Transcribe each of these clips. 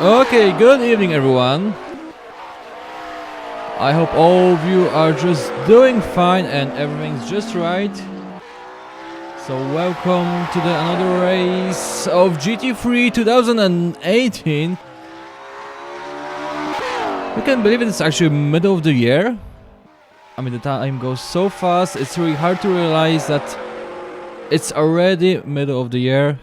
Okay, good evening everyone. I hope all of you are just doing fine and everything's just right. So welcome to another race of GT3 2018. You can believe it's actually middle of the year. I mean, the time goes so fast, it's really hard to realize that it's already middle of the year.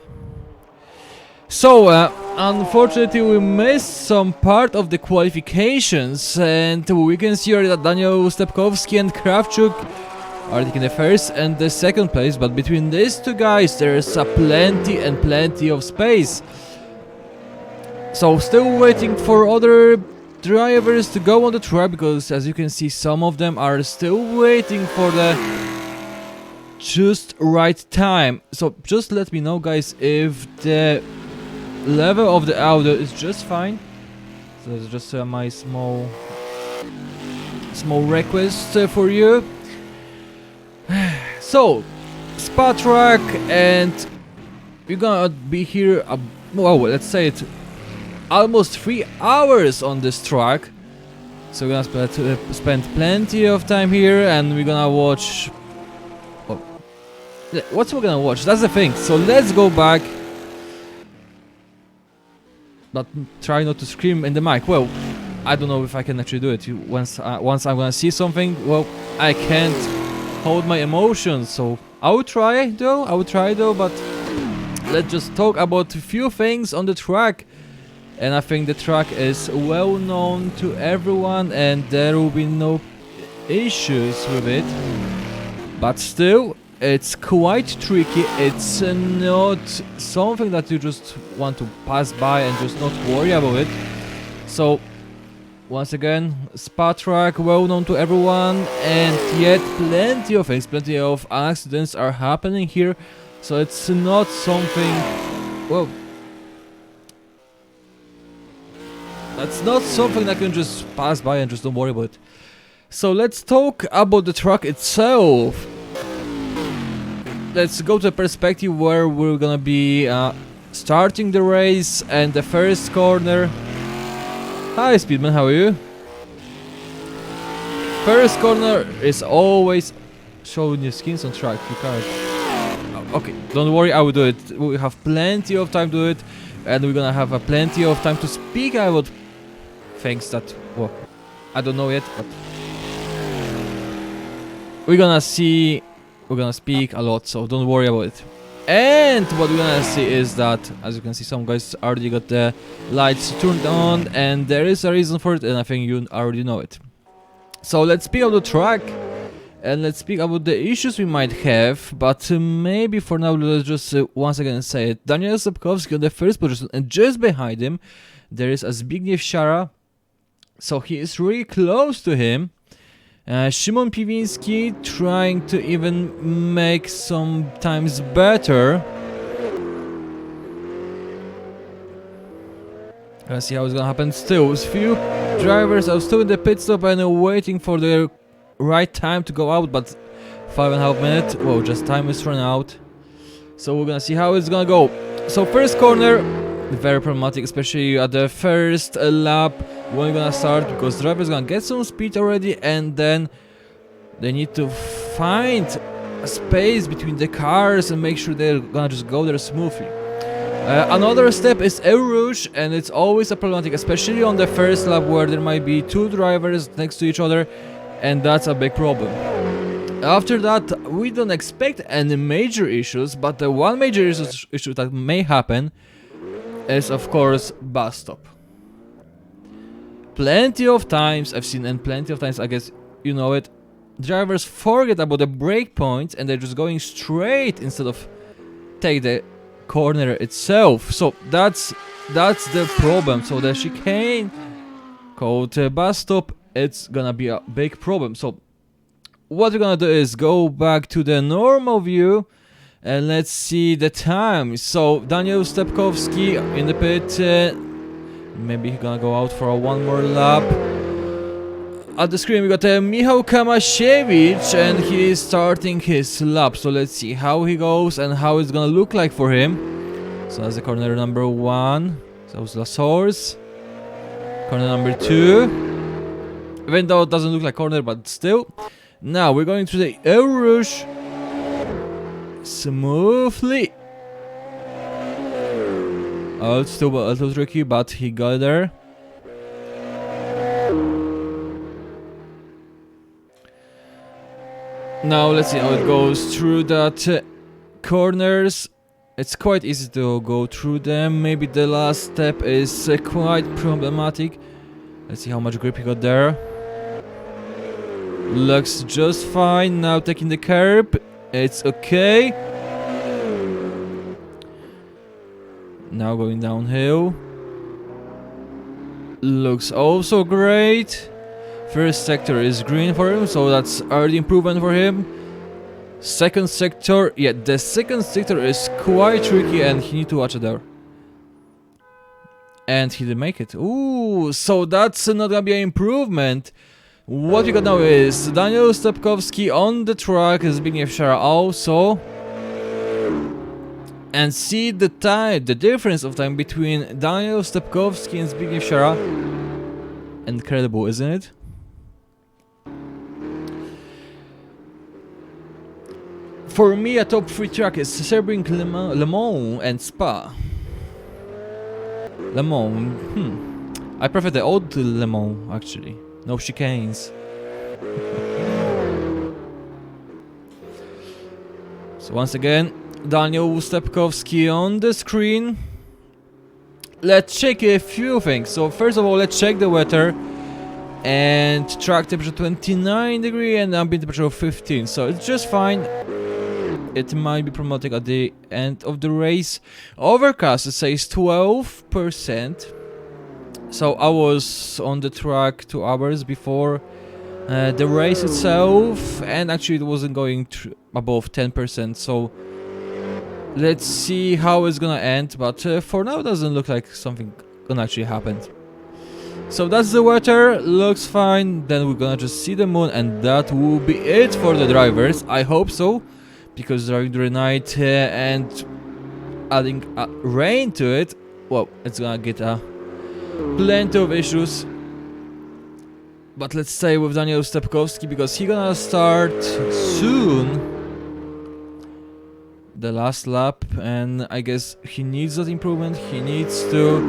So, unfortunately we missed some part of the qualifications, and we can see already that Daniel Stepkowski and Krawczuk are taking the first and the second place, but between these two guys there's plenty and plenty of space. So still waiting for other drivers to go on the track, because as you can see some of them are still waiting for the just right time. So just let me know guys if the level of the audio is just fine. So that's just my small request for you. So Spa track, and we're gonna be here well, let's say it almost 3 hours on this track. So we're gonna spend plenty of time here, and we're gonna watch what's we're gonna watch, that's the thing. So let's go back, but try not to scream in the mic. Well, I don't know if I can actually do it. Once I'm gonna see something, well, I can't hold my emotions. So I will try though, but let's just talk about a few things on the track. And I think the track is well known to everyone and there will be no issues with it. But still, it's quite tricky. It's not something that you just want to pass by and just not worry about it. So once again, Spa track, well known to everyone, and yet plenty of things, plenty of accidents are happening here. So it's not something, well, that's not something that can just pass by and just don't worry about it. So let's talk about the track itself. Let's go to a perspective where we're gonna be starting the race, and the first corner. Hi Speedman, how are you? First corner is always showing your skins on track, you can't. Okay, don't worry, I will do it. We have plenty of time to do it, and we're gonna have plenty of time to speak about things that, well, I don't know yet, but we're gonna see. We're gonna speak a lot, so don't worry about it. And what we're gonna see is that, as you can see, some guys already got the lights turned on, and there is a reason for it, and I think you already know it. So let's speak about the track, and let's speak about the issues we might have, but maybe for now let's just once again say it. Daniel Stepkowski on the first position, and just behind him there is a Zbigniew Siara, so he is really close to him. Szymon Piwiński trying to even make some times better. Let's see how it's gonna happen. Still, a few drivers are still in the pit stop and waiting for the right time to go out, but 5.5 minutes. Whoa, just time is run out. So we're gonna see how it's gonna go. So first corner, very problematic, especially at the first lap when you're gonna start, because drivers gonna get some speed already, and then they need to find a space between the cars and make sure they're gonna just go there smoothly. Another step is Eau Rouge, and it's always a problematic, especially on the first lap where there might be two drivers next to each other, and that's a big problem. After that, we don't expect any major issues, but the one major issue that may happen is of course bus stop. Plenty of times I've seen, and plenty of times I guess you know it, drivers forget about the brake points and they're just going straight instead of take the corner itself. So that's the problem. So the chicane called bus stop, it's gonna be a big problem. So what we're gonna do is go back to the normal view and let's see the time. So Daniel Stepkowski in the pit, maybe he's gonna go out for one more lap. At the screen we got Michał Kamasiewicz, and he is starting his lap. So let's see how he goes and how it's gonna look like for him. So that's the corner number 1. So it's La Source. Corner number 2. Even though it doesn't look like corner, but still. Now we're going to the Rush. Smoothly. Oh, it's still a little tricky, but he got there. Now let's see how it goes through that corners. It's quite easy to go through them. Maybe the last step is quite problematic. Let's see how much grip he got there. Looks just fine. Now taking the curb. It's okay. Now going downhill. Looks also great. First sector is green for him, so that's early improvement for him. Second sector, yeah, the second sector is quite tricky and he need to watch it there. And he didn't make it. Ooh, so that's not gonna be an improvement. What we got now is Daniel Stepkowski on the track, Zbigniew Szara also. And see the time, the difference of time between Daniel Stepkowski and Zbigniew Szara. Incredible, isn't it? For me, a top 3 track is Sebring, Le Mans and Spa. Le Mans, I prefer the old Le Mans, actually. No chicanes. So once again, Daniel Stepkowski on the screen. Let's check a few things. So first of all, let's check the weather. And track temperature 29 degrees and ambient temperature of 15. So it's just fine. It might be problematic at the end of the race. Overcast, it says 12%. So I was on the track 2 hours before the race itself, and actually it wasn't going above 10%. So let's see how it's gonna end. But for now, it doesn't look like something gonna actually happen. So that's the weather, looks fine. Then we're gonna just see the moon, and that will be it for the drivers. I hope so. Because during the night and adding rain to it, well, it's gonna get plenty of issues. But let's stay with Daniel Stepkowski because he's gonna start soon the last lap, and I guess he needs that improvement. He needs to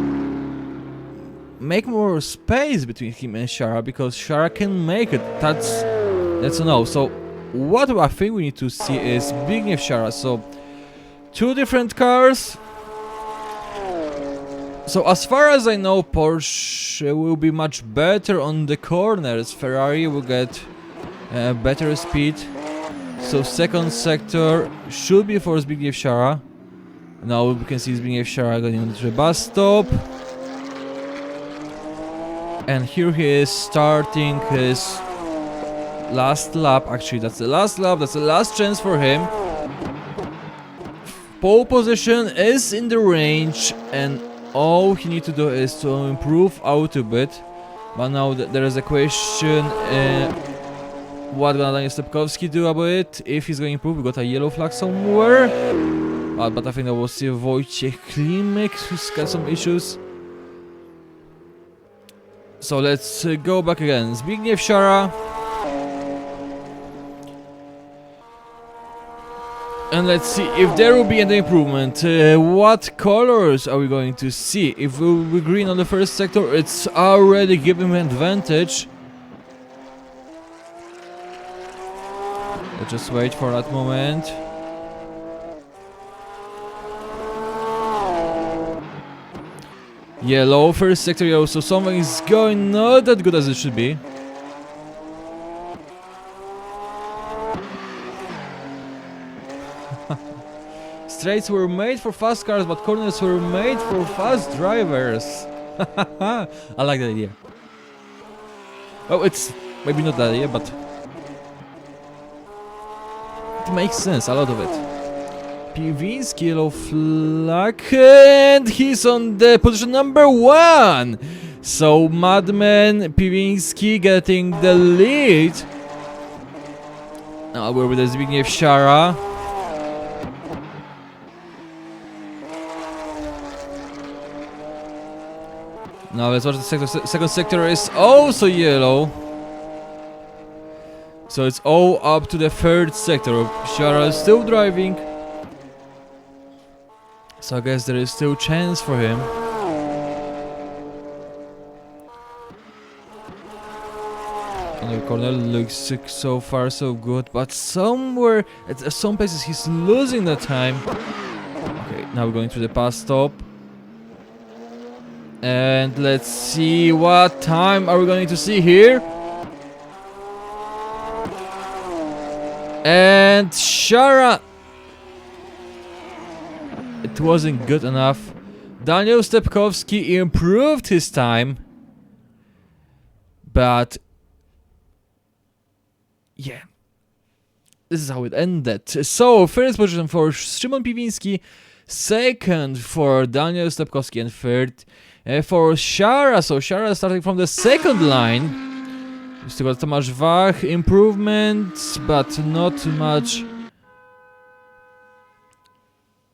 make more space between him and Szara, because Szara can make it. That's a no. So what I think we need to see is Zbigniew Szara. So 2 different cars. So as far as I know, Porsche will be much better on the corners. Ferrari will get better speed. So second sector should be for Zbigniew Szara. Now we can see Zbigniew Szara going into the bus stop. And here he is starting his last lap. Actually, that's the last lap, that's the last chance for him. Pole position is in the range, and all he needs to do is to improve out a bit. But now there is a question, what gonna Daniel Stepkowski do about it? If he's going to improve, we got a yellow flag somewhere. But I think that we'll see Wojciech Klimek, who's got some issues. So let's go back again. Zbigniew Szara. And let's see if there will be any improvement. What colors are we going to see? If we will be green on the first sector, it's already giving him advantage. Let's just wait for that moment. Yellow, first sector yellow, so something is going not that good as it should be. Straights were made for fast cars, but corners were made for fast drivers. I like that idea. Oh, it's maybe not that idea, but it makes sense, a lot of it. Piwinski, yellow flag, and he's on the position number 1. So Madman Piwinski getting the lead. Now we're with Zbigniew Szara. Now let's watch the second sector is also yellow. So it's all up to the third sector. Shara is still driving. So I guess there is still chance for him. On the corner looks so far so good, but somewhere at some places he's losing the time. Okay, now we're going through the pass stop. And let's see what time are we going to see here. And Shara. It wasn't good enough. Daniel Stepkowski improved his time. But yeah, this is how it ended. So, first position for Szymon Piwiński, second for Daniel Stepkowski, and third for Shara. So, Shara starting from the second line. We still got Tomasz Wach, improvements, but not much.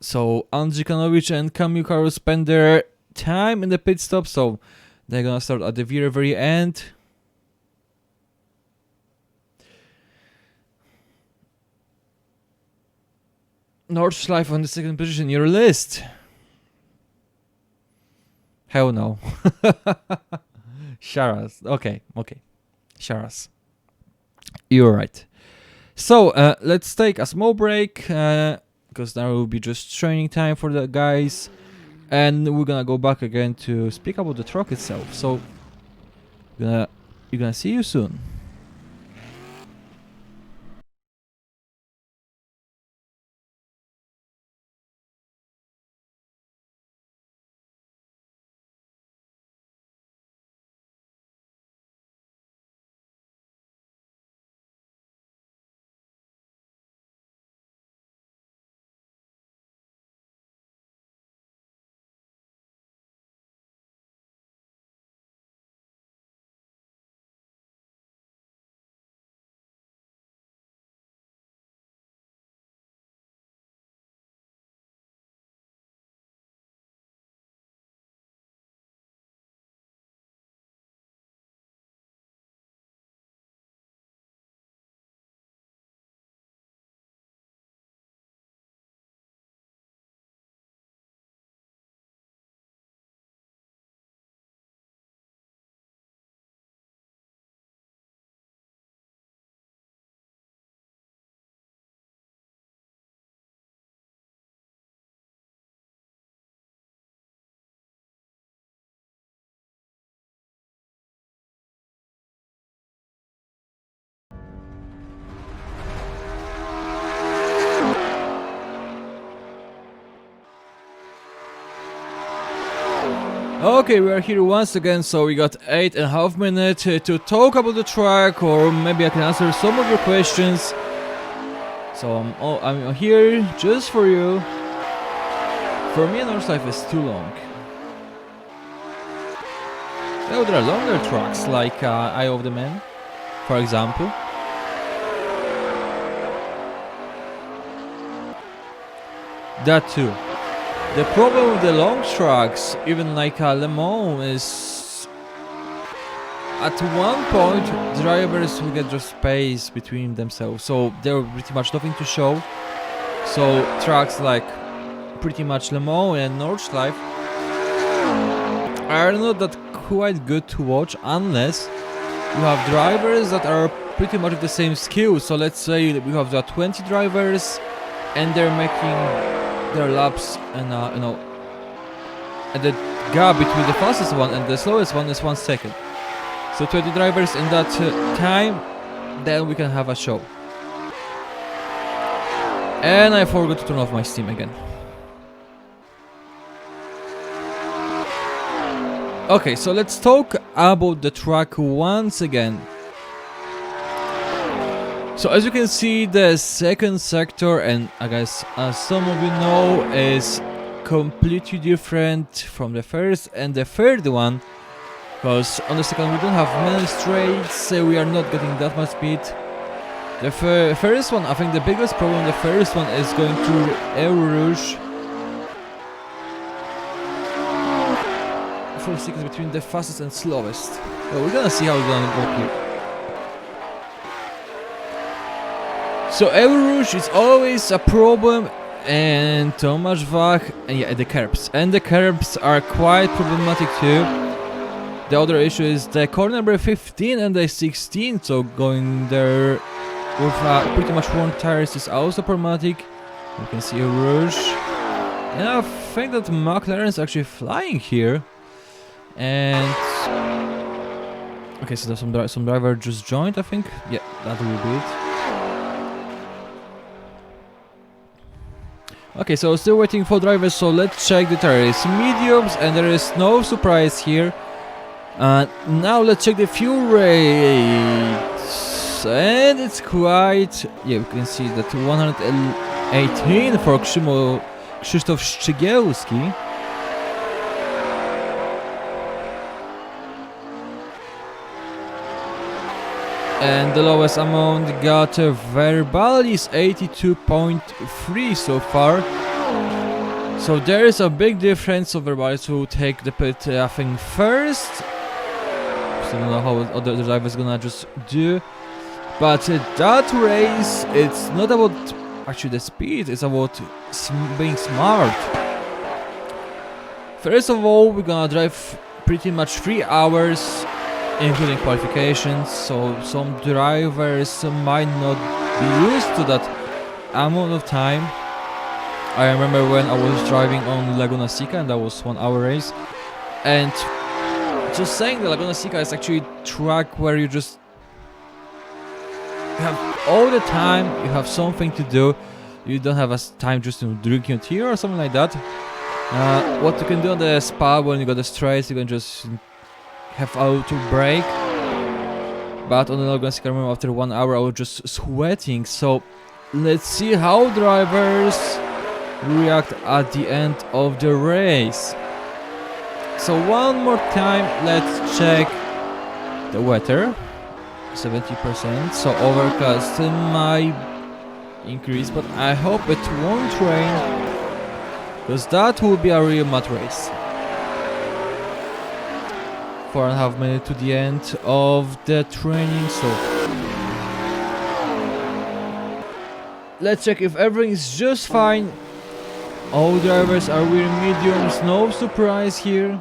So, Andrzej Kanowicz and Kamil Karol spend their time in the pit stop, so they're gonna start at the very end. Nordschleife on the second position, your list. Hell no. Sharas. Okay. Sharas. You're right. So, let's take a small break, because now will be just training time for the guys. And we're gonna go back again to speak about the truck itself. So, you're gonna see you soon. Okay, we are here once again, so we got 8.5 minutes to talk about the track, or maybe I can answer some of your questions. So I'm here just for you. For me, Nordschleife is too long. Oh, there are longer tracks, like Eye of the Man, for example. That too. The problem with the long tracks, even like Le Mans, is at one point drivers will get just space between themselves, so there's pretty much nothing to show. So tracks like pretty much Le Mans and Nordschleife are not that quite good to watch unless you have drivers that are pretty much the same skill. So let's say that we have the 20 drivers and they're making their laps, and and the gap between the fastest one and the slowest one is 1 second. So 20 drivers in that time, then we can have a show. And I forgot to turn off my Steam again. Okay, so let's talk about the track once again. So as you can see, the second sector, and I guess as some of you know, is completely different from the first and the third one, because on the second we don't have many straights, so we are not getting that much speed. The first one, I think the biggest problem the first one is going through Eau Rouge. full sequence between the fastest and slowest. Well, we're gonna see how it's gonna work here. So every rouge is always a problem, and Tomasz Wach, and yeah, the curbs. And the curbs are quite problematic too. The other issue is the corner number 15 and the 16, so going there with pretty much worn tires is also problematic. You can see a rouge. And I think that McLaren is actually flying here. And okay, so there's some driver just joined, I think. Yeah, that will be it. Okay, so still waiting for drivers, so let's check the tires. Mediums, and there is no surprise here. Now let's check the fuel rates, and it's quite, yeah, we can see that 118 for Krzysztof Szczygiełski. And the lowest amount got verbally is 82.3 so far. So there is a big difference, so Verbalis will take the pit, I think, first. So I don't know how other drivers gonna just do. But that race, it's not about actually the speed, it's about being smart. First of all, we're gonna drive pretty much 3 hours, including qualifications, so some drivers might not be used to that amount of time. I remember when I was driving on Laguna Seca, and that was 1 hour race. And just saying that Laguna Seca is actually a track where you just have all the time, you have something to do, you don't have time just to drink your tea or something like that. What you can do on the Spa when you got the straights, you can just have auto brake. But on the Laguna Seca, I remember after 1 hour I was just sweating. So let's see how drivers react at the end of the race. So one more time, let's check the weather. 70%, so overcast might increase, but I hope it won't rain, because that will be a real mud race. 4.5 minutes to the end of the training, so let's check if everything is just fine. All drivers are wearing mediums, no surprise here.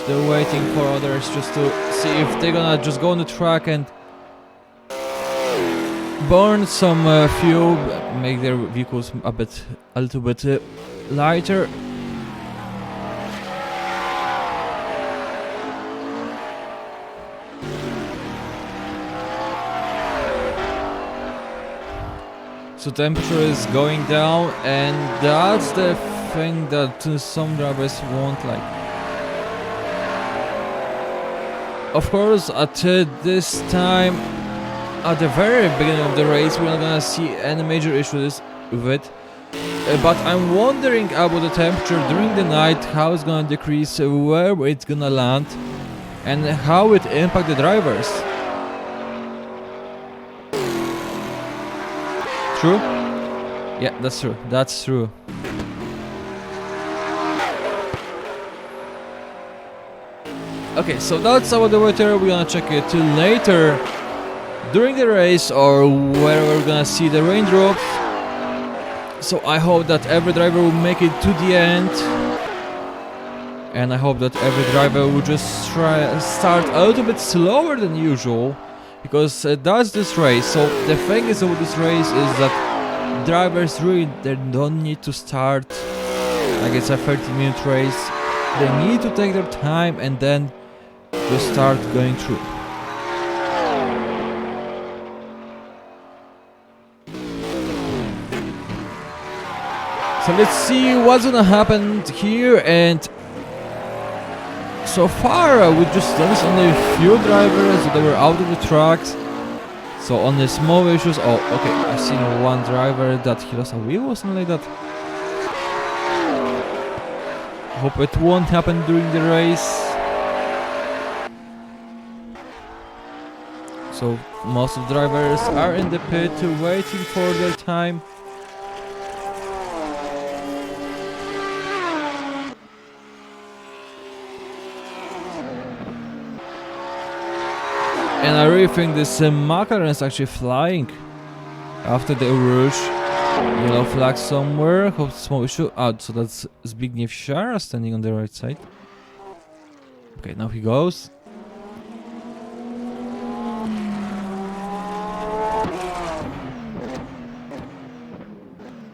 Still waiting for others just to see if they're gonna just go on the track and burn some fuel, make their vehicles a little bit lighter. So temperature is going down, and that's the thing that some drivers won't like. Of course, at this time, at the very beginning of the race, we're not gonna see any major issues with it. But I'm wondering about the temperature during the night, how it's gonna decrease, where it's gonna land, and how it impacts the drivers. True? Yeah, that's true. That's true. Okay, so that's about the weather. We're gonna check it later during the race, or where we're gonna see the raindrops. So I hope that every driver will make it to the end, and I hope that every driver will just start a little bit slower than usual, because that's this race. So the thing is about this race is that drivers really, they don't need to start like it's a 30-minute race. They need to take their time and then just start going through. So let's see what's gonna happen here. And so far we just noticed only a few drivers that were out of the tracks. So on the small issues, oh okay, I've seen one driver that he lost a wheel or something like that. Hope it won't happen during the race. So most of the drivers are in the pit waiting for their time. And I really think this McLaren is actually flying after the rouge. Yellow flag somewhere. Hope small issue. Ah, so that's Zbigniew Szara standing on the right side. Okay, now he goes.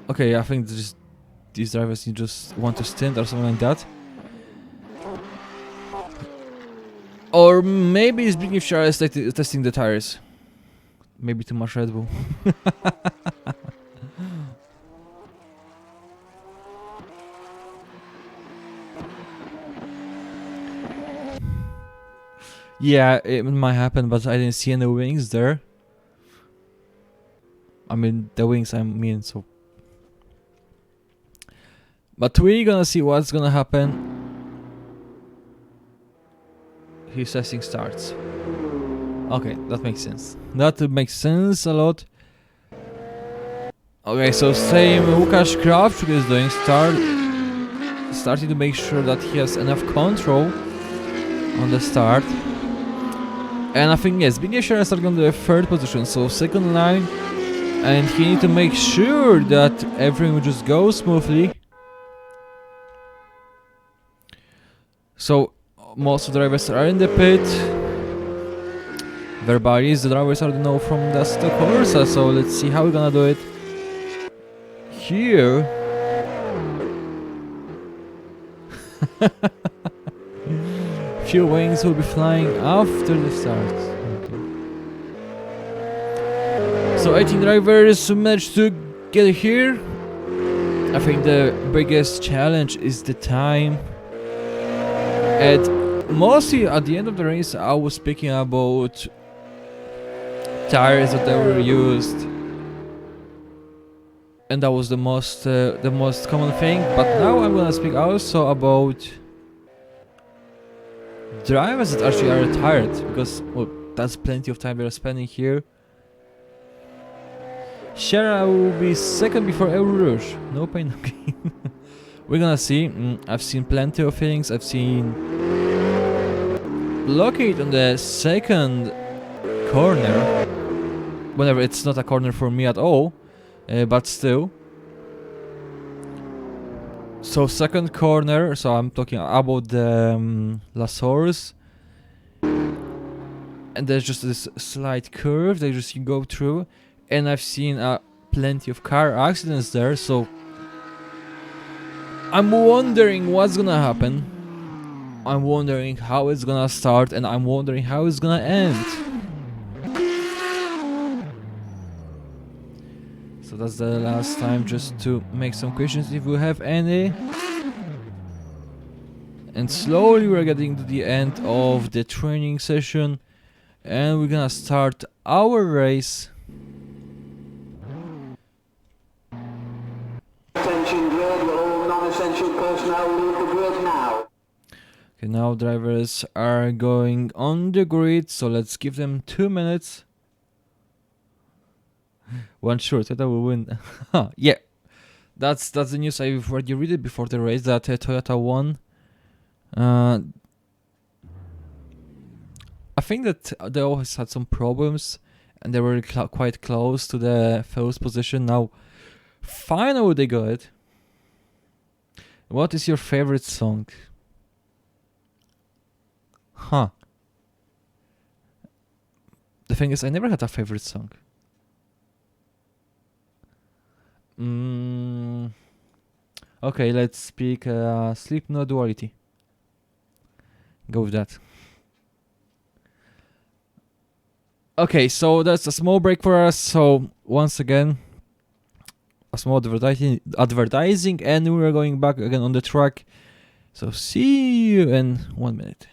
Okay, I think these drivers just want to stint or something like that. Or maybe Zbigniew Szara is testing the tires. Maybe too much Red Bull. Yeah, it might happen, but I didn't see any wings there. I mean, the wings, so... But we're gonna see what's gonna happen. His testing starts. Okay, that makes sense. That makes sense a lot. Okay, so same Łukasz Krawczyk is doing, starting to make sure that he has enough control on the start. And I think, yes, Zbigniew Szara starting on the third position, so second line. And he needs to make sure that everything will just go smoothly. So, most of the drivers are in the pit. Their bodies, the drivers are know from the stock Corsa, so let's see how we're gonna do it. Here. Few wings will be flying after the start. Okay. So 18 drivers managed to get here. I think the biggest challenge is the time. And mostly at the end of the race I was speaking about tires that they were used. And that was the most common thing. But now I'm gonna speak also about drivers that actually are tired, because well, that's plenty of time we're spending here. Szara will be second before El Rouge. No pain, no gain. We're gonna see. I've seen plenty of things. I've seen blockade on the second corner. Whenever it's not a corner for me at all, but still. So second corner, so I'm talking about the Lasors, and there's just this slight curve that you go through, and I've seen plenty of car accidents there, so I'm wondering what's gonna happen. I'm wondering how it's gonna start, and I'm wondering how it's gonna end. So that's the last time just to make some questions if we have any. And slowly we're getting to the end of the training session, and we're gonna start our race. Attention grid, all non-essential personnel leave the grid now. Okay, now drivers are going on the grid, so let's give them 2 minutes. One sure, Toyota will win. Yeah, that's the news. I've already read it before the race that Toyota won. I think that they always had some problems, and they were quite close to the first position. Now, finally they got it. What is your favorite song? Huh. The thing is, I never had a favorite song. Okay, let's speak Sleep No Duality. Go with that. Okay, so that's a small break for us. So once again, a small advertising, and we're going back again on the track. So see you in 1 minute.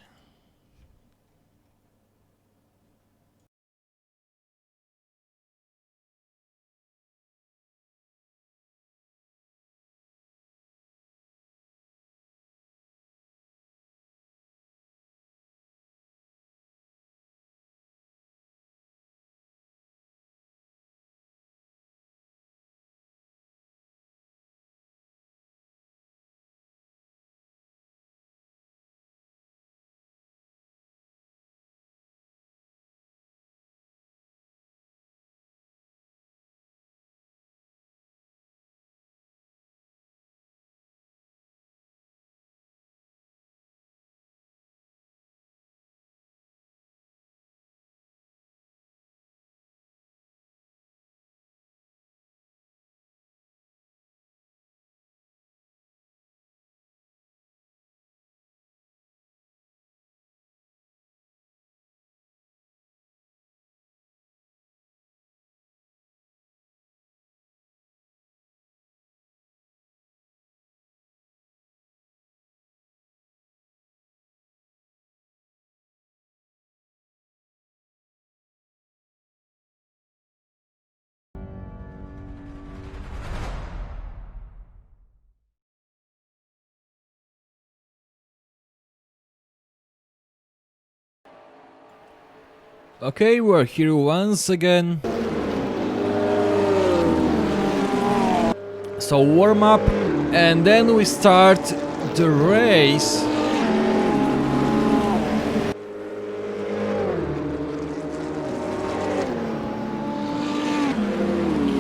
Okay, we're here once again. So warm up and then we start the race.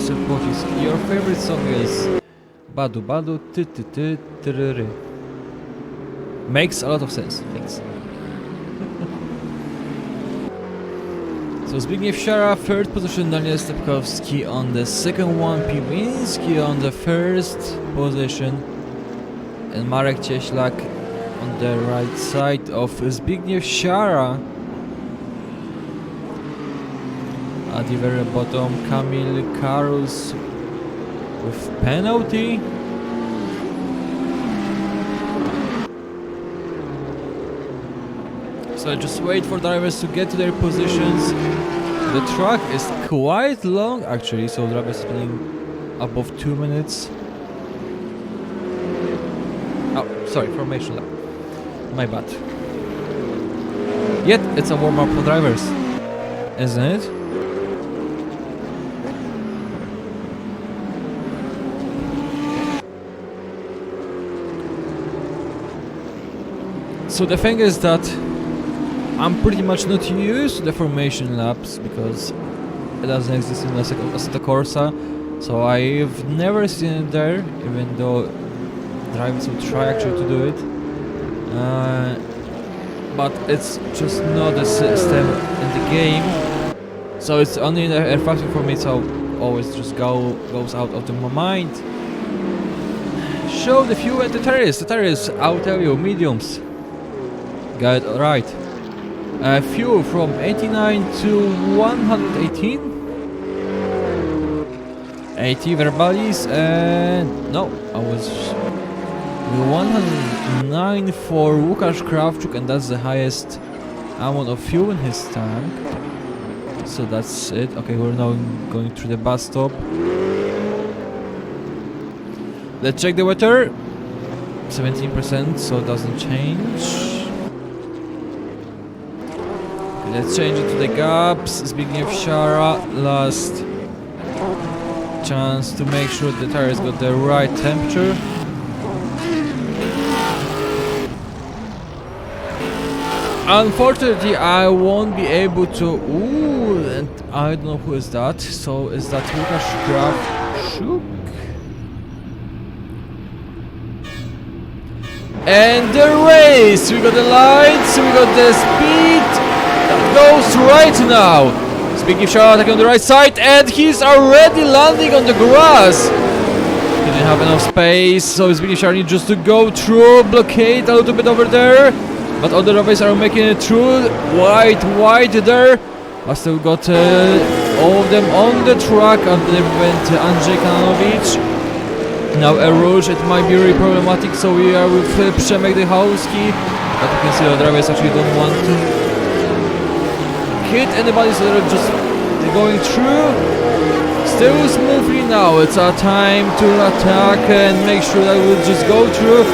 So what is your favorite song is Badu Badu Ty Ty Ty Tyryry. Makes a lot of sense, thanks. So Zbigniew Siara, third position, Daniel Stepkowski on the second one, Piwiński on the first position, and Marek Cieślak on the right side of Zbigniew Siara. At the very bottom, Kamil Karus with penalty. So just wait for drivers to get to their positions. The track is quite long actually, so drivers playing above 2 minutes. Oh, sorry, formation lap. My bad. Yet it's a warm-up for drivers, isn't it? So the thing is that I'm pretty much not used to the formation laps because it doesn't exist in Assetto Corsa, so I've never seen it there, even though drivers will try actually to do it. But it's just not a system in the game, so it's only in the rFactor for me, so always just goes out of my mind. Show the fuel and the tires, I'll tell you, mediums. Got it right. Fuel from 89 to 118. 80 Verbalis, and no, I was 109 for Łukasz Krawczuk, and that's the highest amount of fuel in his tank. So that's it. Okay, we're now going through the bus stop. Let's check the weather. 17%, so it doesn't change. Let's change it to the gaps. Zbigniew Siara, last chance to make sure the tires got the right temperature. Unfortunately, I won't be able to. Ooh, and I don't know who is that. So is that Łukasz Krawczuk? And the race! We got the lights, we got the speed. Goes right now. Zbigniew Siara attacking on the right side, and he's already landing on the grass. Didn't have enough space, so Zbigniew Siara needs just to go through, blockade a little bit over there. But other drivers are making it through. Wide there. I still got all of them on the track, and then went Andrzej Kanowicz. Now a rouge, it might be really problematic, so we are with Przemek Dychowski. But you can see the drivers actually don't want to hit anybody, so they're just going through still smoothly. Now it's our time to attack and make sure that we'll just go through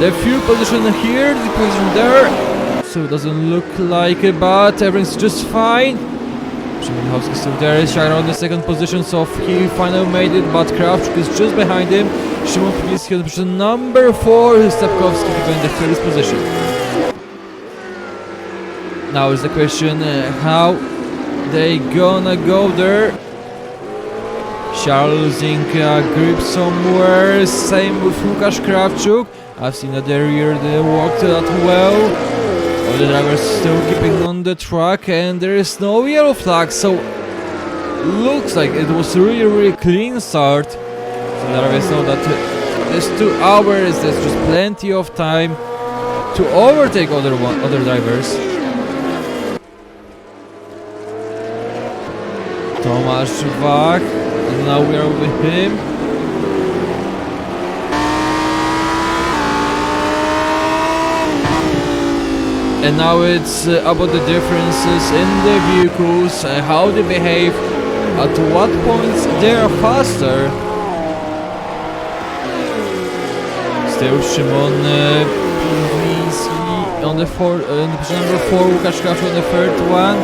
the fuel position here, the position there, so it doesn't look like it, but everything's just fine. Przemychowski is still there, Siara on the second position, so he finally made it, but Krawczuk is just behind him. Szymon Piwiński on position number 4, Stepkowski in the first position. Now is the question, how they gonna go there? Siara losing grip somewhere, same with Łukasz Krawczuk. I've seen that the rear they worked that well. All the drivers still keeping on the track, and there is no yellow flag, so looks like it was really clean start. So the drivers know that there's 2 hours, there's just plenty of time to overtake other drivers. Tomasz Wach, and now we are with him. And now it's about the differences in the vehicles, how they behave, at what points they are faster. Still Szymon Piwiński on the position number 4, Łukasz Krawczuk on the third one.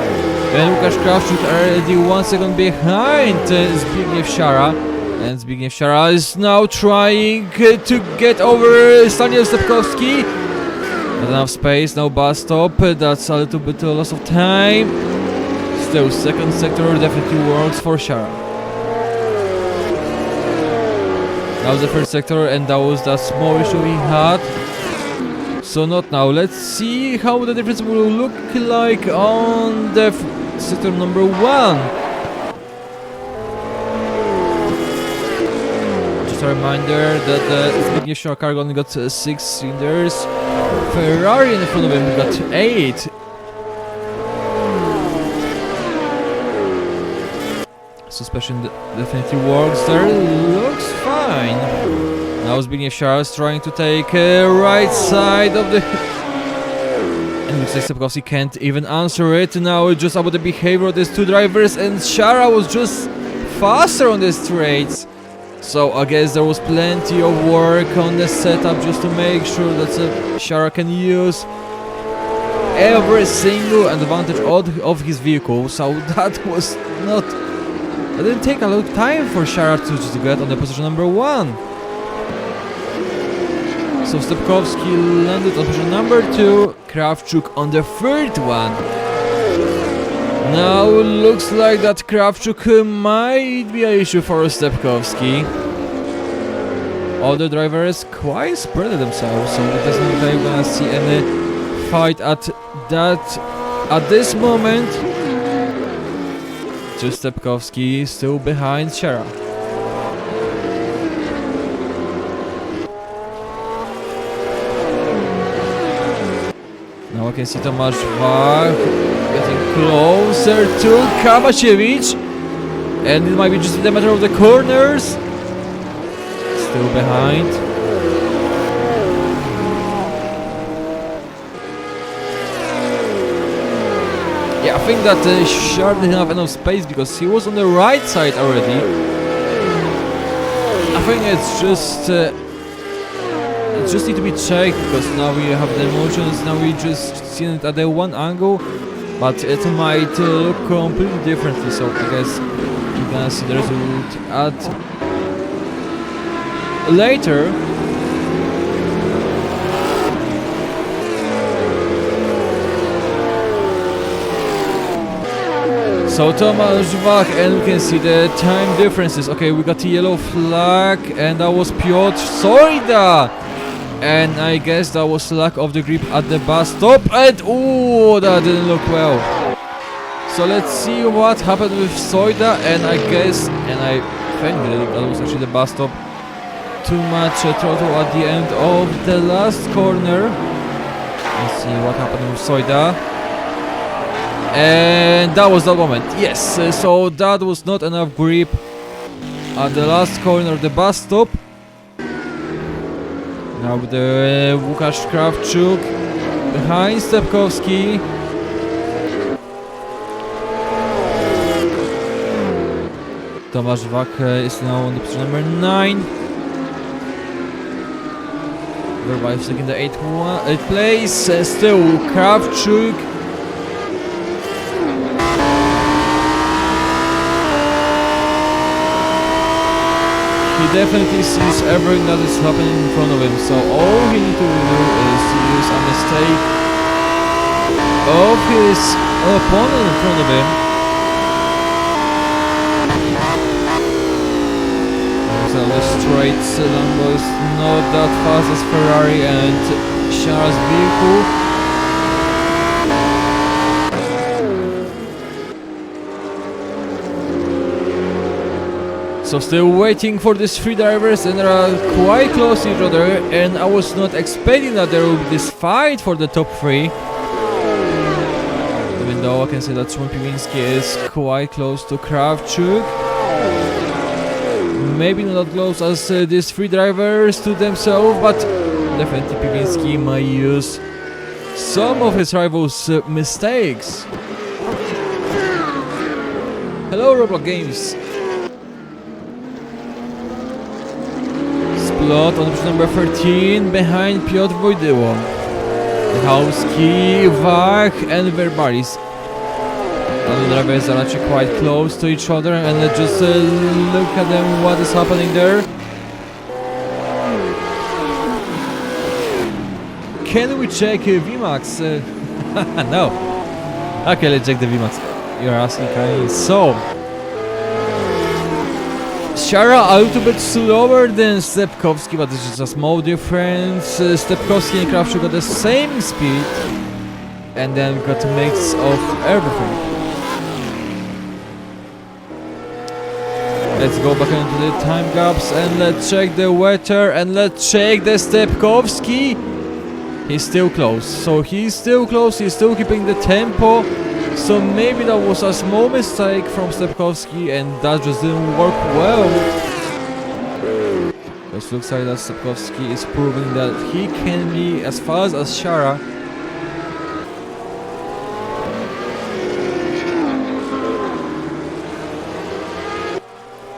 And Łukasz Krawczuk already 1 second behind Zbigniew Siara. And Zbigniew Siara is now trying to get over Staniel Stepkowski. Not enough space, no bus stop, that's a little bit of loss of time. Still, second sector definitely works for Siara. That was the first sector and that was that small issue he had. So not now. Let's see how the difference will look like on the sector number 1. Just a reminder that Zbigniew Siara car only got 6 cylinders. Ferrari in front of him got 8. Suspension definitely works there. Looks fine. Now Zbigniew Siara is trying to take right side of the... And looks like Stepkowski can't even answer it. Now it's just about the behavior of these two drivers, and Siara was just faster on the straights. So I guess there was plenty of work on the setup just to make sure that Siara can use every single advantage of his vehicle. So that was not... It didn't take a lot of time for Siara to just get on the position number 1. So Stepkowski landed on position number 2, Krawczuk on the 3rd one. Now looks like that Krawczuk might be an issue for Stepkowski. All the drivers quite spread themselves, so it doesn't look like we're gonna see any fight at this moment. Just Stepkowski still behind Siara. Now I can see Tomasz Wach getting closer to Kamakiewicz, and it might be just a matter of the corners. Still behind. Yeah, I think that Siara didn't have enough space because he was on the right side already. I think it's just need to be checked because now we have the motions, now we just see it at the one angle, but it might look completely differently, so I guess you're gonna see the result at later. So Tomasz Wach, and we can see the time differences. Okay, we got the yellow flag, and that was Piotr Sojda. And I guess that was lack of the grip at the bus stop, and oh, that didn't look well. So let's see what happened with Sojda, and I guess, and I think that was actually the bus stop. Too much throttle at the end of the last corner. Let's see what happened with Sojda. And that was that moment, yes, so that was not enough grip at the last corner of the bus stop. Now the Łukasz Krawczuk behind Stepkowski. Tomasz Wach is now on the position number 9. Everybody's taking the 8th place, still Krawczuk. He definitely sees everything that is happening in front of him, so all he needs to do is to use a mistake of his opponent in front of him. So the straight Lambo is not that fast as Ferrari and Siara's vehicle. So still waiting for these three drivers, and they are quite close to each other, and I was not expecting that there would be this fight for the top 3. Even though I can say that Szymon Piwiński is quite close to Krawczuk. Maybe not as close as these 3 drivers to themselves, but definitely Piwiński might use some of his rivals' mistakes. Hello Roblox Games. Splot on position number 13 behind Piotr Wojdyło. Michałowski, Wach and Verbalis. The drivers are actually quite close to each other, and let's just look at them, what is happening there. Can we check VMAX? No. Okay, let's check the VMAX. You're asking kindly. So, Shara a little bit slower than Stepkowski, but this is a small difference. Stepkowski and Kravchuk got the same speed, and then we got a mix of everything. Let's go back into the time gaps and let's check the weather and let's check the Stepkowski. He's still close, so he's still close, he's still keeping the tempo. So maybe that was a small mistake from Stepkowski and that just didn't work well. It looks like that Stepkowski is proving that he can be as fast as Shara.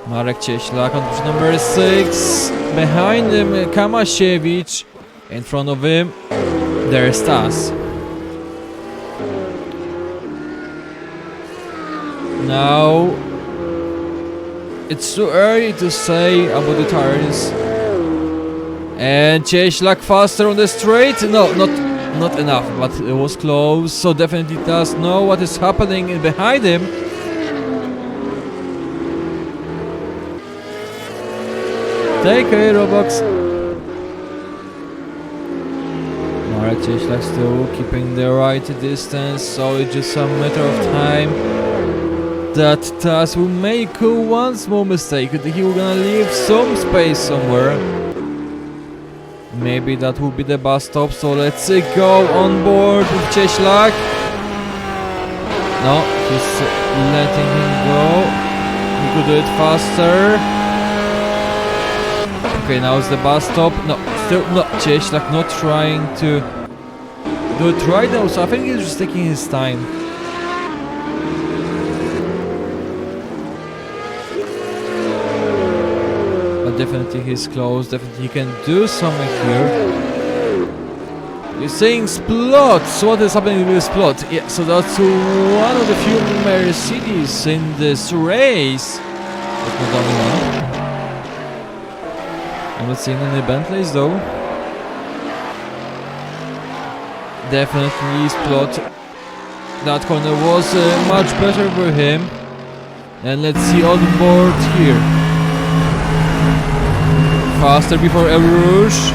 Marek Cieślak on position number 6. Behind him Kamasiewicz. In front of him there's Stas. Now it's too early to say about the tires. And Cieślak faster on the straight. No, not enough, but it was close. So definitely does know what is happening behind him. Take a Robux. Marek Cieślak still keeping the right distance, so it's just a matter of time that Taz will make one small mistake. He will gonna leave some space somewhere. Maybe that will be the bus stop, so let's go on board with Cieślak. No, he's letting him go. He could do it faster. Okay, now it's the bus stop. No, still not. Cieślak not trying to do it right now, so I think he's just taking his time. But definitely he's close, definitely he can do something here. You're saying Splot, so what is happening with Splot? Yeah, so that's one of the few Mercedes in this race. That's not the only one. I'm not seeing any Bentleys though. Definitely Splot. That corner was much better for him. And let's see on board here. Faster before El Rouge.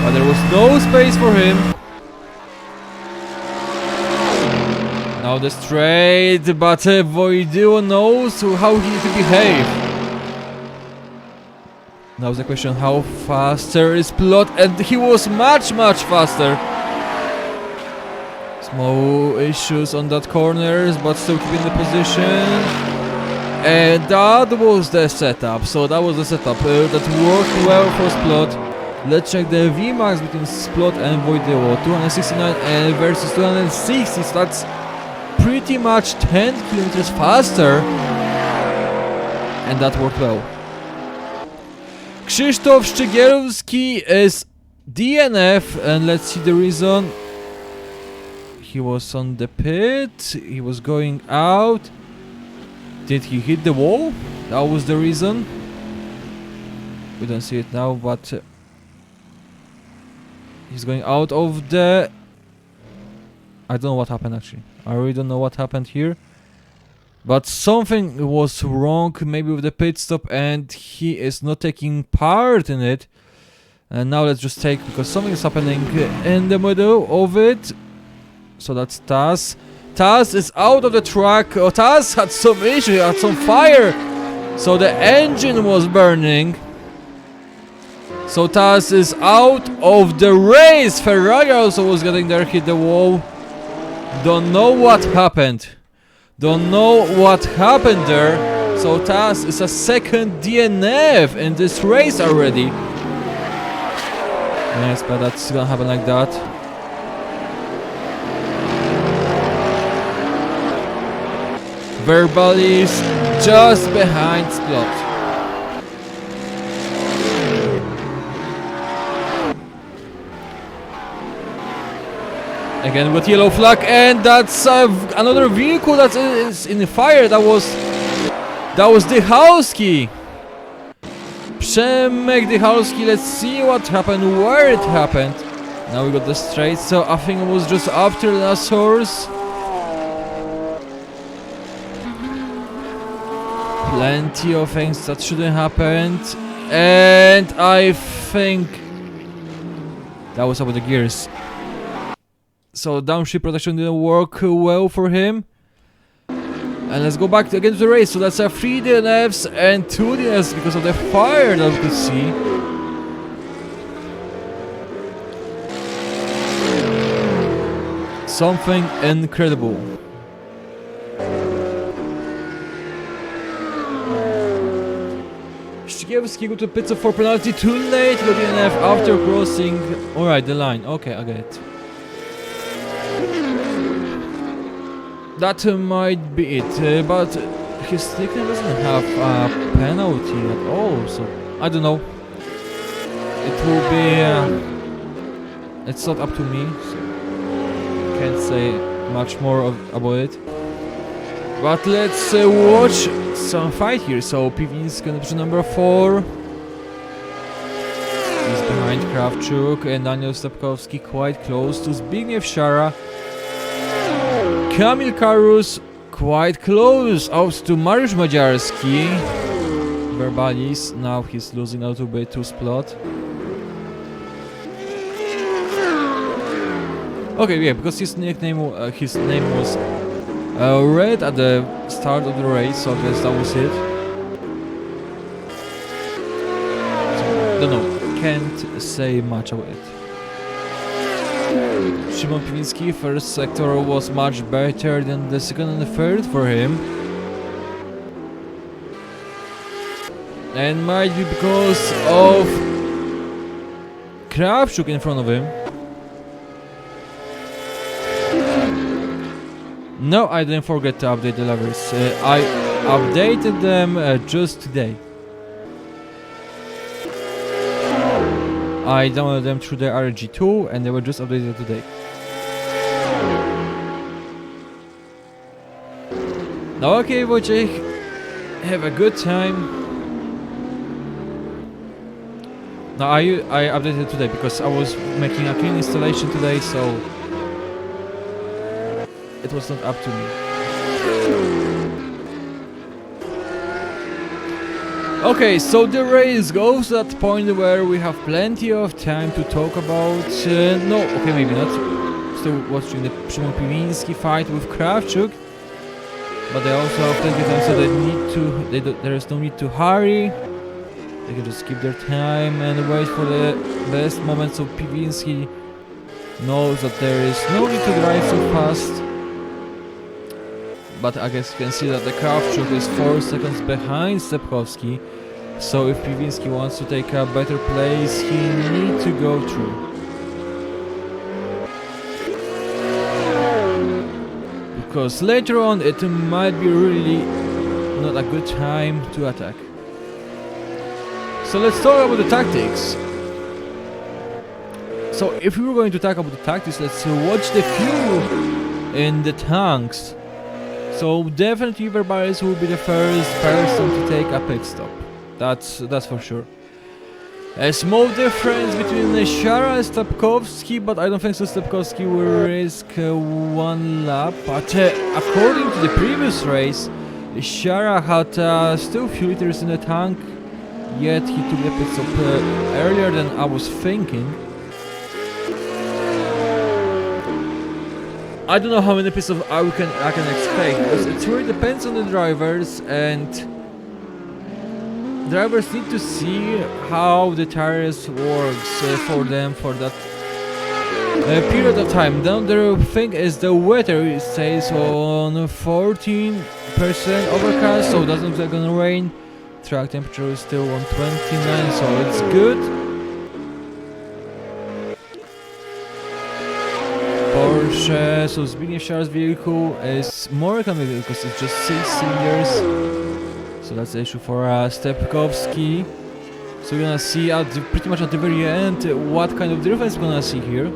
But there was no space for him. Now the straight, but Voidio knows how he to behave. Now the question, how faster is Plot? And he was much faster. Small issues on that corners, but still keeping the position. And that was the setup. So that was the setup that worked well for Splot. Let's check the VMAX between Splot and Voidio. 269 versus 260. So that's pretty much 10 kilometers faster. And that worked well. Krzysztof Szczygielski is DNF, and let's see the reason. He was on the pit, he was going out. Did he hit the wall? That was the reason. We don't see it now, but he's going out of the... I don't know what happened actually. I really don't know what happened here. But something was wrong, maybe with the pit stop, and he is not taking part in it. And now let's just take, because something is happening in the middle of it. So that's Taz. Taz is out of the track. Oh, Taz had some issue, had some fire. So the engine was burning. So Taz is out of the race. Ferrari also was getting there, hit the wall. Don't know what happened. Don't know what happened there. So Taz is a second DNF in this race already. Yes, but that's gonna happen like that. Verbally is just behind Splot. Again with yellow flag, and that's another vehicle that is in the fire. That was Dychalski. Przemek Dychalski. Let's see what happened, where it happened. Now we got the straight, so I think it was just after the last horse. Plenty of things that shouldn't happen, and I think that was about the gears. So downshift protection didn't work well for him. And let's go back again to the race. So that's 3 DNFs and 2 DNFs because of the fire that we could see. Something incredible. Ścigierski go to pits for penalty, too late, got DNF after crossing. Alright, the line, okay, I get it. That might be it, but his nickname doesn't have a penalty at all, so I don't know. It will be... it's not up to me, so can't say much more about it. But let's watch some fight here. So PV is gonna be number 4. He's behind Krawczuk and Daniel Stepkowski, quite close to Zbigniew Szara. Kamil Karus quite close out to Mariusz Madziarski. Verbalis, now he's losing a little bit to Splot. Okay, yeah, because his name was red at the start of the race, so I guess that was it. So, don't know, can't say much about it. Szymon Piwnicki, first sector was much better than the second and the third for him. And might be because of Krawczuk in front of him. No, I didn't forget to update the levers. I updated them just today. I downloaded them through the IRG 2 and they were just updated today. Okay, Wojciech, have a good time. No, I updated today because I was making a clean installation today, so it was not up to me. Okay, so the race goes to that point where we have plenty of time to talk about... no, okay, maybe not. Still watching the Szymon Piwnicki fight with Krawczuk. But they also have plenty of time, so there is no need to hurry. They can just keep their time and wait for the best moment, so Piwnicki knows that there is no need to drive so fast. But I guess you can see that the Krawczuk is 4 seconds behind Stepkowski. So if Piwnicki wants to take a better place, he needs to go through. Because later on it might be really not a good time to attack. So let's talk about the tactics. So if we were going to talk about the tactics, let's watch the fuel in the tanks. So definitely Verbalis will be the first person to take a pit stop. That's for sure. A small difference between Szara and Stepkowski, but I don't think so. Stepkowski will risk 1 lap. But according to the previous race, Szara had still few liters in the tank, yet he took the pit stop earlier than I was thinking. I don't know how many pits of I can expect, because it really depends on the drivers, and drivers need to see how the tires works for them for that period of time. Then the thing is the weather, it stays on 14% overcast, so it doesn't look like gonna rain. Track temperature is still on 29, so it's good. Porsche, so Zbigniew Szara's vehicle is more economical because it's just 6 cylinders. So that's the issue for Stepkowski. So we're gonna see pretty much at the very end what kind of difference we're gonna see here.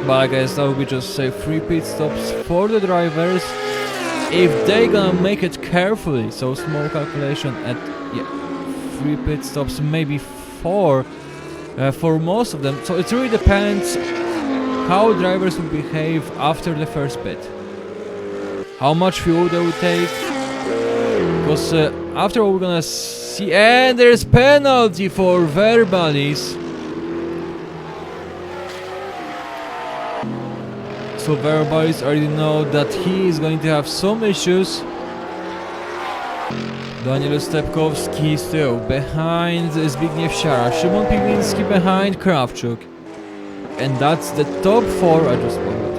But I guess that will be just say 3 pit stops for the drivers if they gonna make it carefully. So small calculation at 3 pit stops, maybe 4 for most of them. So it really depends how drivers will behave after the first pit, how much fuel they will take, because after all we're gonna see, and there's penalty for Verbalis. So Verbalis already know that he is going to have some issues. Daniel Stepkowski still behind Zbigniew Siara, Szymon Piwiński behind Krawczuk. And that's the top 4, I just forgot.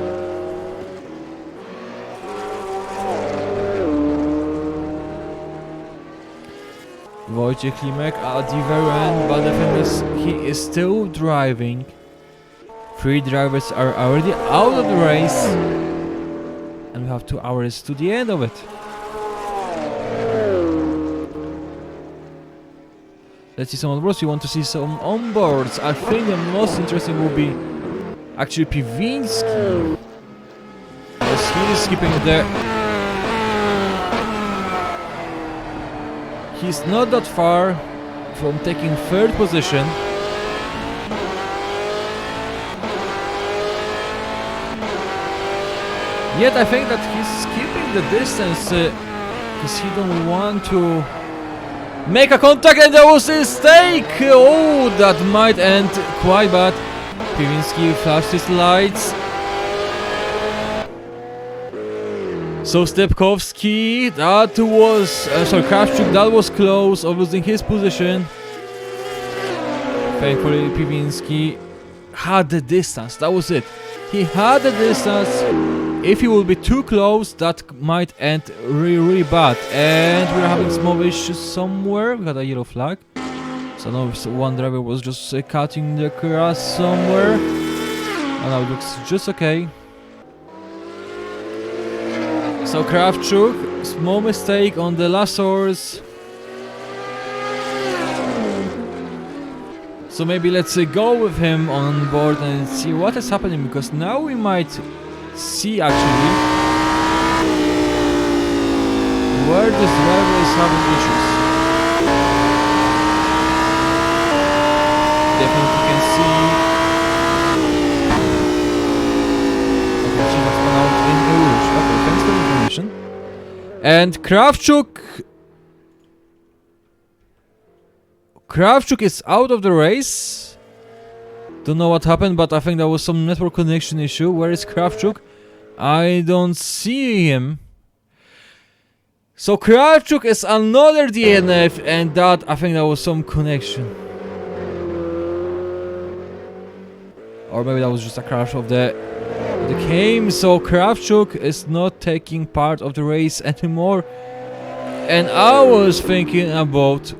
Wojciech Klimek at the very end, but the thing is, he is still driving. 3 drivers are already out of the race. And we have 2 hours to the end of it. Let's see some onboards. We want to see some onboards. I think the most interesting will be actually Piwiński, because he is keeping the... He's not that far from taking 3rd position. Yet I think that he's keeping the distance because he don't want to make a contact, and there was a mistake! Oh, that might end quite bad. Piwiński flashed his lights. So Stepkowski, that was... sorry, Krawczuk, that was close of losing his position. Thankfully Piwiński had the distance, that was it. He had the distance. If he will be too close, that might end really bad. And we're having small issues somewhere. We got a yellow flag. So now one driver was just cutting the grass somewhere. And now it looks just okay. So Krawczuk, small mistake on the last horse. So maybe let's go with him on board and see what is happening, because now we might see actually where this driver is having issues. Definitely can see. Okay, she has gone out in the rouge. Okay, thanks for the information. And Krawczuk is out of the race. Don't know what happened, but I think there was some network connection issue. Where is Krawczuk? I don't see him. So Krawczuk is another DNF, and that, I think there was some connection. Or maybe that was just a crash of the game. So Krawczuk is not taking part of the race anymore. And I was thinking about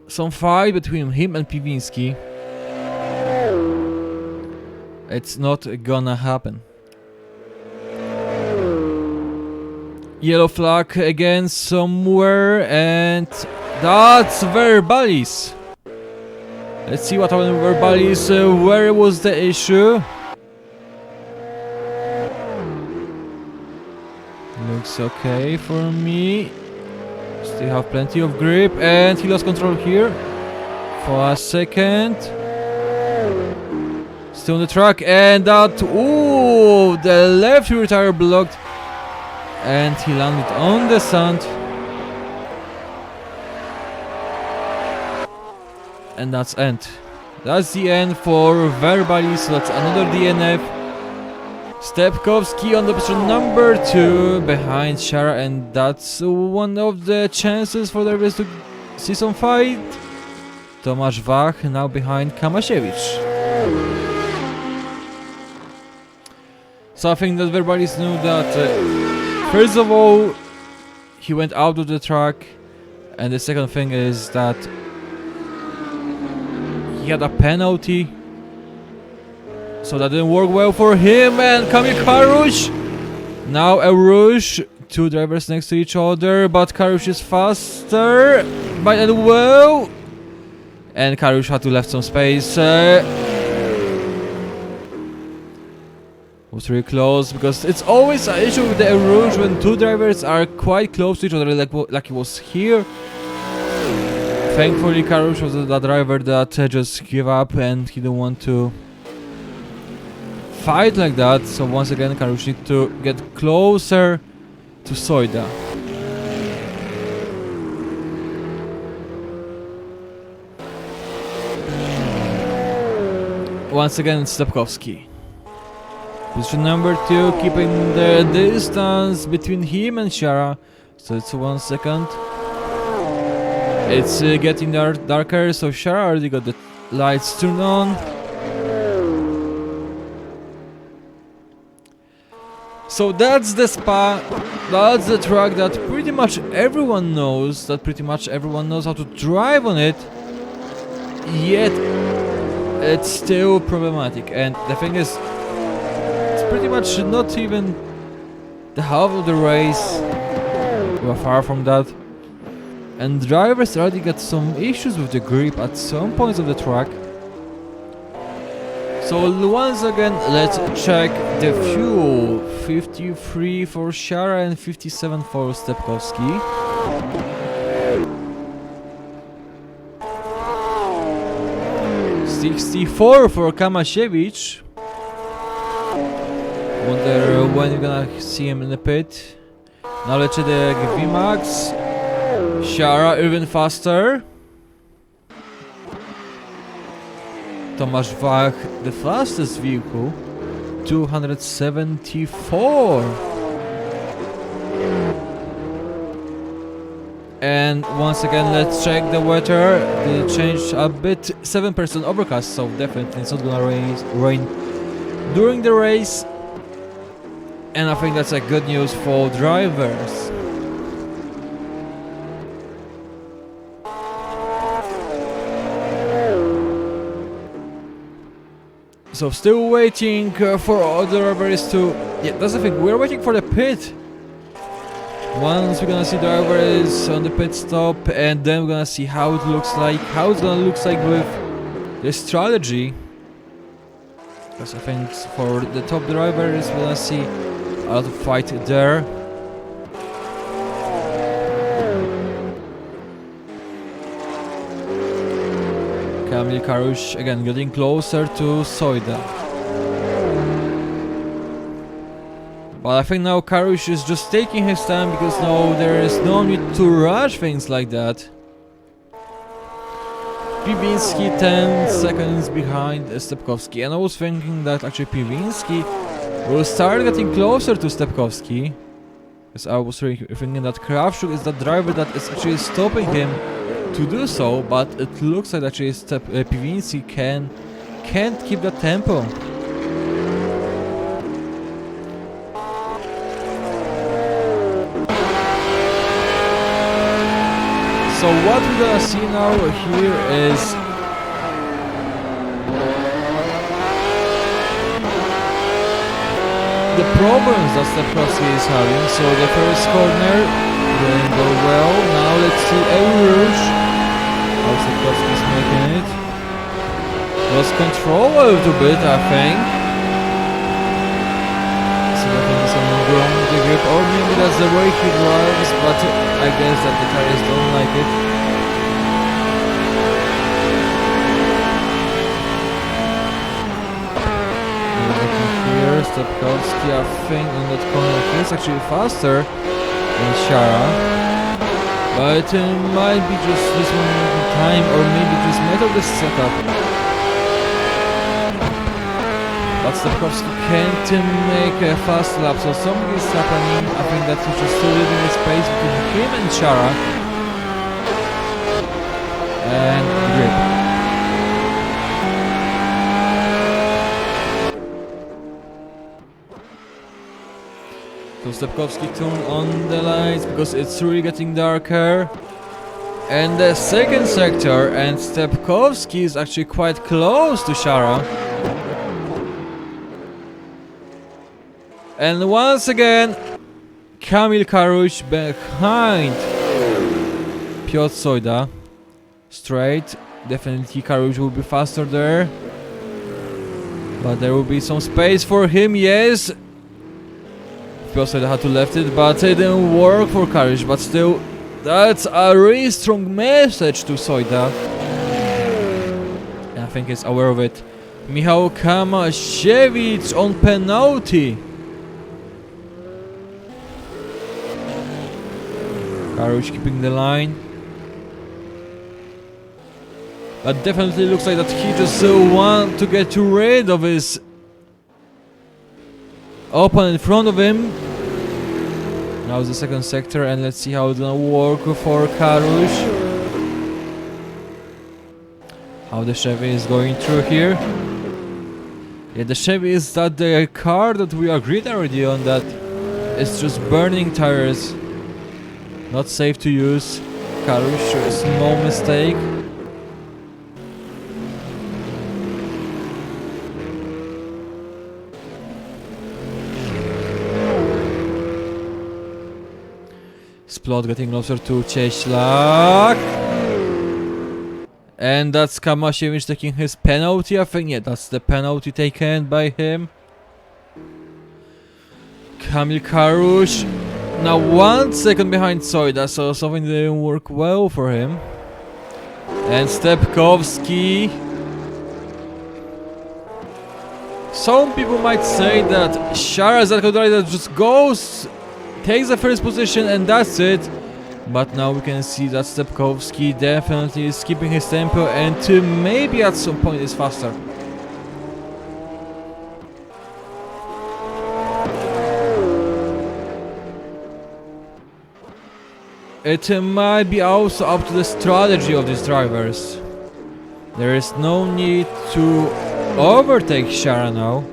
some fight between him and Piwiński. It's not gonna happen. Yellow flag again somewhere, and that's Verbalis. Let's see what happened with Verbalis. Where was the issue? Looks okay for me. Still have plenty of grip, and he lost control here for a second. Still on the track, and that, ooh, the left rear tire blocked, and he landed on the sand. And that's end. That's the end for Verbalis. So that's another DNF. Stepkowski on the position number 2 behind Shara, and that's one of the chances for the drivers to see some fight. Tomasz Wach now behind Kamasiewicz. So I think that Verbalis knew that first of all he went out of the track, and the second thing is that he had a penalty. So that didn't work well for him, and Kamil Karuś. Now a rouge, 2 drivers next to each other, but Karuś is faster. Might end well. And Karuś had to left some space. Was really close, because it's always an issue with the Rouge when two drivers are quite close to each other, like it was here. Thankfully, Karush was the driver that just gave up and he didn't want to fight like that. So once again, Karush needs to get closer to Soida. Once again, Stepkowski. Position number 2, keeping the distance between him and Shara. So it's 1 second. It's getting darker, so Shara already got the lights turned on. So that's the Spa, that's the track that pretty much everyone knows, how to drive on it, yet it's still problematic. And the thing is, pretty much not even the half of the race. We are far from that. And drivers already got some issues with the grip at some points of the track. So once again, let's check the fuel. 53 for Shara and 57 for Stepkowski. $64 for Kamasiewicz. Wonder when you're gonna see him in the pit. Now let's check the VMAX. Shara even faster. Tomasz Wach, the fastest vehicle, 274. And once again, let's check the weather. They changed a bit, 7% overcast, so definitely it's not gonna rain during the race. And I think that's a good news for drivers. So still waiting for other drivers to... Yeah, that's the thing, we're waiting for the pit. Once we're gonna see drivers on the pit stop, and then we're gonna see how it looks like, with the strategy. Because I think for the top drivers we're gonna see a lot of fight there. Kamil Karush again getting closer to Soida. But I think now Karush is just taking his time, because now there is no need to rush things like that. Piwinski 10 seconds behind Stepkowski, and I was thinking that actually Piwinski will start getting closer to Stepkowski, because I was really thinking that Krawczuk is the driver that is actually stopping him to do so, but it looks like actually Piwinski can't keep the tempo. So what we're gonna see now here is the problems that Stepkowski is having. So the first corner didn't go well. Now let's see Rouge. How Stepkowski is making it. Lost control a little bit, I think. So I think something wrong with the grip, or maybe that's the way he drives, but I guess that the tires don't like it. Here, Stepkowski, I think in that corner he's actually faster than Shara. But it might be just this moment in time, or maybe just matter the setup. But Stepkowski can't make a fast lap, so something is happening. I think that he's just still leaving a space between him and Shara. And grip. So Stepkowski turned on the lights because it's really getting darker. And the second sector, and Stepkowski is actually quite close to Shara. And once again, Kamil Karush behind Piotr Soida. Straight, definitely Karush will be faster there. But there will be some space for him, yes. He also had to left it, but it didn't work for Karush. But still, that's a really strong message to Soida. And I think he's aware of it. Michał Kamasiewicz on penalty. Karush keeping the line. But definitely looks like that he just wants to get rid of his opponent in front of him. Now the second sector, and let's see how it's gonna work for Karush. How the Chevy is going through here. Yeah, the Chevy is that the car that we agreed already on, that it's just burning tires. Not safe to use. Karush, small mistake. Splot getting closer to Cieślak. And that's Kamasiewicz taking his penalty, I think. Yeah, that's the penalty taken by him. Kamil Karush. Now 1 second behind Soida, so something didn't work well for him. And Stepkowski. Some people might say that Shara is that guy that just goes, takes the first position and that's it. But now we can see that Stepkowski definitely is keeping his tempo and maybe at some point is faster. It might be also up to the strategy of these drivers. There is no need to overtake Shara now.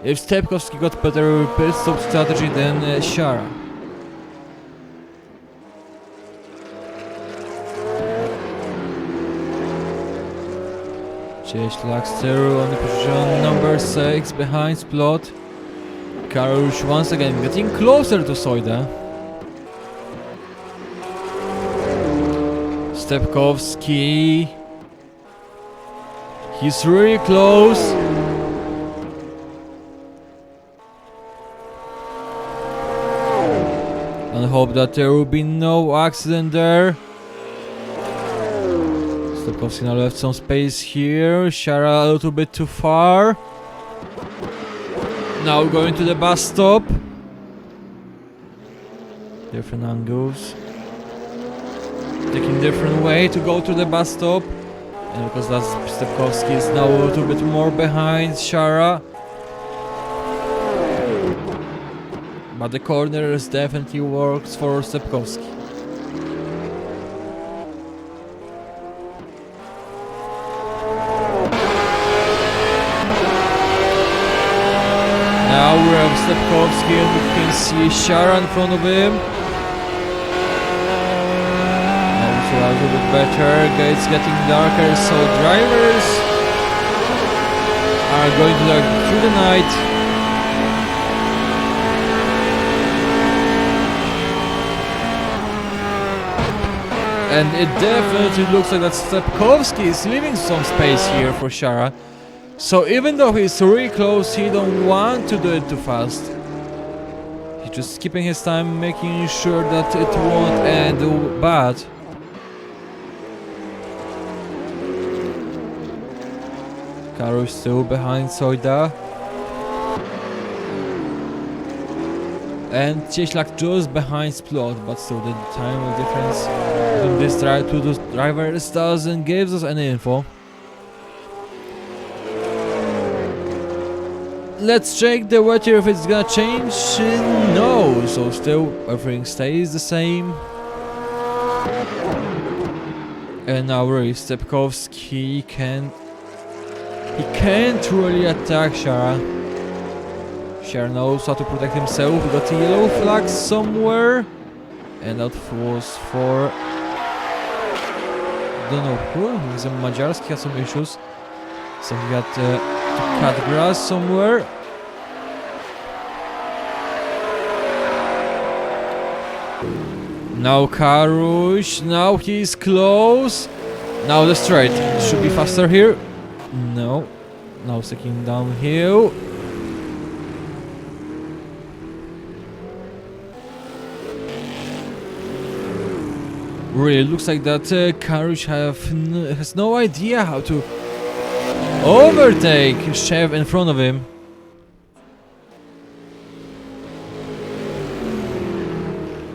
If Stepkowski got better pit stop strategy than Shara. Cieślak still on the position number 6 behind Splot. Karush once again getting closer to Soida. Stepkowski. He's really close. And hope that there will be no accident there. Stepkowski now left some space here. Shara a little bit too far. Now going to the bus stop. Different angles. Taking different way to go to the bus stop. And because that's Stepkowski is now a little bit more behind Shara. But the corners definitely works for Stepkowski. Now we have Stepkowski and we can see Shara in front of him. Also a little bit better, it's getting darker, so drivers are going to dark through the night. And it definitely looks like that Stepkowski is leaving some space here for Shara. So even though he's really close, he don't want to do it too fast. He's just keeping his time, making sure that it won't end bad. Karush still behind Soida. And Cieślak just behind Splot, but still the time difference between this two drivers doesn't give us any info. Let's check the weather if it's gonna change. No, so still everything stays the same. And now really Stepkowski can't really attack Shara. Shara knows how to protect himself. We got a yellow flag somewhere. And that was for... don't know who. He's a Madziarski, had some issues. So he had to cut grass somewhere. Now Karush. Now he's close. Now the straight. Should be faster here. No. Now second downhill. Really looks like that Karush has no idea how to overtake Chev in front of him.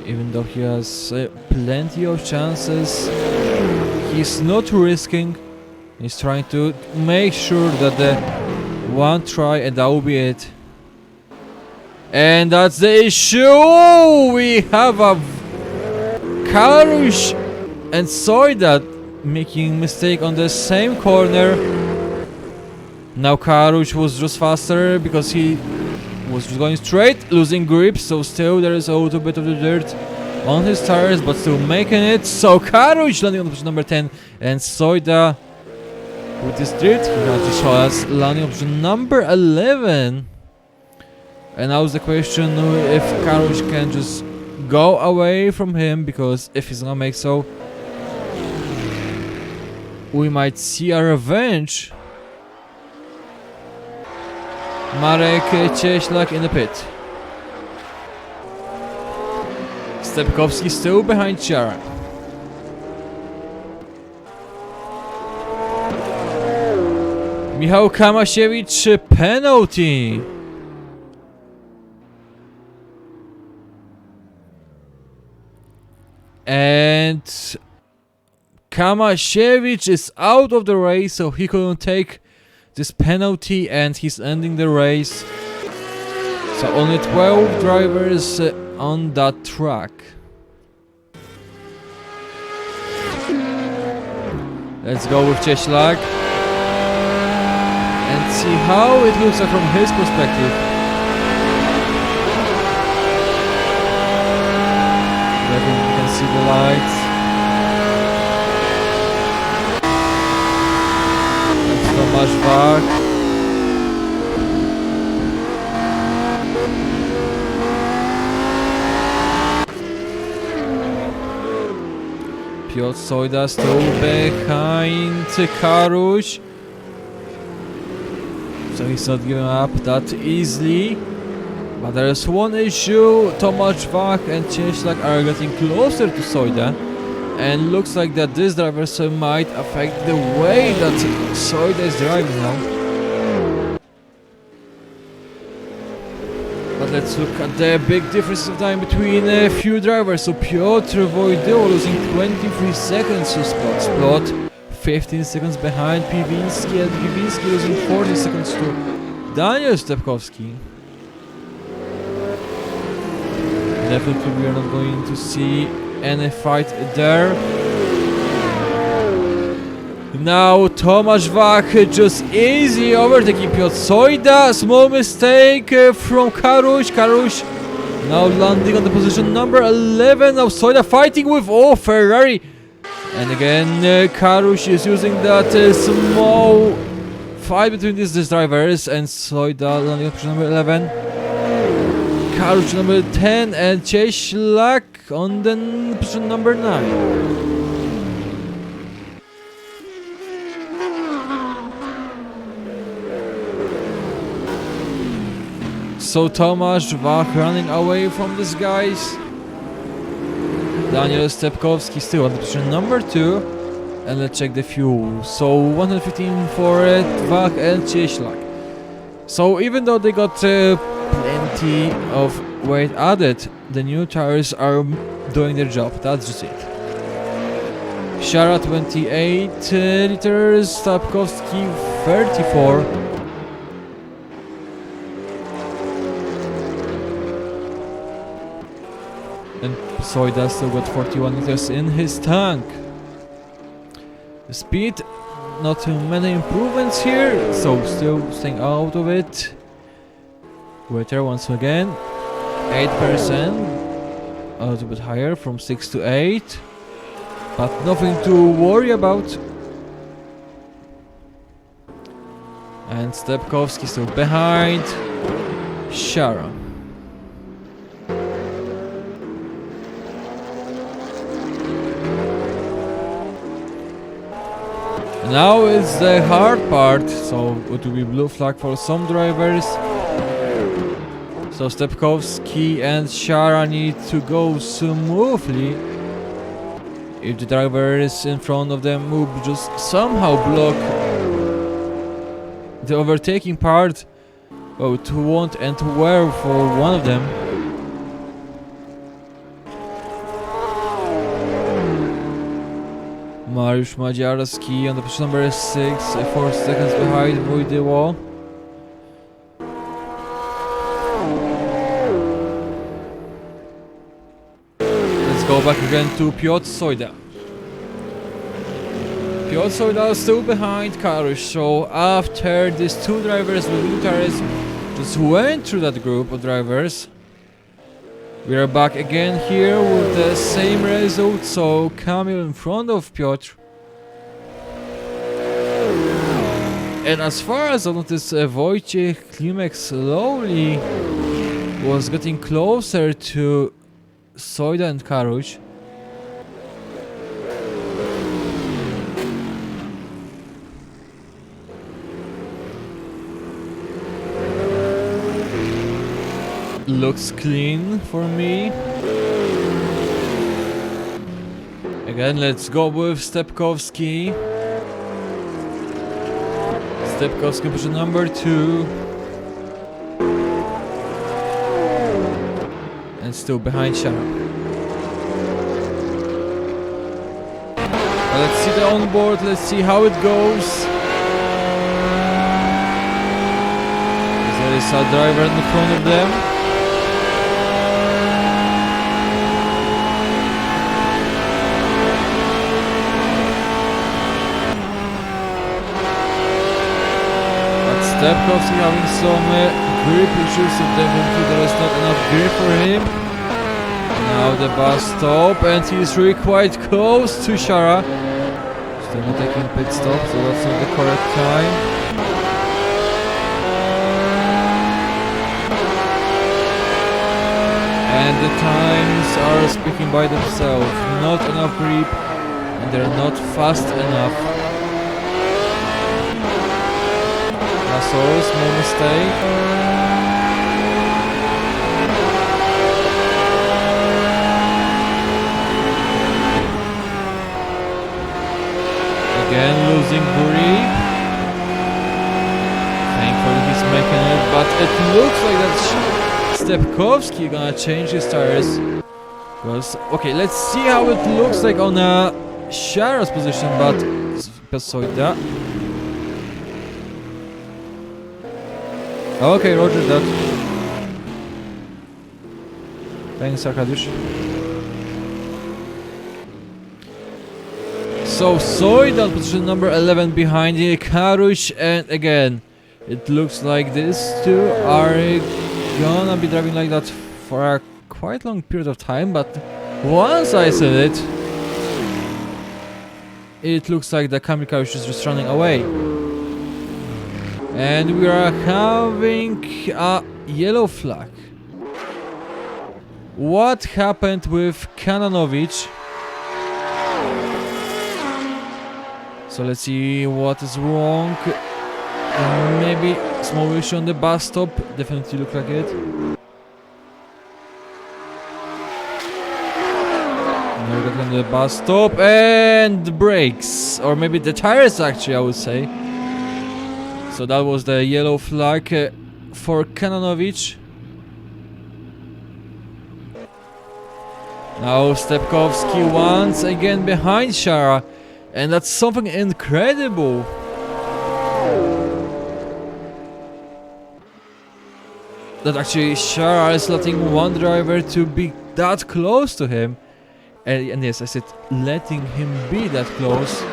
Even though he has plenty of chances, he's not risking. He's trying to make sure that the one try and that will be it. And that's the issue! We have a Karush and Soida making mistake on the same corner. Now Karush was just faster because he was just going straight, losing grip, so still there is a little bit of the dirt on his tires, but still making it. So Karush landing on position number 10 and Soida with this dirt, he now just saw us landing on position number 11. And now is the question if Karush can just go away from him, because if he's gonna make so, we might see a revenge. Marek Cieślak in the pit. Stepkowski still behind Ciara. Michał Kamasiewicz, penalty. And Kamasiewicz is out of the race, so he couldn't take this penalty and he's ending the race. So only 12 drivers on that track. Let's go with Cieślak and see how it looks like from his perspective. I think you can see the lights. That's Tomasz Wach. Piotr Soida still behind Karush. So he's not giving up that easily. But there is one issue. Tomasz Wach and Cieślak are getting closer to Soida. And looks like that this driver might affect the way that Soida is driving now. But let's look at the big difference of time between a few drivers. So Piotr Wojdyła losing 23 seconds to Splot, 15 seconds behind Piwinski, and Piwinski losing 40 seconds to Daniel Stepkowski. Definitely we are not going to see any fight there. Now Tomasz Wach just easy overtaking Piotr Soida. Small mistake from Karush. Karush now landing on the position number 11. Now Soida fighting with Ferrari. And again Karush is using that small fight between these drivers, and Soida landing on position number 11. Karush number 10 and Cieślak on the position number 9. So Tomasz Wach running away from these guys. Daniel Stepkowski still on the position number 2. And let's check the fuel. So 115 for Wach and Cieślak. So even though they got plenty of weight added, the new tires are doing their job. That's just it. Shara 28 liters, Stepkowski 34. And Soida still got 41 liters in his tank. The speed, not too many improvements here, so still staying out of it. Wetter once again, 8%, a little bit higher from 6 to 8, but nothing to worry about. And Stepkowski still behind Shara. Now it's the hard part, so it will be blue flag for some drivers. So Stepkowski and Shara need to go smoothly. If the drivers in front of them will just somehow block the overtaking part, well, it won't end well for one of them. Mariusz Madziarski on the position number 6, 4 seconds behind Wojdyło. Let's go back again to Piotr Sojda. Piotr Sojda is still behind Karush, so after these two drivers with new tires just went through that group of drivers, we are back again here with the same result, so Kamil in front of Piotr. And as far as I noticed, Wojciech Klimek slowly was getting closer to Sojda and Karush. Looks clean for me. Again, let's go with Stepkowski. Stepkowski position number 2. And still behind Shara. Let's see the onboard, let's see how it goes. There is a driver in the front of them. Stepkowski having some grip issues, so definitely there is not enough grip for him. Now the bus stop, and he's really quite close to Shara. Still not taking pit stop, so that's not the correct time. And the times are speaking by themselves. Not enough grip, and they're not fast enough. Small mistake. Again losing grip. Thankfully he's making it, but it looks like that Stepkowski gonna change his tires. Because, okay, let's see how it looks like on Shara's position, but Sojda. Okay, roger that. Thanks, Arkadiusz. So, Sojda position number 11 behind Karush, and again, it looks like these two are gonna be driving like that for a quite long period of time, but once I said it, it looks like the Kamil Karush is just running away. And we are having a yellow flag. What happened with Kananovic? So let's see what is wrong. Maybe small issue on the bus stop. Definitely look like it. Now we got on the bus stop and the brakes, or maybe the tires actually, I would say. So that was the yellow flag for Kananovic. Now Stepkowski once again behind Shara, and that's something incredible. That actually Shara is letting one driver to be that close to him. And yes, I said letting him be that close.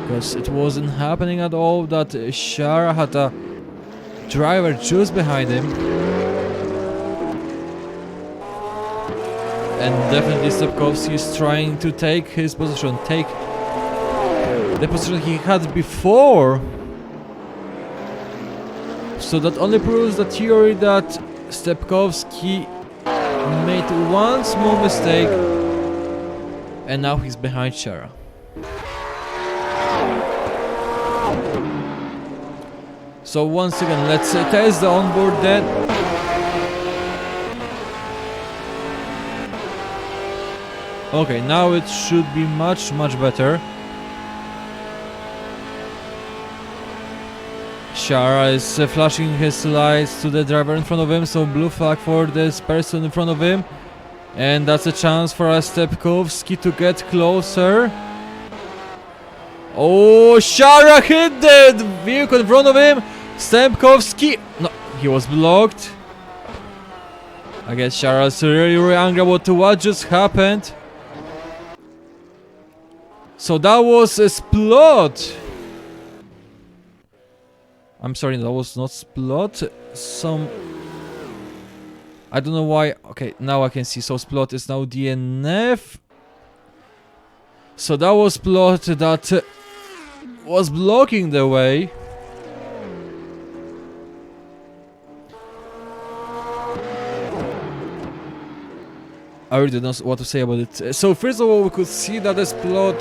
Because it wasn't happening at all that Shara had a driver just behind him. And definitely Stepkowski is trying to take his position, take the position he had before. So that only proves the theory that Stepkowski made one small mistake and now he's behind Shara. So once again, let's test the onboard then. Okay, now it should be much better. Shara is flashing his lights to the driver in front of him, so blue flag for this person in front of him. And that's a chance for Stepkowski to get closer. Oh, Shara hit the vehicle in front of him. Stepkowski, no, he was blocked. I guess Shara's really angry about what just happened. So that was a splot. I'm sorry, that was not splot. I don't know why. Okay, now I can see. So splot is now DNF. So that was splot that was blocking the way. I really don't know what to say about it. So first of all, we could see that the splot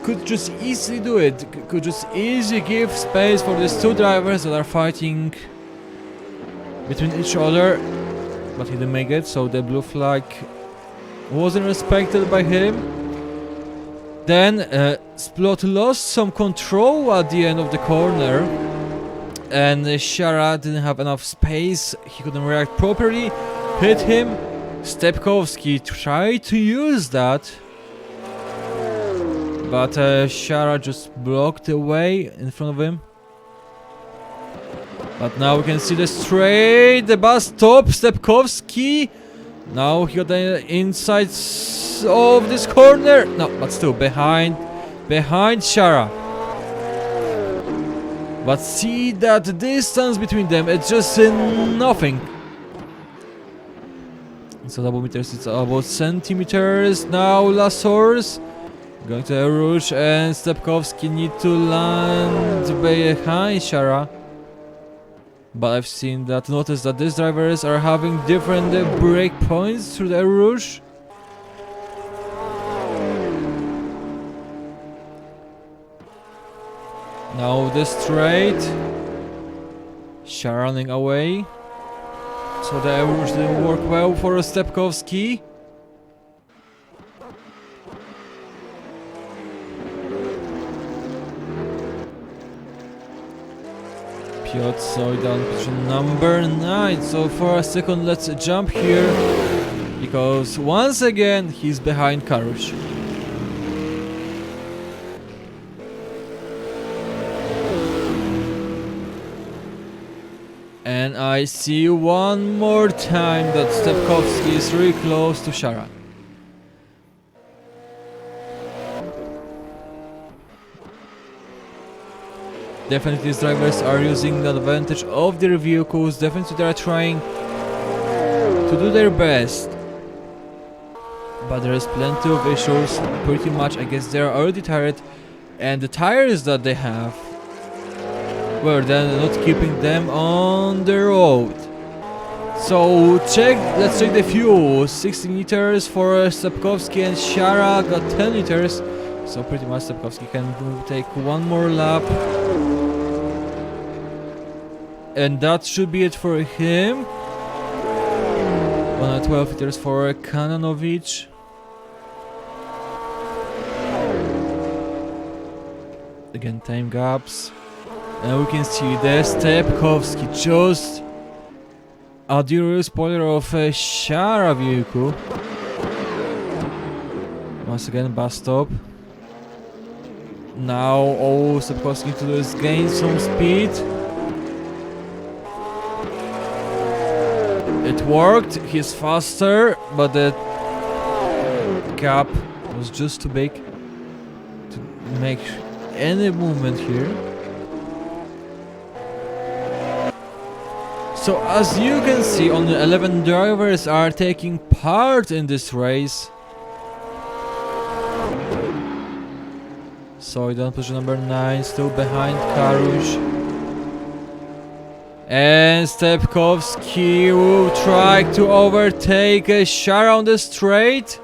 could just easily do it. Could just easily give space for these two drivers that are fighting between each other, but he didn't make it, so the blue flag wasn't respected by him. Then Splot lost some control at the end of the corner, and Shara didn't have enough space, he couldn't react properly, hit him. Stepkowski tried to use that, but Shara just blocked the way in front of him. But now we can see the straight, the bus stop, Stepkowski. Now he got the insides of this corner. No, but still behind Shara. But see that distance between them, it's just nothing. So double meters, it's about centimeters. Now Lasors going to Rouge, and Stepkowski need to land behind Shara. But I've seen that, notice that these drivers are having different brake points through the Rouge. Now the straight. Shara running away. So the Rouge didn't work well for Stepkowski. Piotr Soydan, position number 9. So for a second, let's jump here, because once again he's behind Karush. And I see one more time that Stepkowski is really close to Shara. Definitely these drivers are using the advantage of their vehicles. Definitely they are trying to do their best. But there is plenty of issues. Pretty much I guess they are already tired. And the tires that they have, well, they're not keeping them on the road. So let's check the fuel. 60 liters for Stepkowski, and Shara got 10 liters. So pretty much Stepkowski can take one more lap. And that should be it for him. 112 liters for Kananovic. Again, time gaps. And we can see the Stepkowski just a rear spoiler of a Shara vehicle. Once again, bus stop. Now, Stepkowski to gain some speed. It worked, he's faster, but the gap was just too big to make any movement here. So as you can see, only 11 drivers are taking part in this race. So down position number 9, still behind Karush. And Stepkowski will try to overtake Shara on the straight.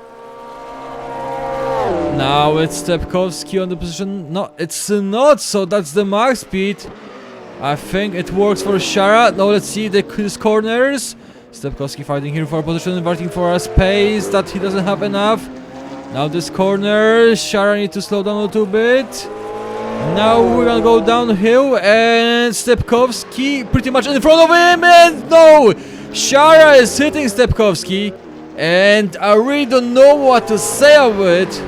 Now it's Stepkowski on the position. No, it's not, so that's the max speed. I think it works for Shara. Now let's see his corners. Stepkowski fighting here for a position, fighting for a space that he doesn't have enough. Now this corner, Shara needs to slow down a little bit. Now we're gonna go downhill and Stepkowski pretty much in front of him, and no! Shara is hitting Stepkowski and I really don't know what to say of it.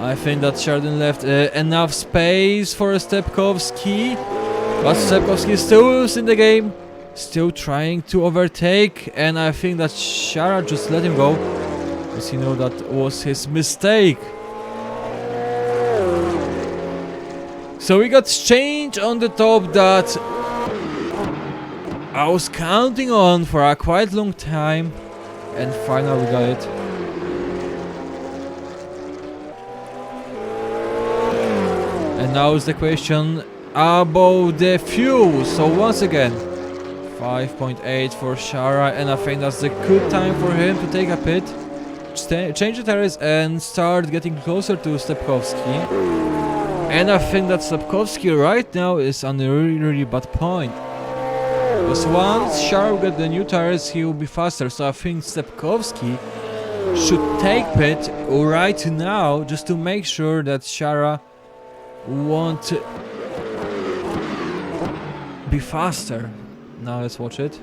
I think that Sheridan left enough space for Stepkowski, but Stepkowski is still in the game, still trying to overtake, and I think that Shara just let him go, because he know that was his mistake. So we got change on the top that I was counting on for a quite long time, and finally we got it. And now is the question about the fuel. So once again, 5.8 for Shara, and I think that's a good time for him to take a pit, change the tires and start getting closer to Stepkowski. And I think that Stepkowski right now is on a really bad point, because once Shara will get the new tires, he will be faster. So I think Stepkowski should take pit right now, just to make sure that Shara won't be faster. Now let's watch it.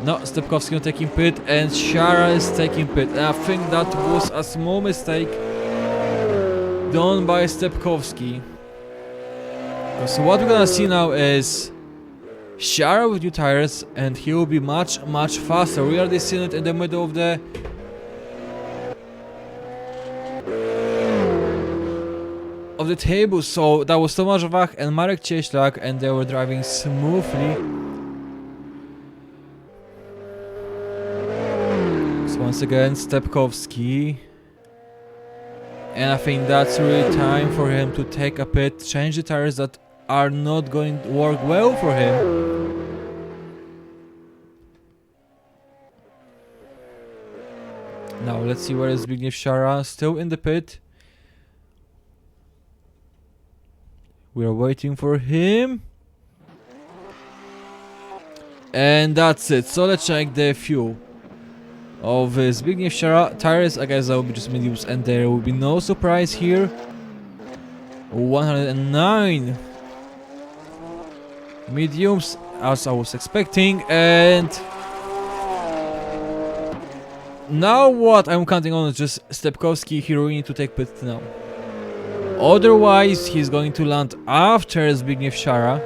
No, Stepkowski not taking pit and Shara is taking pit. And I think that was a small mistake done by Stepkowski. So what we're gonna see now is Shara with new tires, and he will be much faster. We already seen it in the middle of the table. So that was Tomasz Wach and Marek Cieślak, and they were driving smoothly. So once again Stepkowski, and I think that's really time for him to take a pit, change the tires that are not going to work well for him. Now let's see where is Zbigniew Shara, still in the pit. We are waiting for him. And that's it. So let's check the fuel of Zbigniew Shara. Tires, I guess that will be just mediums, and there will be no surprise here. 109 mediums, as I was expecting. And now what I'm counting on is just Stepkowski. He really need to take pit now. Otherwise, he's going to land after Zbigniew Shara.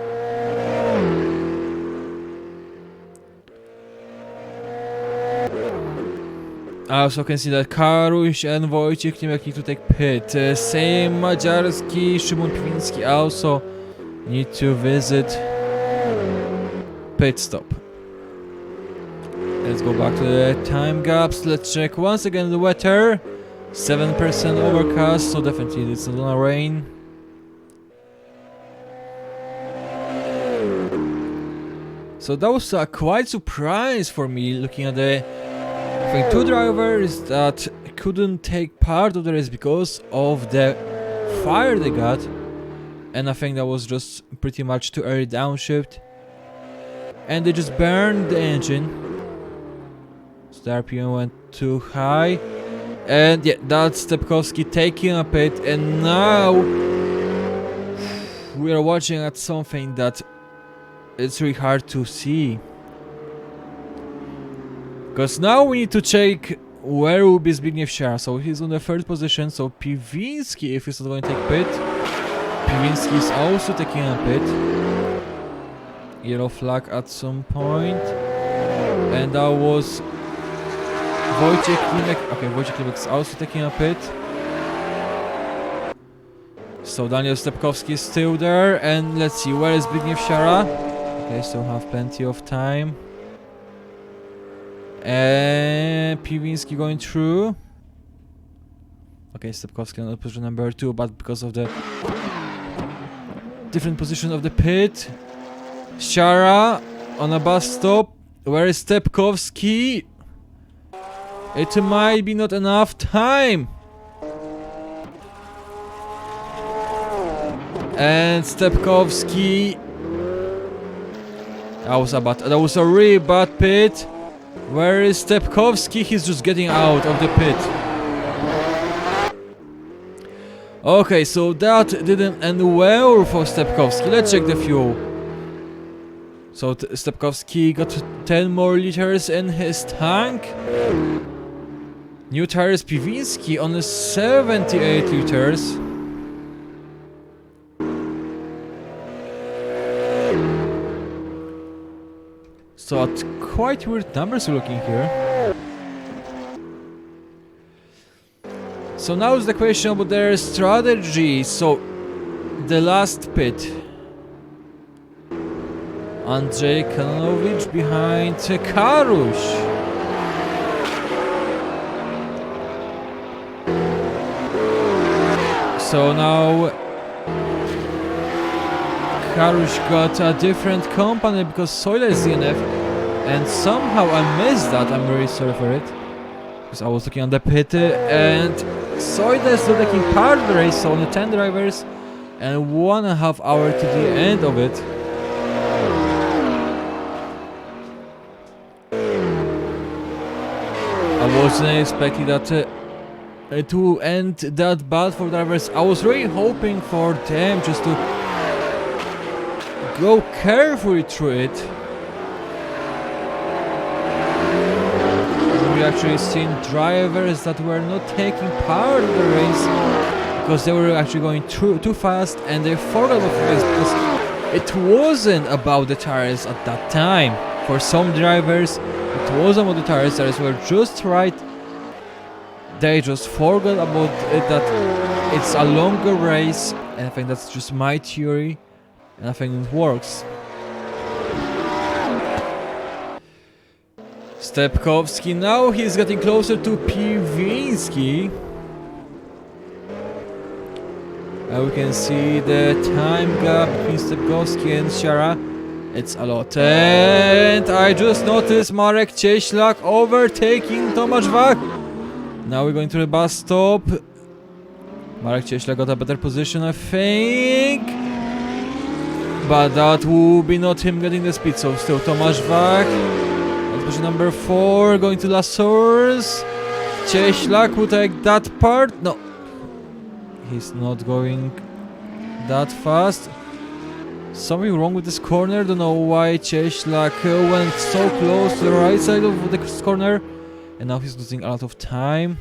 I also can see that Karuś and Wojciech Niemek need to take pit. Same Madziarski, Szymon Piwiński also need to visit pit stop. Let's go back to the time gaps. Let's check once again the weather. 7% overcast, so definitely it's gonna rain. So that was a quite surprise for me, looking at the two drivers that couldn't take part of the race because of the fire they got, and I think that was just pretty much too early downshift, and they just burned the engine. So the RPM went too high. And yeah, that's Stepkowski taking a pit, and now we are watching at something that it's really hard to see. Because now we need to check where will be Zbigniew Shara. So he's on the third position, so Piwiński, if he's not going to take pit, Piwiński is also taking a pit. Yellow flag at some point, and that was Wojciech Klimek. Okay, Wojciech Klimek is also taking a pit. So Daniel Stepkowski is still there, and let's see, where is Zbigniew Shara? Okay, still have plenty of time. And Piwiński going through. Okay, Stepkowski on position number 2, but because of the different position of the pit. Shara on a bus stop. Where is Stepkowski? It might be not enough time. And Stepkowski. That was a really bad pit. Where is Stepkowski? He's just getting out of the pit. Okay, so that didn't end well for Stepkowski. Let's check the fuel. So Stepkowski got 10 more liters in his tank. New tires Piwinski on 78 liters. So at quite weird numbers we're looking here. So now is the question about their strategy. So the last pit. Andrzej behind Karuś. So now Karuś got a different company because Soila is DNF, and somehow I missed that. I'm really sorry for it, because I was looking on the pit and Soila is still taking part of the race. So only 10 drivers and 1.5 hours to the end of it. I wasn't expecting that to end that bad for drivers. I was really hoping for them just to go carefully through it. We actually seen drivers that were not taking part of the race because they were actually going too fast, and they forgot about the race because it wasn't about the tires at that time. For some drivers, it wasn't about the tires. Tires were just right. They just forgot about it, that it's a longer race, and I think that's just my theory, and I think it works. Stepkowski, now he's getting closer to Piwinski. We can see the time gap between Stepkowski and Siara. It's a lot. And I just noticed Marek Cieślak overtaking Tomasz Wach. Now we're going to the bus stop. Marek Cieślak got a better position, I think. But that will be not him getting the speed, so still Tomasz Wach. Position number 4, going to La Source. Cieślak will take that part. No. He's not going that fast. Something wrong with this corner. Don't know why Cieślak went so close to the right side of the corner. And now he's losing a lot of time.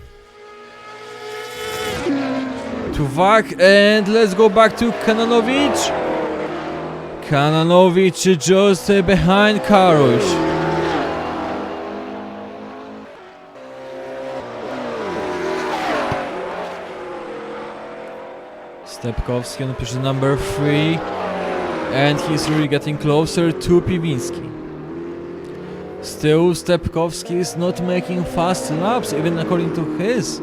To Wach, and let's go back to Kananovic. Kananovic just behind Karuś. Stepkowski on position number 3. And he's really getting closer to Piwinski. Still, Stepkowski is not making fast laps, even according to his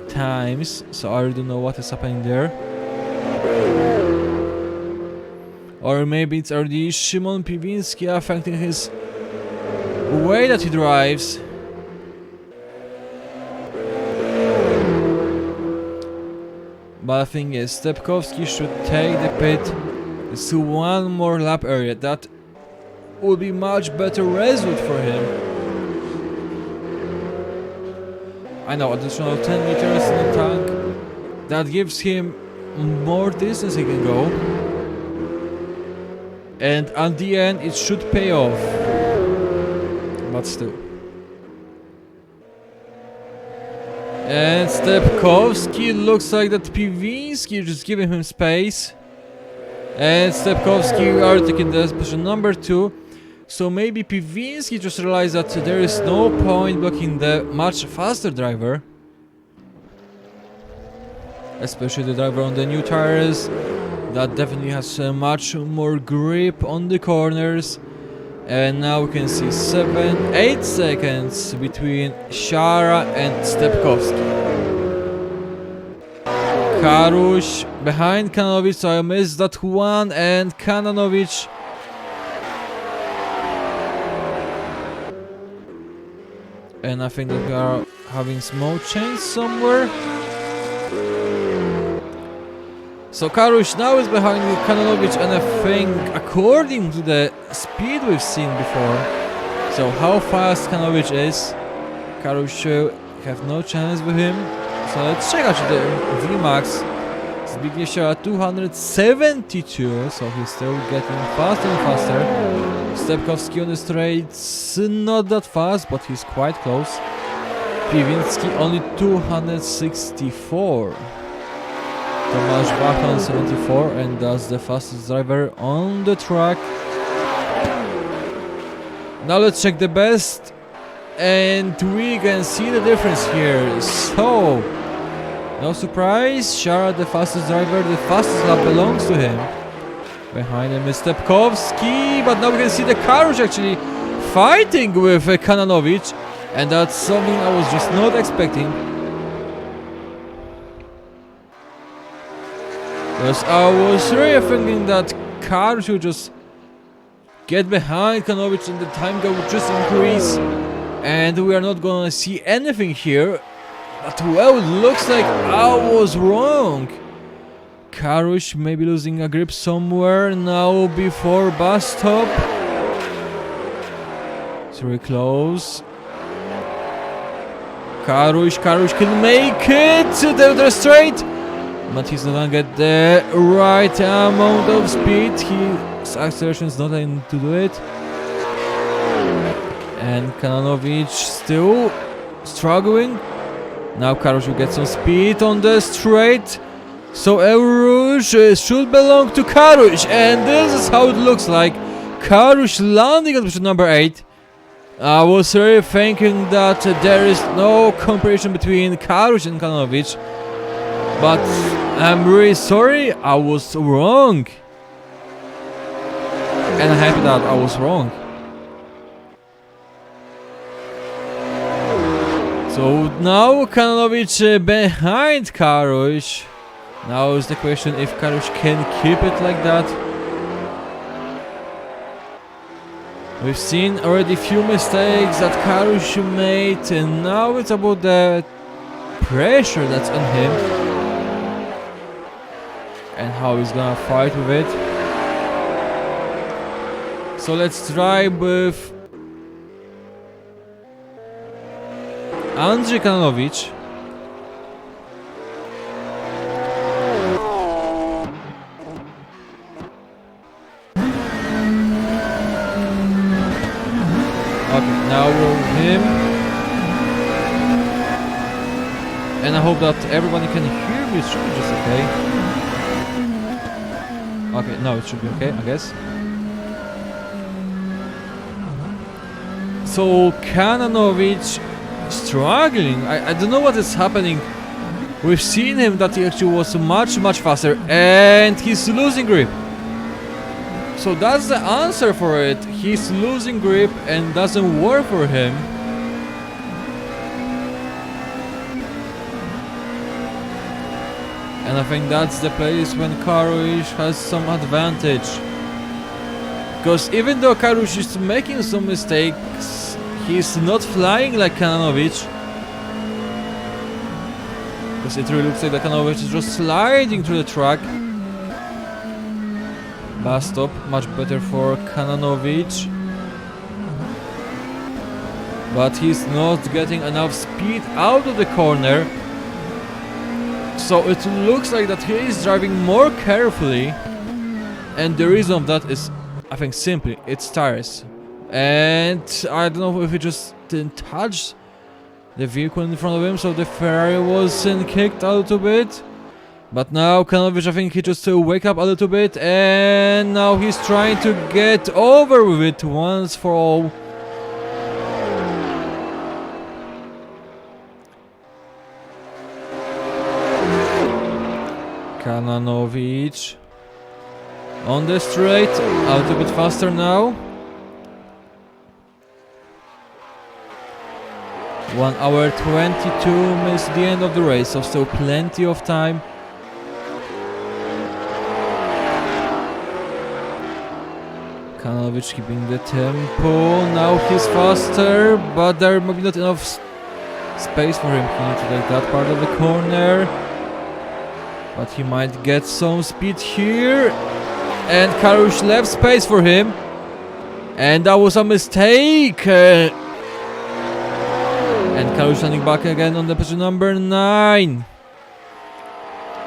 times. So I don't know what is happening there. Or maybe it's already Szymon Piwinski affecting his way that he drives. But the thing is, Stepkowski should take the pit. It's one more lap area. That would be much better result for him. I know, additional 10 meters in the tank. That gives him more distance he can go. And at the end, it should pay off. But still. And Stepkowski, looks like that Piwinski just giving him space. And Stepkowski are taking the position number 2. So maybe Piwinski just realized that there is no point blocking the much faster driver. Especially the driver on the new tires. That definitely has much more grip on the corners. And now we can see 8 seconds between Siara and Stepkowski. Karuś behind Kananovic, so I missed that one, and Kananovic and I think that we are having small change somewhere. So Karuś now is behind Kananovic, and I think according to the speed we've seen before, so how fast Kananovic is, Karuś have no chance with him. So let's check out the VMAX. Zbigniew Siała 272, so he's still getting faster and faster. Stepkowski on the straights, not that fast, but he's quite close. Piwinski only 264. Tomasz Bachan 74, and that's the fastest driver on the track. Now let's check the best, and we can see the difference here. So no surprise, Shara, the fastest driver, the fastest lap belongs to him. Behind him is Stepkowski, but now we can see the Karuś actually fighting with Kananovic, and that's something I was just not expecting. Because I was really thinking that Karuś would just get behind Kananovic and the time gap would just increase, and we are not gonna see anything here. But well, looks like I was wrong. Karuś maybe losing a grip somewhere now before bus stop. It's very close. Karuś can make it to the straight, but he's not gonna get the right amount of speed. His acceleration is not able to do it. And Kananovic still struggling. Now Karuś will get some speed on the straight. So Rouge should belong to Karuś, and this is how it looks like. Karuś landing on position number 8. I was really thinking that there is no comparison between Karuś and Kananovic, but I'm really sorry, I was wrong. And I'm happy that I was wrong. So now Kananovic behind Karuś. Now is the question if Karuś can keep it like that. We've seen already few mistakes that Karuś made, and now it's about the pressure that's on him and how he's gonna fight with it. So let's try with Andrzej Kananovic. Okay, now we're with him. And I hope that everybody can hear me. It should be just okay. Okay, no, it should be okay, I guess. So Kananovic struggling. I don't know what is happening. We've seen him that he actually was much faster, and he's losing grip. So that's the answer for it. He's losing grip and doesn't work for him. And I think that's the place when Karuś has some advantage. Because even though Karuś is making some mistakes, he's not flying like Kananovic. Because it really looks like that Kananovic is just sliding through the track. Bus stop, much better for Kananovic. But he's not getting enough speed out of the corner. So it looks like that he is driving more carefully. And the reason of that is, I think, simply, it's tires. And I don't know if he just didn't touch the vehicle in front of him, so the Ferrari was kicked a little bit. But now Kananovic, I think he just wake up a little bit, and now he's trying to get over with it once for all. Kananovic on the straight, a little bit faster now. 1 hour 22 minutes the end of the race, so still plenty of time. Kananovic keeping the tempo, now he's faster, but there might be not enough space for him. He needs to take that part of the corner. but he might get some speed here. And Karush left space for him. And that was a mistake. And Karush landing back again on the position number 9.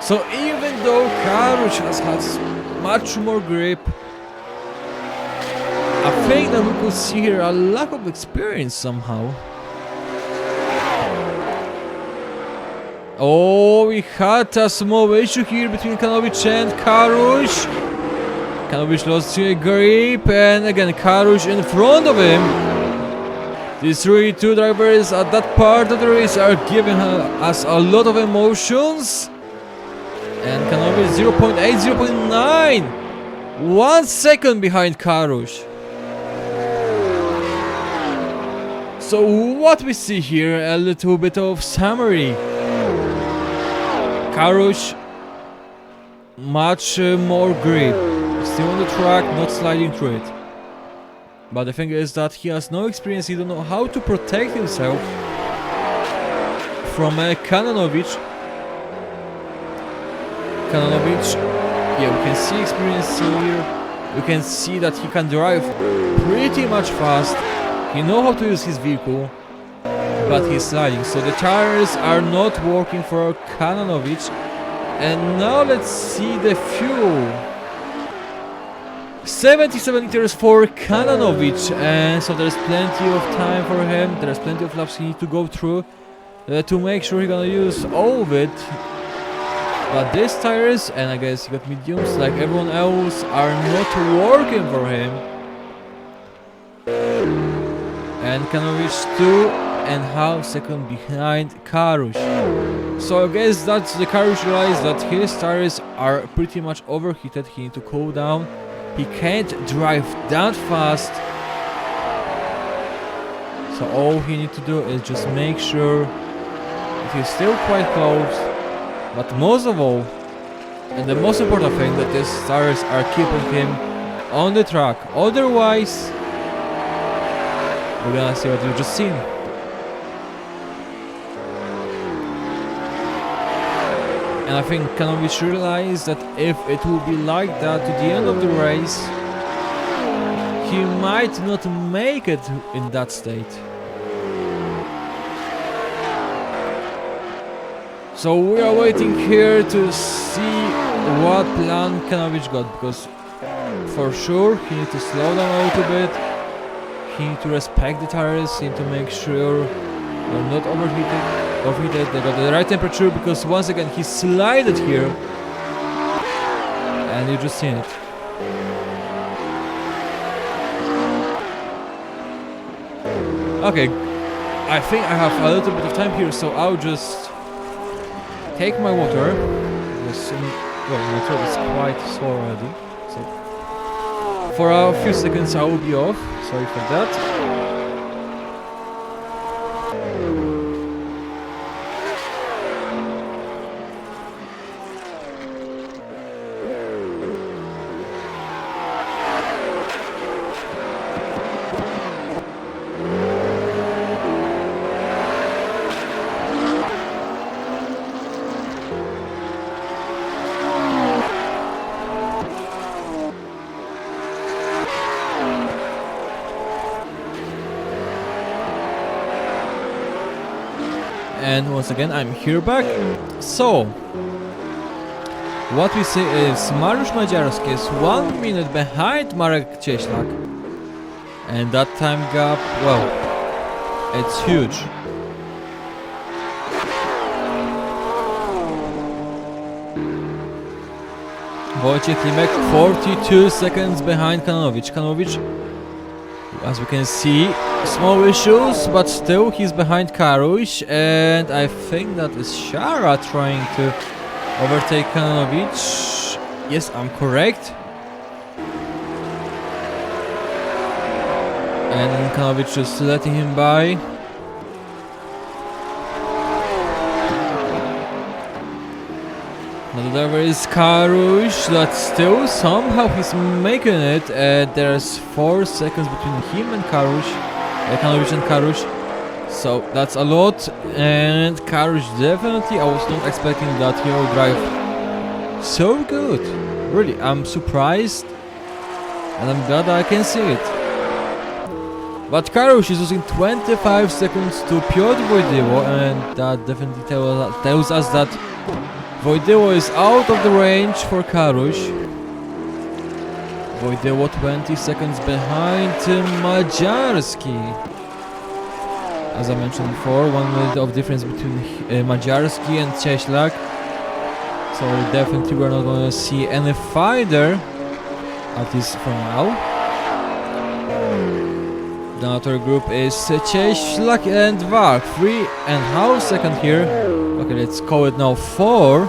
So even though Karush has much more grip, I think that we could see here a lack of experience somehow. Oh, we had a small issue here between Kanovic and Karush. Kanovic lost grip, and again Karush in front of him. These really two drivers at that part of the race are giving us a lot of emotions. And Kanovic 0.8, 0.9. 1 second behind Karush. So what we see here, a little bit of summary. Karush, much more grip. Still on the track, not sliding through it. But the thing is that he has no experience, he don't know how to protect himself from Kananovic. Kananovic, yeah, we can see experience here. We can see that he can drive pretty much fast. He knows how to use his vehicle, but he's sliding. So the tires are not working for Kananovic. And now let's see the fuel. 77 liters for Kananovic, and so there's plenty of time for him. There's plenty of laps he needs to go through to make sure he's gonna use all of it. But these tires, and I guess he got mediums like everyone else, are not working for him. And Kananovic 2.5 seconds behind Karush. So I guess that the Karush realized that his tires are pretty much overheated. He needs to cool down. He can't drive that fast. So all he needs to do is just make sure that he's still quite close. But most of all, and the most important thing, that these tires are keeping him on the track. Otherwise, we're gonna see what you've just seen. And I think Kanovic realized that if it will be like that to the end of the race, he might not make it in that state. So we are waiting here to see what plan Kanovic got, because for sure he needs to slow down a little bit. He needs to respect the tires, he needs to make sure they're not overheated. They got the right temperature, because once again he slided here and you just seen it. Okay, I think I have a little bit of time here, so I'll just take my water. Well, my throat is quite sore already, so for a few seconds I will be off. Sorry for that. And once again, I'm here back. So, what we see is Mariusz Madziarski is 1 minute behind Marek Cieślak. And that time gap, well, it's huge. Wojciech Klimek 42 seconds behind Kanovic. Kanovic, as we can see, small issues, but still he's behind Karush, and I think that is Shara trying to overtake Kanovic. Yes, I'm correct. And Kanovic just letting him by. Now the driver is Karush, that still somehow he's making it. There's 4 seconds between him and Karush, Kanovic and Karush. So that's a lot, and Karush definitely, I was not expecting that he will drive so good. Really, I'm surprised and I'm glad I can see it. But Karush is losing 25 seconds to Piotr Wojdyło, and that definitely tells us that Wojdyło is out of the range for Karush. Wojdyło 20 seconds behind Maciarski. As I mentioned before, 1 minute of difference between Maciarski and Cieślak. So definitely we're not going to see any fighter, at least for now. The other group is Cieślak and Wach, 3.5 seconds here. Okay, let's call it now 4.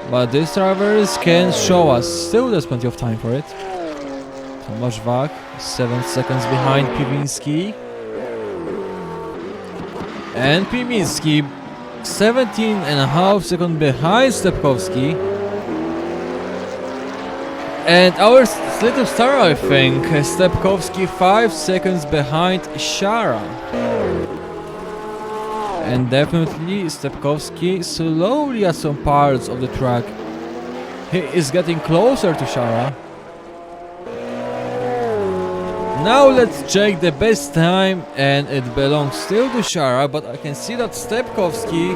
But these drivers can show us, still there's plenty of time for it. Tomasz Wach, 7 seconds behind Piwinski. And Piwinski, 17.5 seconds behind Stepkowski. And our little star, I think, Stepkowski 5 seconds behind Shara. And definitely Stepkowski slowly at some parts of the track. He is getting closer to Shara. Now let's check the best time, and it belongs still to Shara, but I can see that Stepkowski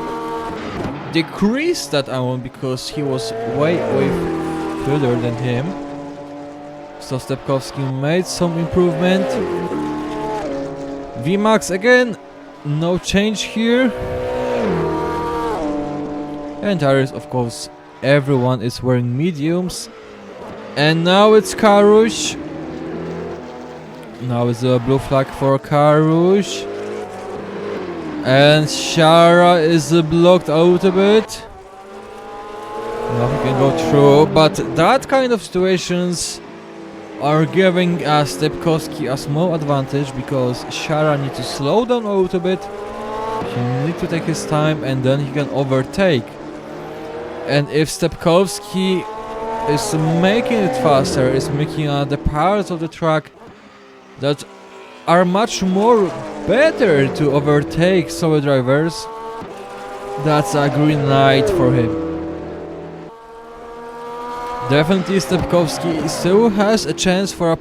decreased that amount because he was way further than him. So Stepkowski made some improvement. VMAX again, no change here. And tires, of course, everyone is wearing mediums. And now it's Karush. Now it's a blue flag for Karush. And Shara is blocked out a bit. Now he can go through, but that kind of situations are giving Stepkowski a small advantage because Shara needs to slow down a little bit. He needs to take his time and then he can overtake. And if Stepkowski is making it faster, is making the parts of the track that are much more better to overtake solo drivers, that's a green light for him. Definitely Stepkowski still has a chance for a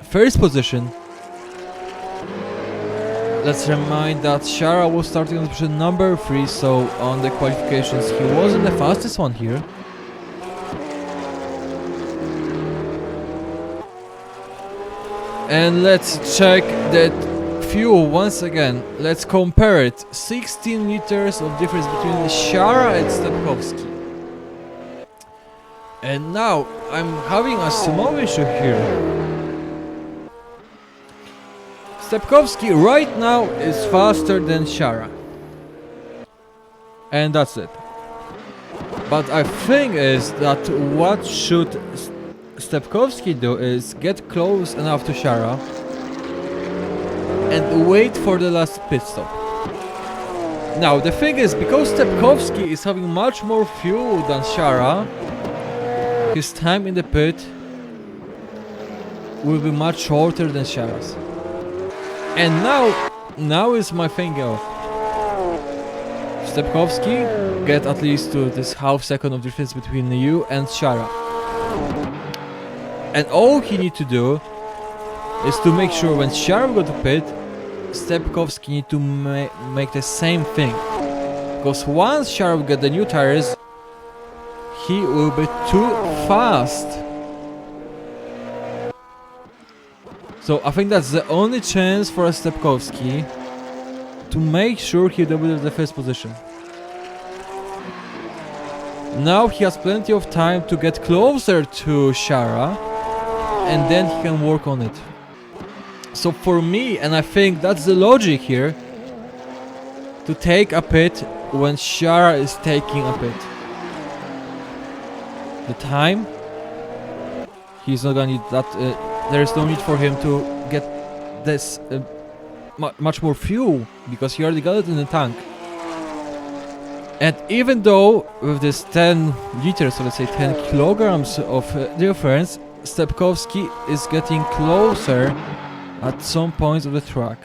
first position. Let's remind that Shara was starting on position number 3, so on the qualifications he wasn't the fastest one here. And let's check that fuel once again. Let's compare it. 16 liters of difference between Shara and Stepkowski. And now I'm having a small issue here. Stepkowski right now is faster than Shara. And that's it. But I think is that what should Stepkowski do is get close enough to Shara and wait for the last pit stop. Now the thing is, because Stepkowski is having much more fuel than Shara, his time in the pit will be much shorter than Shara's. And now is my finger off. Stepkowski get at least to this half second of difference between you and Shara. And all he need to do is to make sure when Shara go to pit, Stepkowski need to make the same thing. Because once Shara get the new tires, he will be too fast. So I think that's the only chance for Stepkowski to make sure he doubles the first position. Now he has plenty of time to get closer to Shara, and then he can work on it. So for me, and I think that's the logic here, to take a pit when Shara is taking a pit. The time, he's not gonna need that. There is no need for him to get this much more fuel because he already got it in the tank. And even though with this 10 liters, so let's say 10 kilograms of difference, Stepkowski is getting closer at some points of the track.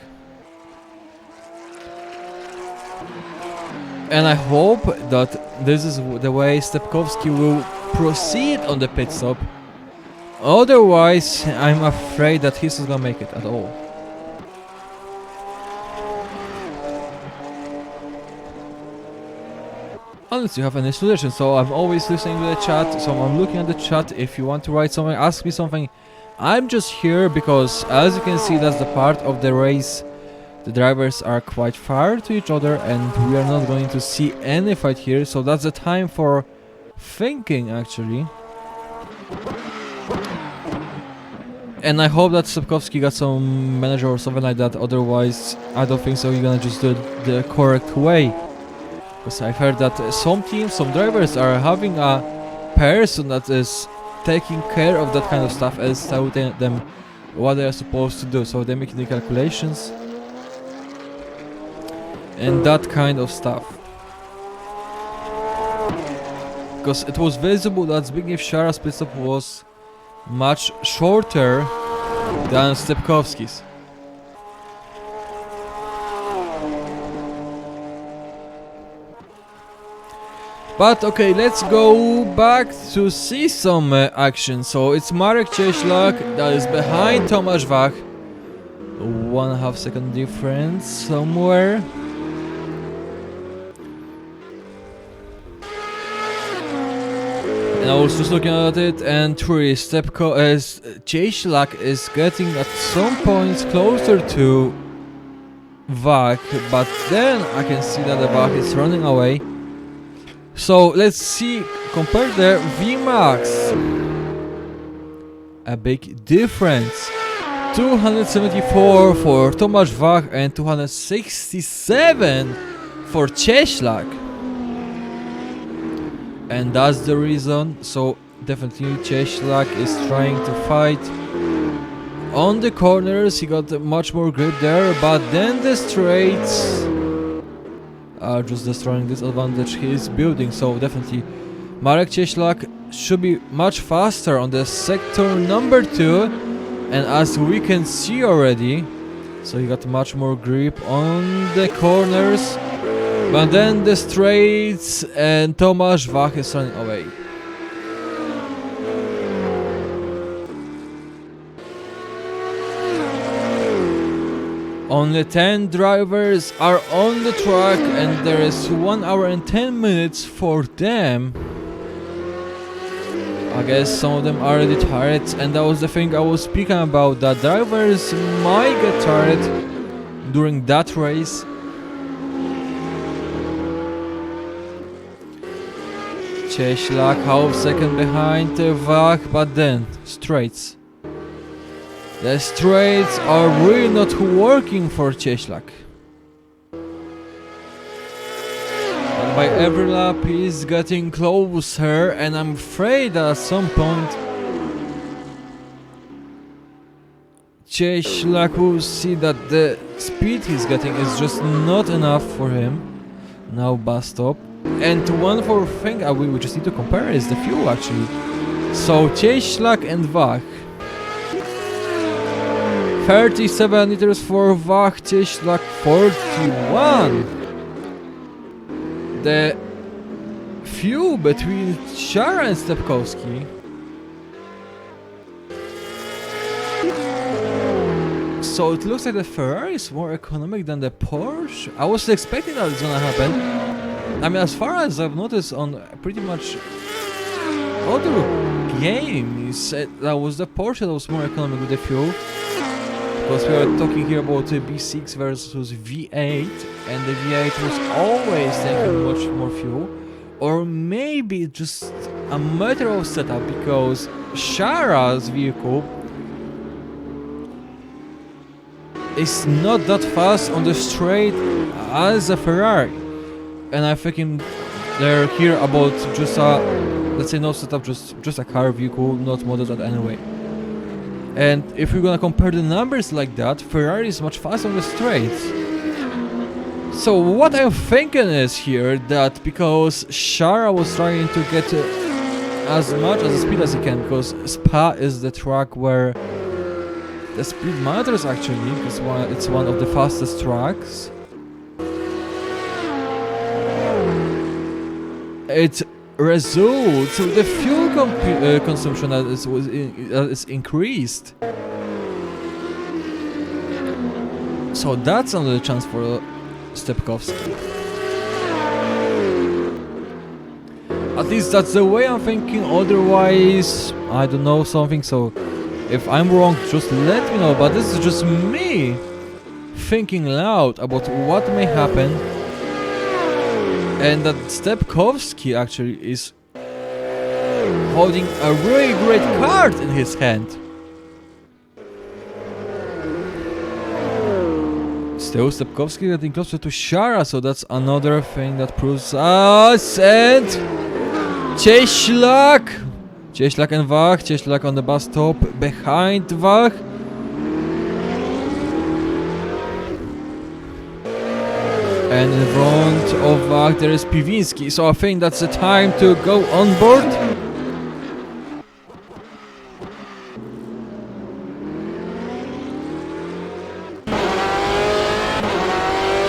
And I hope that this is the way Stepkowski will proceed on the pit stop. Otherwise, I'm afraid that he's not gonna make it at all. Unless you have any suggestions, so I'm always listening to the chat, so I'm looking at the chat. If you want to write something, ask me something. I'm just here because, as you can see, that's the part of the race. The drivers are quite far to each other and we are not going to see any fight here, so that's the time for thinking actually. And I hope that Stepkowski got some manager or something like that, otherwise I don't think so. You're gonna just do it the correct way. Because I've heard that some teams, some drivers are having a person that is taking care of that kind of stuff and telling them what they are supposed to do. So they're making the calculations and that kind of stuff. Because it was visible that Zbigniew Szara's pit stop was much shorter than Stepkowski's. But okay, let's go back to see some action. So it's Marek Cieślak that is behind Tomasz Wach. 1.5 second difference somewhere. And I was just looking at it, and Cieślak is getting at some points closer to Wach, but then I can see that the Wach is running away. So let's see, compare the VMAX. A big difference. 274 for Tomasz Wach and 267 for Cieślak. And that's the reason, so definitely Cieślak is trying to fight. On the corners he got much more grip there, but then the straights are just destroying this advantage he is building, so definitely Marek Cieślak should be much faster on the sector number 2, and as we can see already, so he got much more grip on the corners, but then the straights and Tomasz Wach is running away. Only 10 drivers are on the track and there is 1 hour and 10 minutes for them. I guess some of them are already tired, and that was the thing I was speaking about, that drivers might get tired during that race. Cieślak half second behind Wach, but then straights. The straights are really not working for Cieślak. But by every lap he's getting closer, and I'm afraid that at some point Cieślak will see that the speed he's getting is just not enough for him. Now bus stop. And one more thing we just need to compare is the fuel actually. So Cieślak and Wach. 37 liters for Wach, Cieślak 41. The fuel between Szara and Stepkowski. So it looks like the Ferrari is more economic than the Porsche. I was expecting that it's gonna happen. I mean, as far as I've noticed on pretty much other games, that was the Porsche that was more economic with the fuel. Because we are talking here about B6 versus V8, and the V8 was always taking much more fuel. Or maybe just a matter of setup, because Szara's vehicle is not that fast on the straight as a Ferrari. And I'm thinking they're here about just a, let's say, no setup, just a car vehicle, not modeled that anyway. And if we're gonna compare the numbers like that, Ferrari is much faster on the straights. So what I'm thinking is here that because Szara was trying to get as much as speed as he can, because Spa is the track where the speed matters actually, because it's one of the fastest tracks. it results in the fuel consumption that is increased. So that's another chance for Stepkowski. At least that's the way I'm thinking, otherwise I don't know something, so if I'm wrong just let me know, but this is just me thinking loud about what may happen, and that Stepkowski actually is holding a really great card in his hand. Still Stepkowski getting closer to Shara, so that's another thing that proves us. And Cieślak and Wach. Cieślak on the bus stop behind Wach. And in front of Wach there is Piwinski, so I think that's the time to go on board.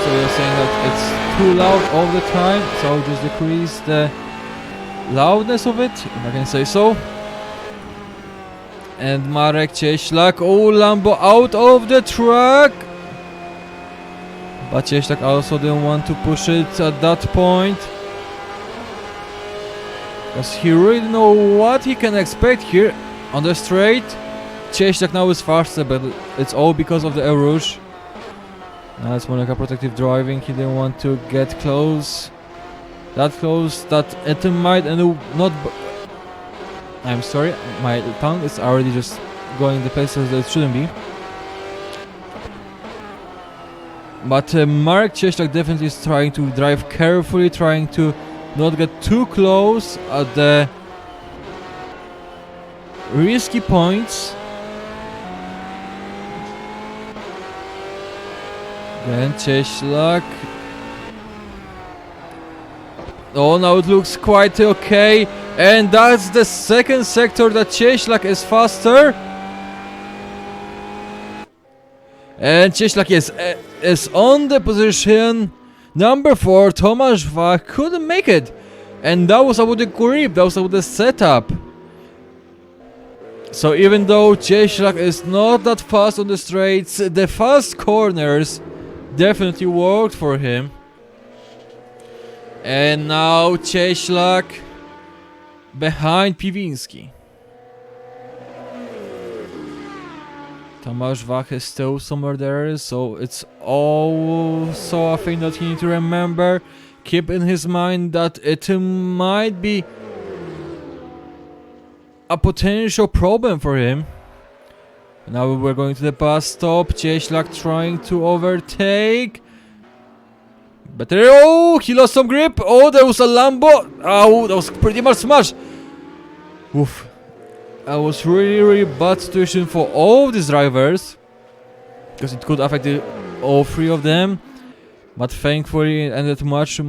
So you're saying that it's too loud all the time, so I'll just decrease the loudness of it, if I can say so. And Marek Cieślak, oh, Lambo out of the track! But Cieślak also didn't want to push it at that point, because he really know what he can expect here on the straight. Cieślak now is faster, but it's all because of the air rouge. Now it's more like a protective driving. He didn't want to get close, that it might and not. I'm sorry, my tongue is already just going the places that it shouldn't be. But Marek Cieślak definitely is trying to drive carefully, trying to not get too close at the risky points. Then Cieślak. Oh, now it looks quite okay. And that's the second sector that Cieślak is faster. And Cieślak is on the position number 4. Tomasz Wach couldn't make it. And that was about the grip, that was about the setup. So even though Cieślak is not that fast on the straights, the fast corners definitely worked for him. And now Cieślak behind Piwinski. Tomasz Wach is still somewhere there, so it's also a thing that you need to remember. Keep in his mind that it might be a potential problem for him. Now we're going to the bus stop. Cieślak trying to overtake. But oh, he lost some grip. Oh, there was a Lambo. Oh, that was pretty much smashed. Oof. That was really bad situation for all of these drivers, because it could affect all three of them. But thankfully it ended much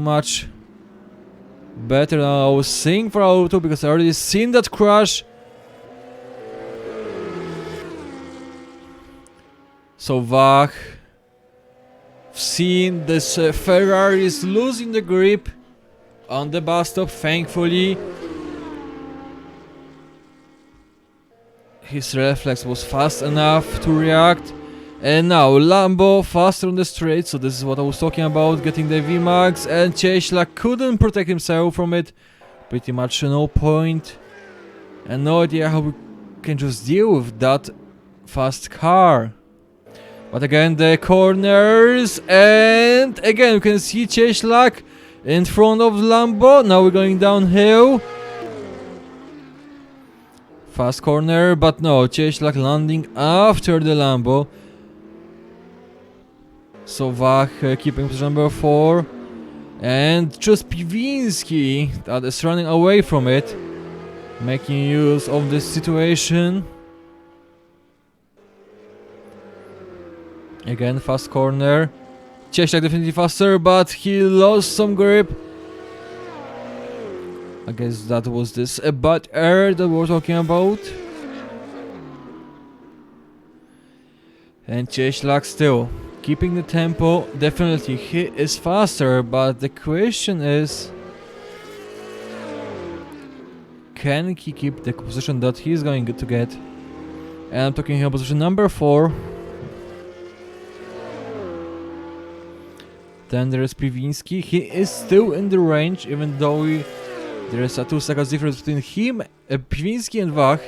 better than I was seeing for Auto, because I already seen that crash. So Wach, seen this Ferrari is losing the grip on the bus stop, thankfully. His reflex was fast enough to react. And now Lambo faster on the straight, so this is what I was talking about, getting the VMAX, and Cieślak couldn't protect himself from it. Pretty much no point. And no idea how we can just deal with that fast car. But again, the corners, and again you can see Cieślak in front of Lambo. Now we're going downhill. Fast corner, but no, Cieślak landing after the Lambo. So Wach keeping position number 4. And just Piwinski that is running away from it, making use of this situation. Again, fast corner. Cieślak definitely faster, but he lost some grip. I guess that was this bad air that we were talking about. And Cieślak still keeping the tempo. Definitely he is faster, but the question is can he keep the position that he's going to get? And I'm talking here position number 4. Then there is Piwinski. He is still in the range, even though there is a 2 seconds difference between him, Piwinski and Wach.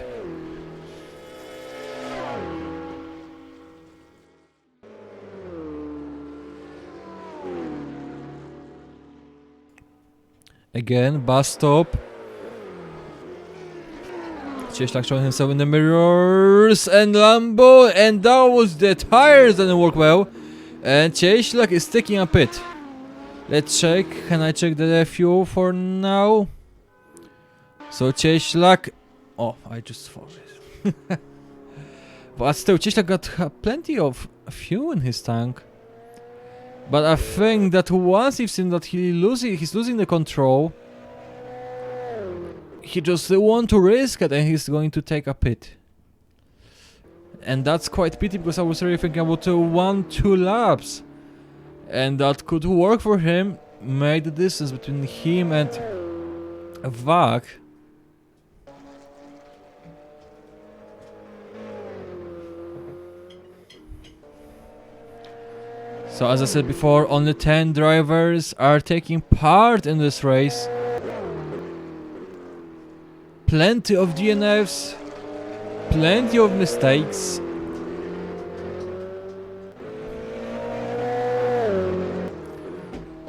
Again, bus stop. Cieślak showing himself in the mirrors and Lambo, and that was the tires that didn't work well. And Cieślak is taking a pit. Let's check. Can I check the fuel for now? So Cieślak. Oh, I just thought it. But still, Cieślak got plenty of fuel in his tank. But I think that once he's seen that he's losing the control, he just want to risk it and he's going to take a pit. And that's quite pity, because I was really thinking about 1-2 laps. And that could work for him, make the distance between him and Wach. So as I said before, only 10 drivers are taking part in this race. Plenty of DNFs, plenty of mistakes.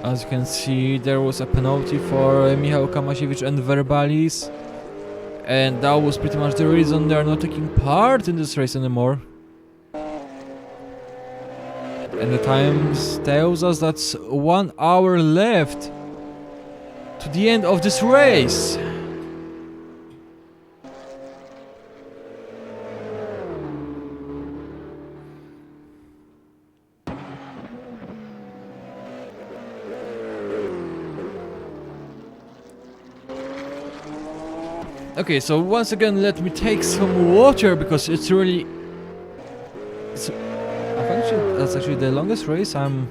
As you can see, there was a penalty for Michał Kamasiewicz and Verbalis. And that was pretty much the reason they are not taking part in this race anymore. And the time tells us that's 1 hour left to the end of this race. Okay, so once again let me take some water, because it's really... That's actually the longest race I'm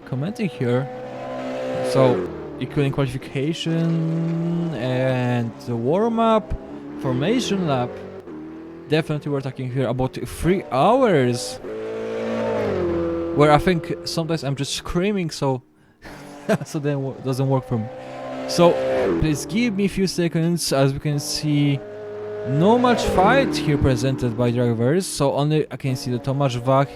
commenting here. So, including qualification and the warm-up, formation lap. Definitely we're talking here about 3 hours. Where I think sometimes I'm just screaming, so so then it doesn't work for me. So please give me a few seconds. As we can see, no much fight here presented by drivers. So only I can see the Tomasz Wach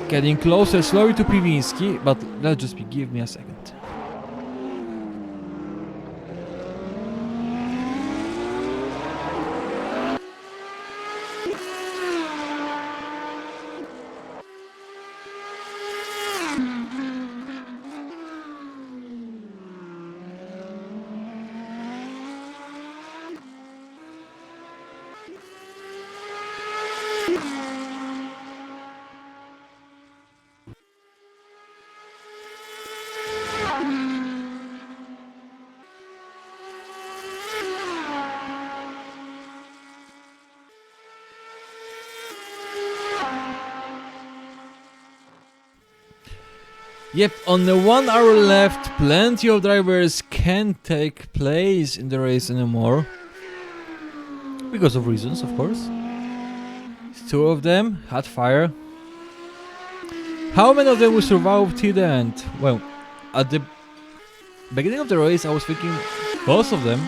getting closer slowly to Piwinski, but let's just give me a second. Yep, on the 1 hour left, plenty of drivers can't take place in the race anymore. Because of reasons, of course. 2 of them had fire. How many of them will survive till the end? Well, at the beginning of the race I was thinking most of them.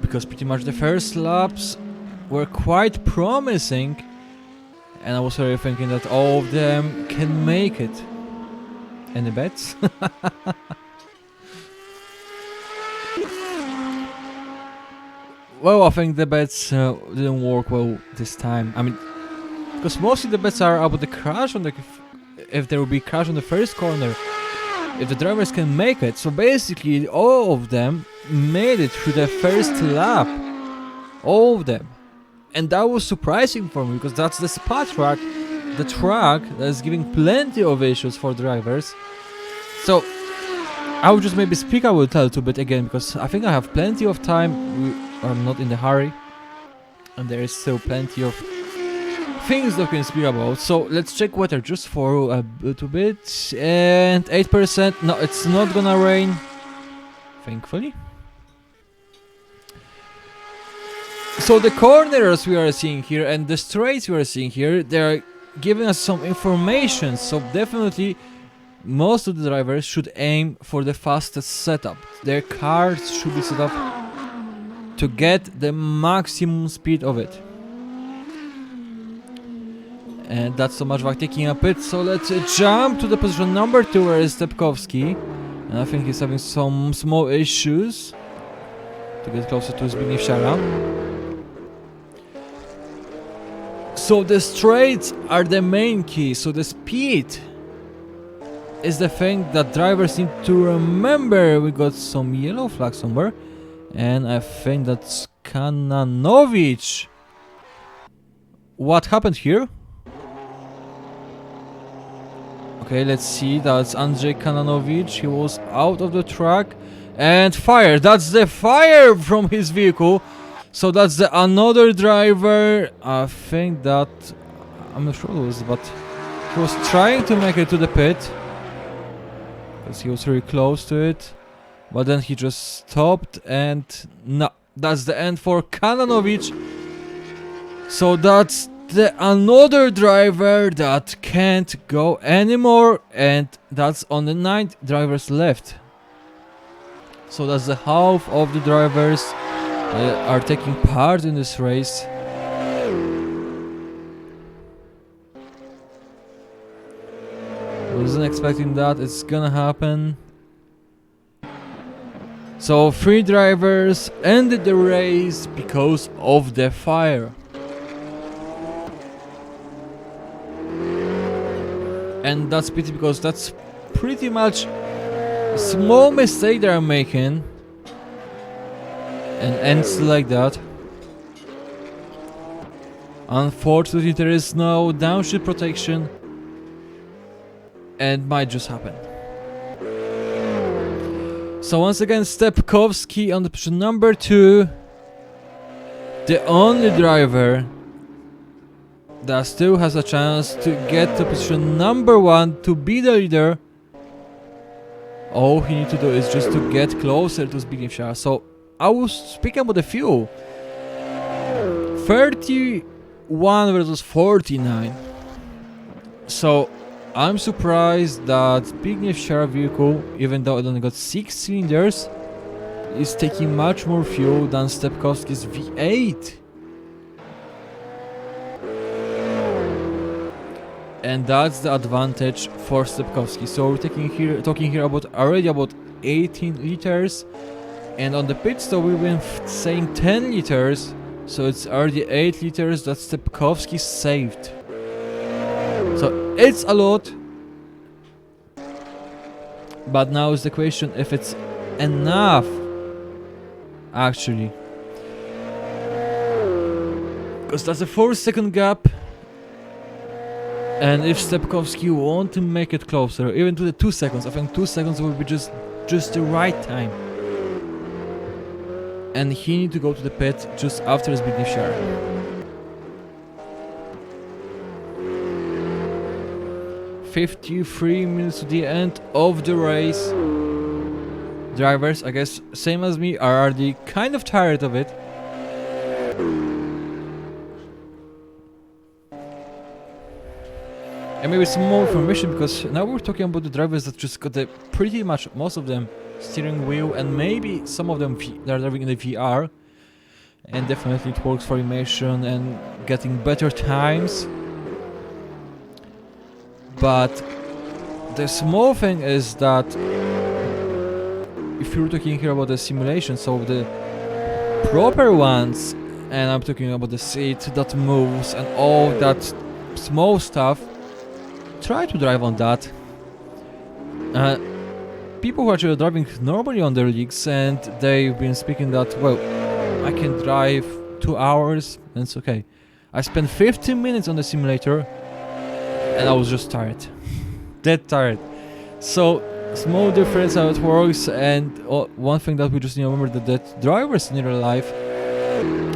Because pretty much the first laps were quite promising. And I was really thinking that all of them can make it. Any bets? Well, I think the bets didn't work well this time. I mean, because mostly the bets are about the crash on the... If there will be crash on the first corner. If the drivers can make it. So basically all of them made it through the first lap. All of them. And that was surprising for me, because that's the Spa track, the track that is giving plenty of issues for drivers. So I will just maybe speak a little bit again, because I think I have plenty of time. We are not in a hurry, and there is still plenty of things that we can speak about. So let's check weather just for a little bit. And 8%. No, it's not gonna rain. Thankfully. So the corners we are seeing here and the straights we are seeing here, they are giving us some information. So definitely most of the drivers should aim for the fastest setup. Their cars should be set up to get the maximum speed of it. And that's so much like taking a pit. So let's jump to the position number 2, where is Stepkowski. And I think he's having some small issues to get closer to Zbigniew Siara. So the straights are the main key. So the speed is the thing that drivers need to remember. We got some yellow flag somewhere. And I think that's Kananovic. What happened here? Okay, let's see. That's Andrzej Kananovic. He was out of the track. And fire. That's the fire from his vehicle. So that's the another driver. I think that... I'm not sure who it was, but... he was trying to make it to the pit. Because he was very close to it. But then he just stopped and... no. That's the end for Kananovic. So that's the another driver that can't go anymore. And that's on the 9 drivers left. So that's the half of the drivers are taking part in this race. Wasn't expecting that it's gonna happen. So 3 drivers ended the race because of the fire. And that's pity, because that's pretty much a small mistake they are making. And ends like that. Unfortunately, there is no downshift protection. And might just happen. So once again, Stepkowski on the position number 2. The only driver that still has a chance to get to position number 1 to be the leader. All he needs to do is just to get closer to Zbigniew Siara. So I was speaking about the fuel. 31 versus 49. So I'm surprised that Zbigniew Siara vehicle, even though it only got 6 cylinders, is taking much more fuel than Stepkowski's V8. And that's the advantage for Stepkowski. So we're talking here about already about 18 liters. And on the pit stop we've been saying 10 liters. So it's already 8 liters that Stepkowski saved. So it's a lot. But now is the question if it's enough. Actually. Because that's a 4-second gap. And if Stepkowski want to make it closer, even to the 2 seconds, I think 2 seconds will be just the right time. And he need to go to the pit just after Zbigniew Siara. "53 minutes to the end of the race." Drivers, I guess, same as me, are already kind of tired of it. And maybe some more information, because now we're talking about the drivers that just got the pretty much most of them steering wheel, and maybe some of them they're driving in the VR, and definitely it works for immersion and getting better times. But the small thing is that if you're talking here about the simulation, so the proper ones, and I'm talking about the seat that moves and all that small stuff, try to drive on that. People who are actually driving normally on their leagues, and they've been speaking that, well, I can drive 2 hours and it's okay. I spent 15 minutes on the simulator and I was just tired. Dead tired. So small difference how it works. And one thing that we just need to remember, that drivers in real life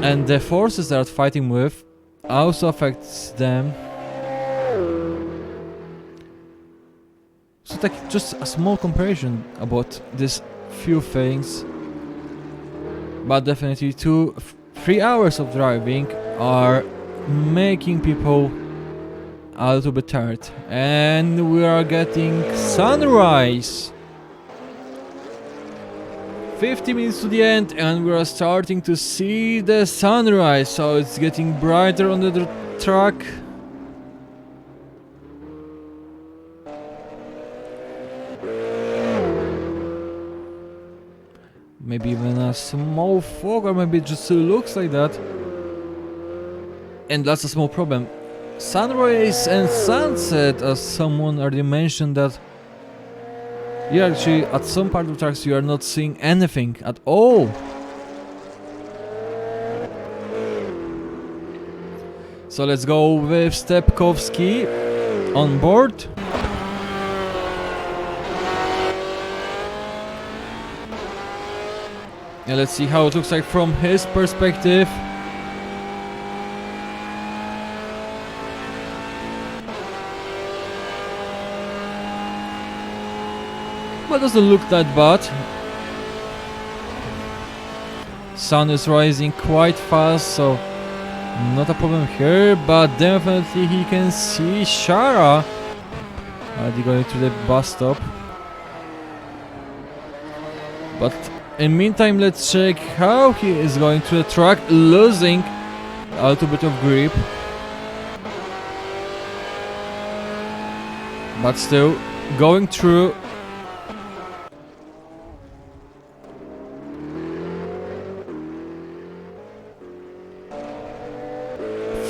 and the forces they are fighting with also affects them. So like just a small comparison about these few things, but definitely 3 hours of driving are making people a little bit tired, and we are getting sunrise. 50 minutes to the end and we are starting to see the sunrise, so it's getting brighter on the track. Maybe even a small fog, or maybe it just looks like that. And that's a small problem. Sunrise and sunset, as someone already mentioned, that you actually, at some part of the tracks, you are not seeing anything at all. So let's go with Stepkowski on board. And let's see how it looks like from his perspective. But doesn't look that bad. Sun is rising quite fast, so not a problem here. But definitely he can see Shara already going to the bus stop. But in meantime, let's check how he is going to the track, losing a little bit of grip. But still going through.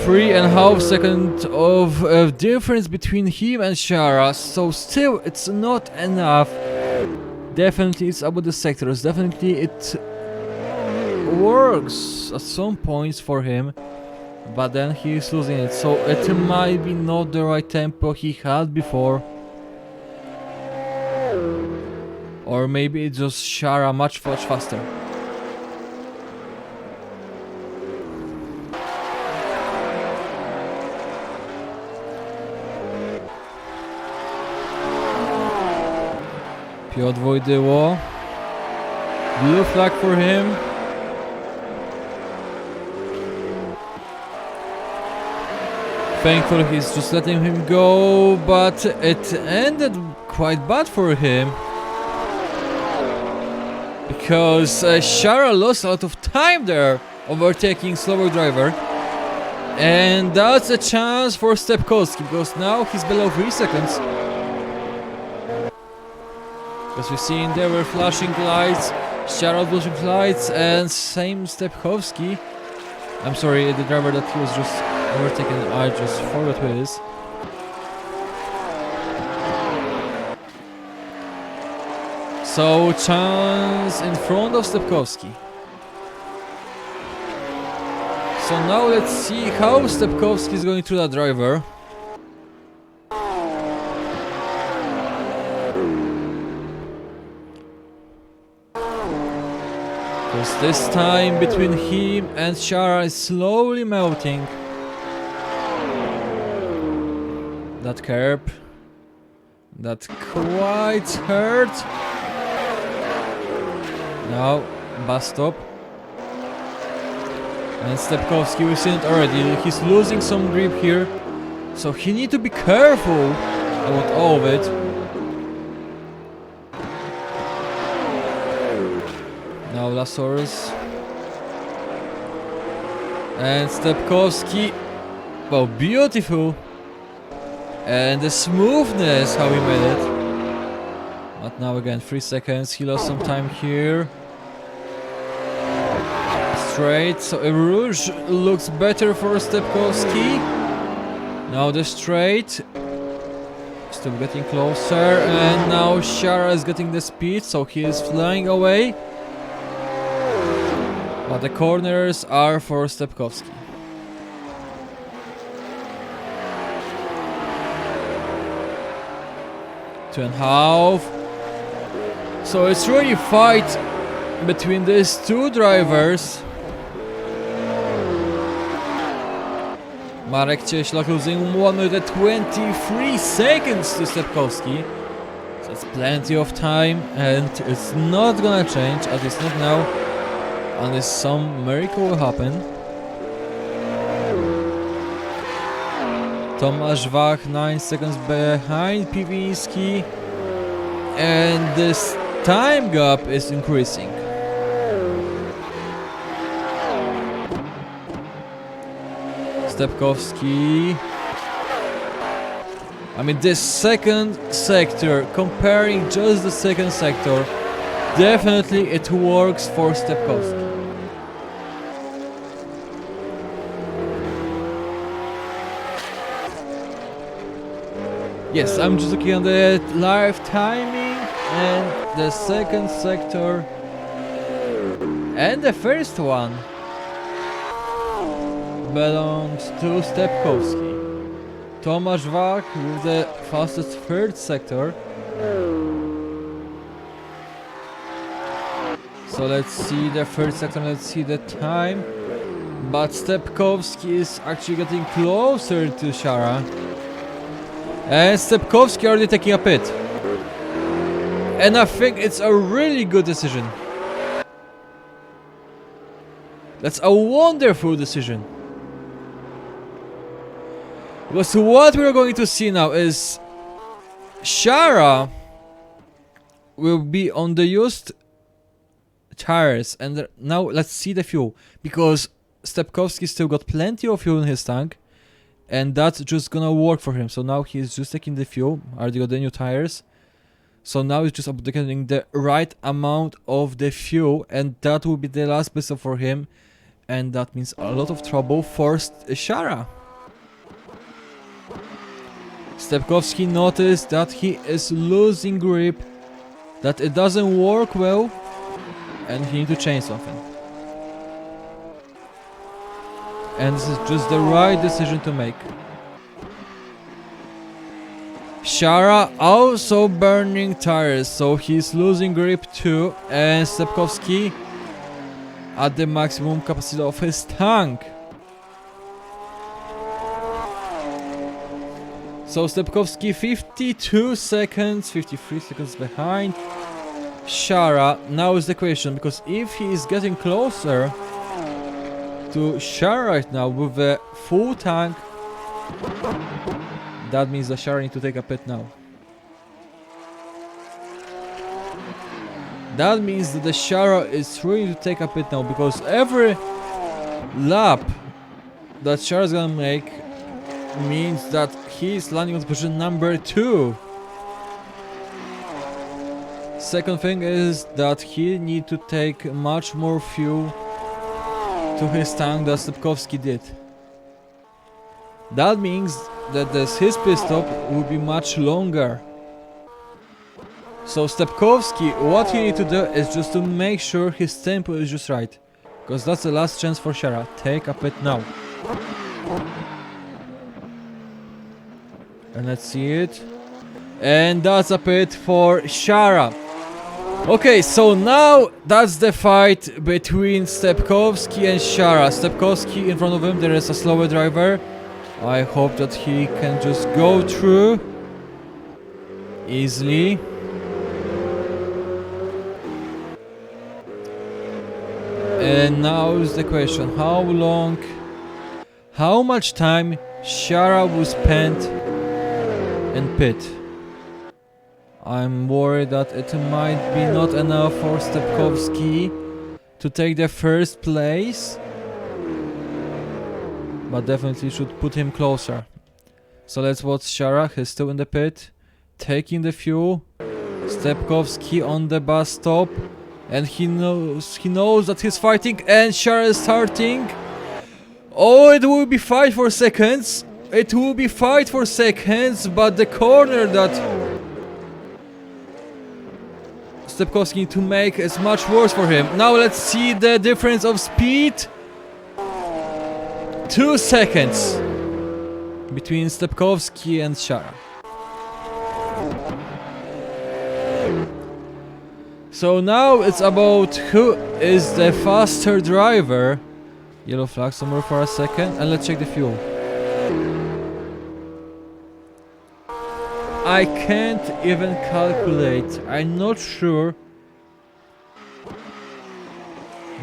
3.5 seconds of difference between him and Shara, so still it's not enough. Definitely it's about the sectors, definitely it works at some points for him, but then he is losing it, so it might be not the right tempo he had before. Or maybe it's just Shara much faster. Piotr Wojdyło. Blue flag for him. Thankfully he's just letting him go, but it ended quite bad for him. Because Shara lost a lot of time there, overtaking slower driver. And that's a chance for Stepkowski, because now he's below 3 seconds. As we've seen, there were flashing lights, Shara flashing lights, and same Stepkowski. I'm sorry, the driver that he was just overtaken, I just forgot who it is. So, chance in front of Stepkowski. So now let's see how Stepkowski is going through that driver. Because this time between him and Shara is slowly melting. That curb, that quite hurt. Now, bus stop. And Stepkowski, we've seen it already, he's losing some grip here. So he needs to be careful about all of it. Now Lasoris. And Stepkowski. Wow, beautiful. And the smoothness, how he made it. But now again, 3 seconds, he lost some time here. Straight, so a rouge looks better for Stepkowski. Now the straight. Still getting closer, and now Shara is getting the speed, so he is flying away. But the corners are for Stepkowski. Two and a half. So it's really a fight between these two drivers. Marek Cieślak losing 1 minute 23 seconds to Stepkowski. So that's plenty of time and it's not gonna change, at least not now, unless some miracle will happen. Tomasz Wach 9 seconds behind Piwiński, and this time gap is increasing. Stepkowski. I mean, this second sector, comparing just the second sector, definitely it works for Stepkowski. Yes, I'm just looking at the live timing, and the second sector and the first one belongs to Stepkowski. Tomasz Wach with the fastest third sector. So let's see the third sector, let's see the time. But Stepkowski is actually getting closer to Shara. And Stepkowski already taking a pit. And I think it's a really good decision. That's a wonderful decision. Because what we're going to see now is Shara will be on the used tires, and now let's see the fuel, because Stepkowski still got plenty of fuel in his tank, and that's just gonna work for him. So now he's just taking the fuel, already got the new tires, so now it's just about getting the right amount of the fuel, and that will be the last pistol for him, and that means a lot of trouble for Shara. Stepkowski noticed that he is losing grip, that it doesn't work well, and he needs to change something. And this is just the right decision to make. Shara also burning tires, so he's losing grip too, and Stepkowski at the maximum capacity of his tank. So Stepkowski 52 seconds, 53 seconds behind Shara. Now is the question, because if he is getting closer to Shara right now with a full tank, that means that Shara needs to take a pit now. That means that the Shara is really to take a pit now, because every lap that Shara is gonna make means that he's landing on position number 2. Second thing is that he needs to take much more fuel to his tank than Stepkowski did. That means that his pit stop will be much longer. So Stepkowski, what he needs to do is just to make sure his tempo is just right, because that's the last chance for Shara. Take a pit now. And let's see it. And that's a pit for Shara. Okay, so now that's the fight between Stepkowski and Shara. Stepkowski in front of him, there is a slower driver. I hope that he can just go through easily. And now is the question, how much time Shara will spend in pit. I'm worried that it might be not enough for Stepkowski to take the first place, but definitely should put him closer. So let's watch Shara. He's still in the pit, taking the fuel. Stepkowski on the bus stop, and he knows that he's fighting, and Shara is starting. Oh, it will be fight for seconds. It will be fight for seconds, but the corner that Stepkowski needs to make is much worse for him. Now let's see the difference of speed. 2 seconds between Stepkowski and Shara. So now it's about who is the faster driver. Yellow flag somewhere for a second, and let's check the fuel. I can't even calculate. I'm not sure.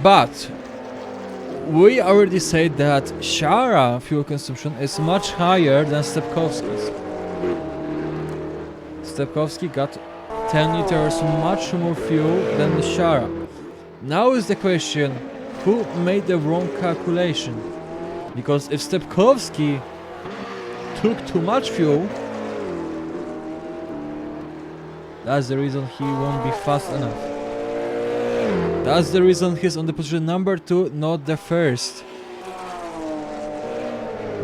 But we already said that Shara fuel consumption is much higher than Stepkowski's. Stepkowski got 10 liters much more fuel than the Shara. Now is the question, who made the wrong calculation? Because if Stepkowski took too much fuel, that's the reason he won't be fast enough. That's the reason he's on the position number 2, not the first.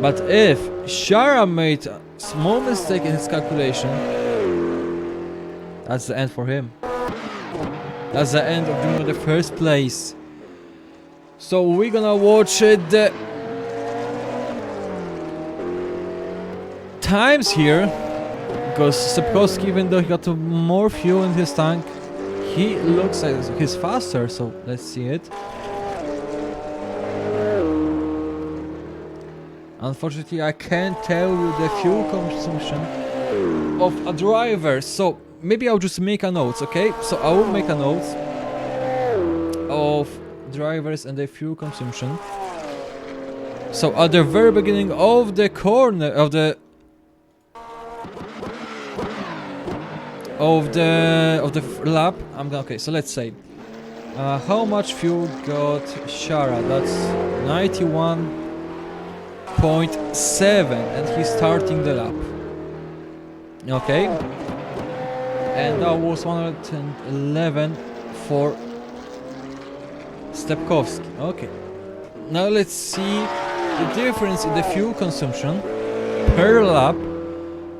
But if Shara made a small mistake in his calculation, that's the end for him. That's the end of being in the first place. So we're gonna watch the times here, because Stepkowski, even though he got more fuel in his tank, he looks like he's faster, so let's see it. Unfortunately, I can't tell you the fuel consumption of a driver, so maybe I'll just make a note, okay? So I will make a note of drivers and their fuel consumption. So at the very beginning of the corner of the lap, I'm gonna, okay, so let's say how much fuel got Shara? That's 91.7, and he's starting the lap. Okay, and that was 111 for Stepkowski. Okay, now let's see the difference in the fuel consumption per lap,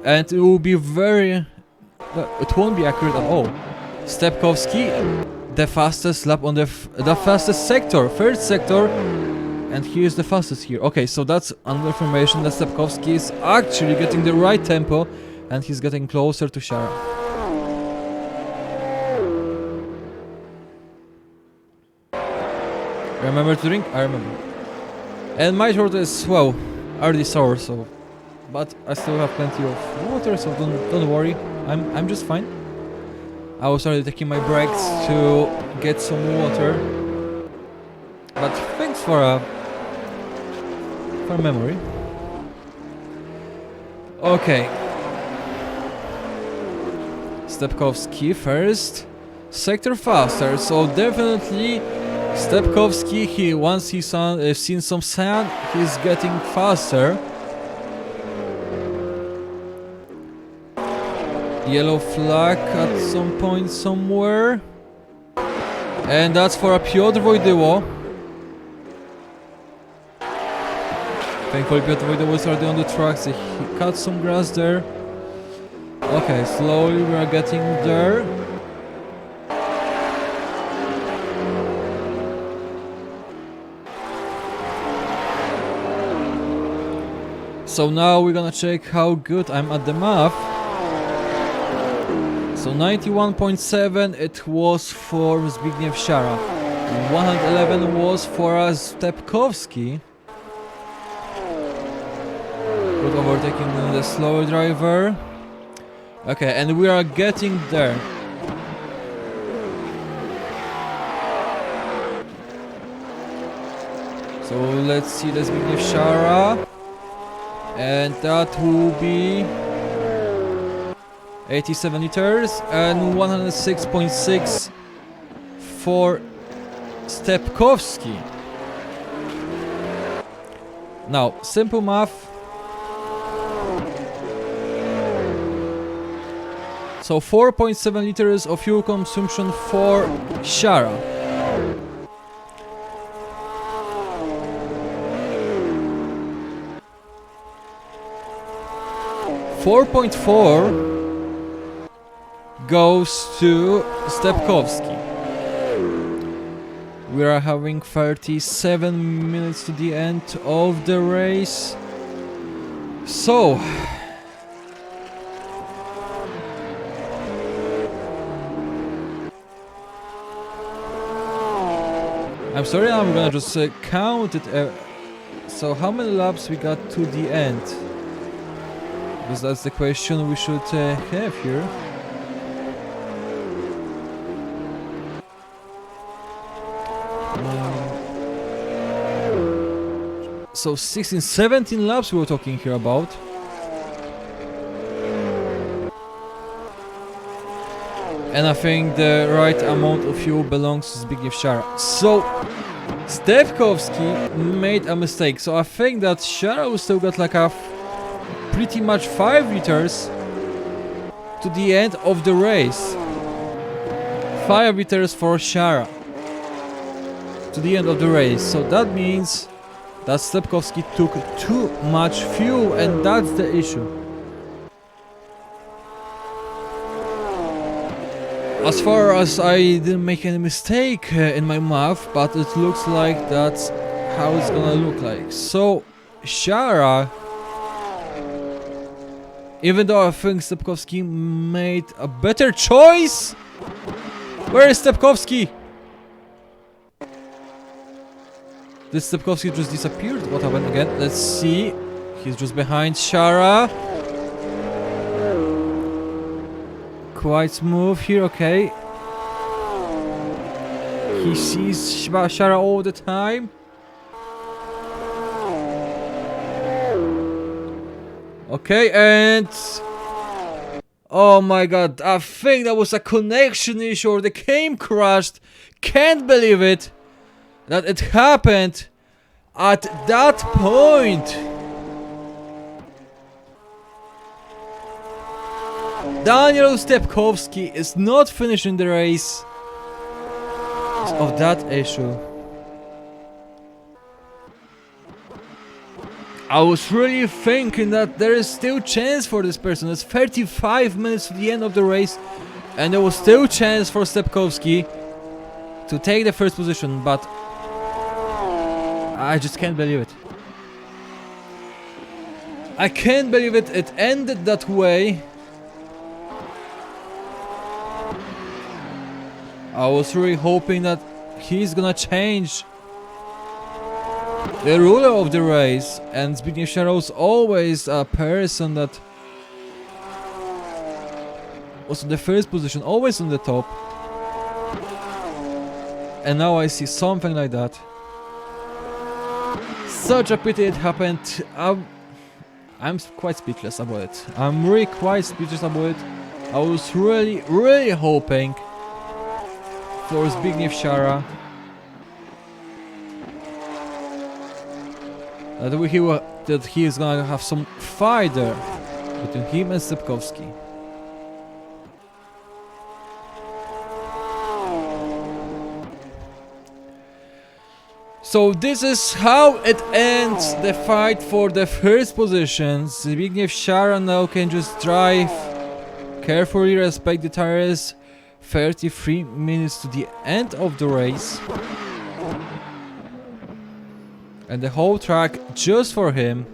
and it will be very. It won't be accurate at all. Stepkowski, the fastest lap on the fastest sector, first sector, and he is the fastest here. Okay, so that's another information that Stepkowski is actually getting the right tempo, and he's getting closer to Shara. Remember to drink? I remember. And my throat is, well, already sore, so, but I still have plenty of water, so don't worry. I'm just fine. I was already taking my breaks to get some water, but thanks for memory. Okay, Stepkowski first, sector faster, so definitely Stepkowski. Once he's seen some sand, he's getting faster. Yellow flag at some point somewhere, and that's for a Piotr Wojdyło. Thankfully Piotr Wojdyło is already on the tracks. He cut some grass there. Okay, slowly we are getting there. So now we're gonna check how good I'm at the math. So 91.7 it was for Zbigniew Shara, 111 was for Stepkowski. Good overtaking the slower driver. Okay, and we are getting there. So let's see the Zbigniew Shara, and that will be 87 liters and 106.6 for Stepkowski. Now, simple math. So 4.7 liters of fuel consumption for Shara. $4.4 goes to Stepkowski. We are having 37 minutes to the end of the race. So I'm sorry, I'm gonna just count it. So how many laps we got to the end? Because that's the question we should have here. So 16, 17 laps we were talking here about. And I think the right amount of fuel belongs to Zbigniew Siara. So Stepkowski made a mistake. So I think that Siara still got like a pretty much 5 liters to the end of the race. 5 liters for Siara to the end of the race. So that means that Stepkowski took too much fuel, and that's the issue. As far as I didn't make any mistake in my math, but it looks like that's how it's gonna look like. So Siara, even though I think Stepkowski made a better choice. Where is Stepkowski? Did Stepkowski just disappeared? What happened again? Let's see. He's just behind Siara. Quite smooth here, okay. He sees Siara all the time. Okay, and... oh my god, I think that was a connection issue or the game crashed. Can't believe it. That it happened at that point. Daniel Stepkowski is not finishing the race because of that issue. I was really thinking that there is still chance for this person. It's 35 minutes to the end of the race and there was still chance for Stepkowski to take the first position, but I just can't believe it. I can't believe it. It ended that way. I was really hoping that he's gonna change the ruler of the race, and Zbigniew Siara was always a person that was in the first position, always on the top. And now I see something like that. Such a pity it happened. I'm quite speechless about it. I'm really quite speechless about it. I was really hoping for Zbigniew Siara that he is gonna have some fight there between him and Stepkowski. So this is how it ends the fight for the first position. Zbigniew Siara now can just drive carefully, respect the tires. 33 minutes to the end of the race. And the whole track just for him.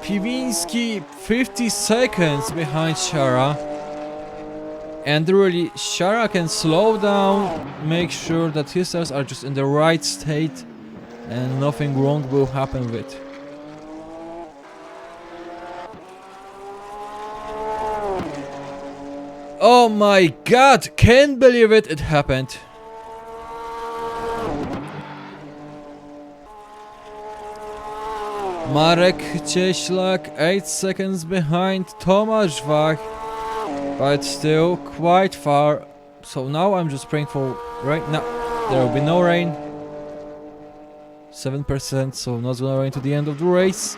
Piwinski 50 seconds behind Siara. And really, Siara can slow down, make sure that his tires are just in the right state and nothing wrong will happen with. Oh my god, can't believe it, it happened. Marek Cieślak 8 seconds behind Tomasz Wach, but still quite far. So now I'm just praying for rain. No, there will be no rain. 7%, so not gonna rain to the end of the race.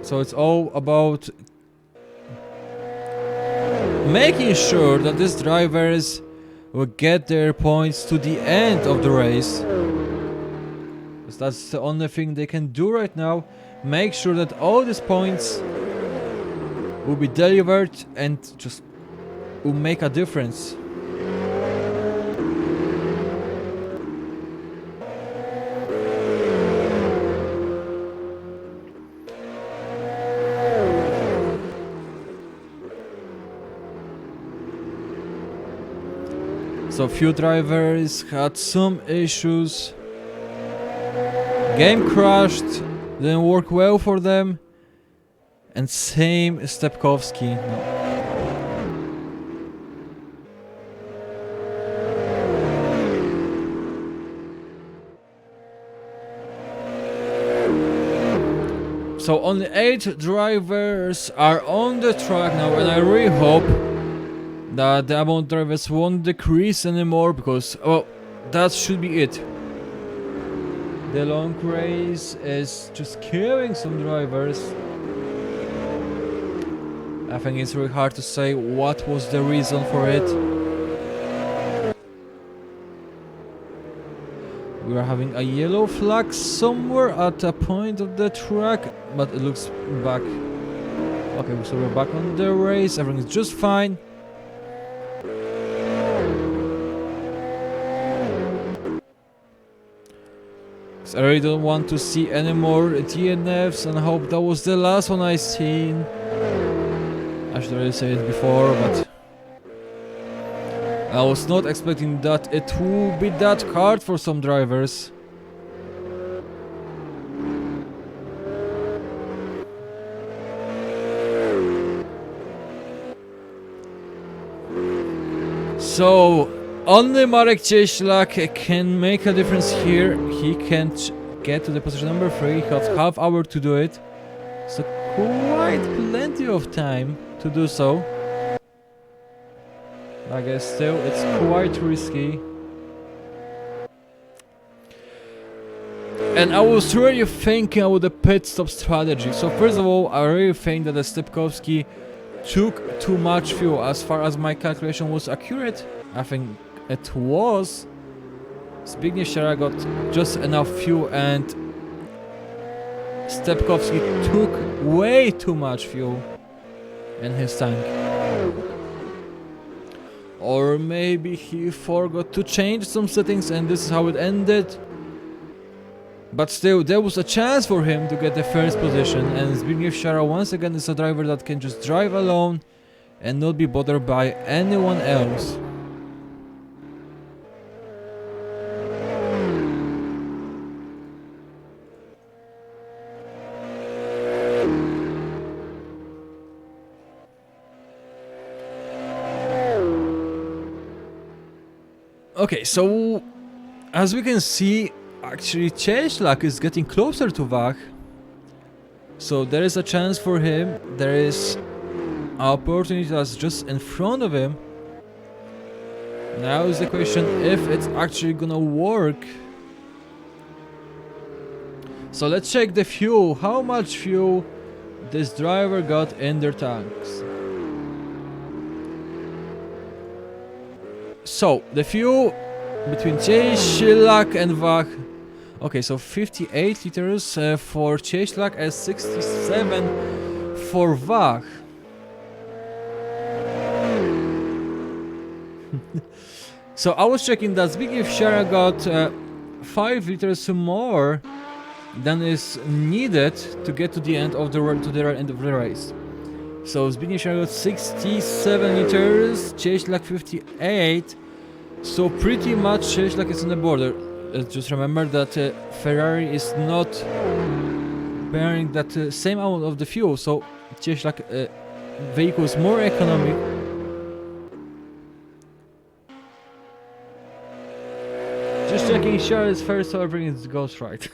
So it's all about making sure that these drivers will get their points to the end of the race. Because that's the only thing they can do right now. Make sure that all these points will be delivered and just will make a difference. So few drivers had some issues. Game crashed, didn't work well for them. And same Stepkowski. No. So only 8 drivers are on the track now, and I really hope that the amount of drivers won't decrease anymore, because, well, that should be it. The long race is just killing some drivers. I think it's really hard to say what was the reason for it. We are having a yellow flag somewhere at a point of the track, but it looks back. Okay, so we're back on the race, everything is just fine. I really don't want to see any more DNFs, and I hope that was the last one I seen. I should already say it before, but I was not expecting that it would be that hard for some drivers. So only Marek Cieślak can make a difference here. He can't get to the position number 3. He has half hour to do it. So quite plenty of time to do so. I guess still it's quite risky. And I was really thinking about the pit stop strategy. So first of all, I really think that the Stepkowski took too much fuel. As far as my calculation was accurate, I think it was. Zbigniew Siara got just enough fuel, and Stepkowski took way too much fuel in his tank. Or maybe he forgot to change some settings and this is how it ended. But still, there was a chance for him to get the first position, and Zbigniew Siara once again is a driver that can just drive alone and not be bothered by anyone else. Okay, so as we can see, actually Cieślak is getting closer to Wach. So there is a chance for him, there is an opportunity that's just in front of him. Now is the question if it's actually gonna work. So let's check the fuel, how much fuel this driver got in their tanks. So, the fuel between Cieślak and Wach. Okay, so 58 liters for Cieślak and 67 for Wach. So I was checking that Zbigniew Siara got 5 liters more than is needed to get to the end of the end of the race. So Zbigniew Siara got 67 liters, Cieślak 58. So pretty much Cieślak is on the border. Just remember that Ferrari is not bearing that same amount of the fuel, so Cieślak vehicle is more economic. Just checking Siara is first, so everything goes right.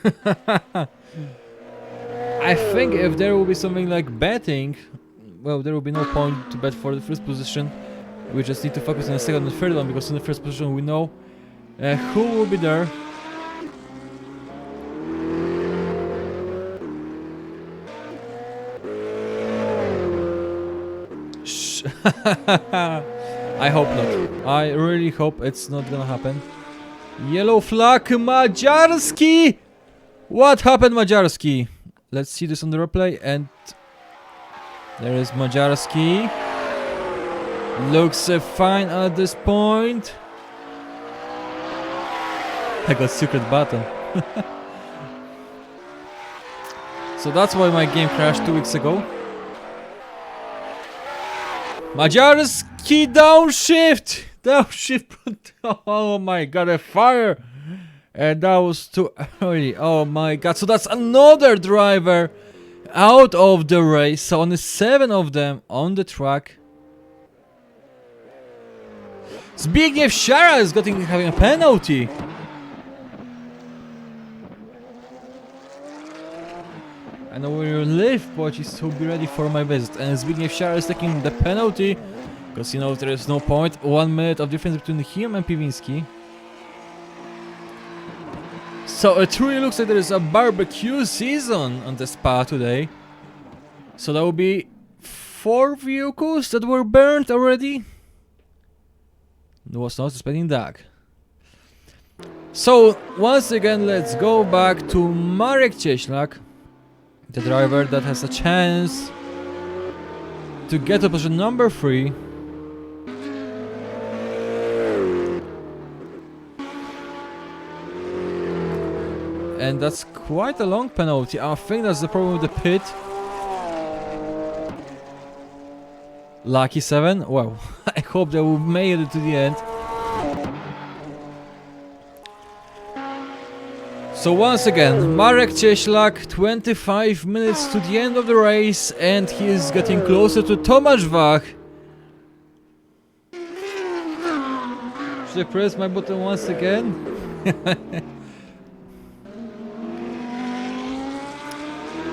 I think if there will be something like betting, well, there will be no point to bet for the first position. We just need to focus on the second and third one, because in the first position we know who will be there. Shh. I hope not. I really hope it's not gonna happen. Yellow flag, Maciarski! What happened, Maciarski? Let's see this on the replay, and there is Maciarski. Looks fine at this point. I got secret button. So that's why my game crashed 2 weeks ago. Maciarski downshift! That shift. Oh my god, a fire! And that was too early. Oh my god. So that's another driver out of the race. So only 7 of them on the track. Zbigniew Shara is having a penalty. I know where you live, but just to be ready for my visit. And Zbigniew Shara is taking the penalty because he knows there is no point. 1 minute of difference between him and Piwinski. So it really looks like there is a barbecue season on the Spa today. So that will be 4 vehicles that were burned already. I was not expecting that. So once again, let's go back to Marek Cieślak, the driver that has a chance to get to position number 3. And that's quite a long penalty. I think that's the problem with the pit. Lucky 7. Well, I hope they will make it to the end. So once again, Marek Cieślak, 25 minutes to the end of the race, and he is getting closer to Tomasz Wach. Should I press my button once again?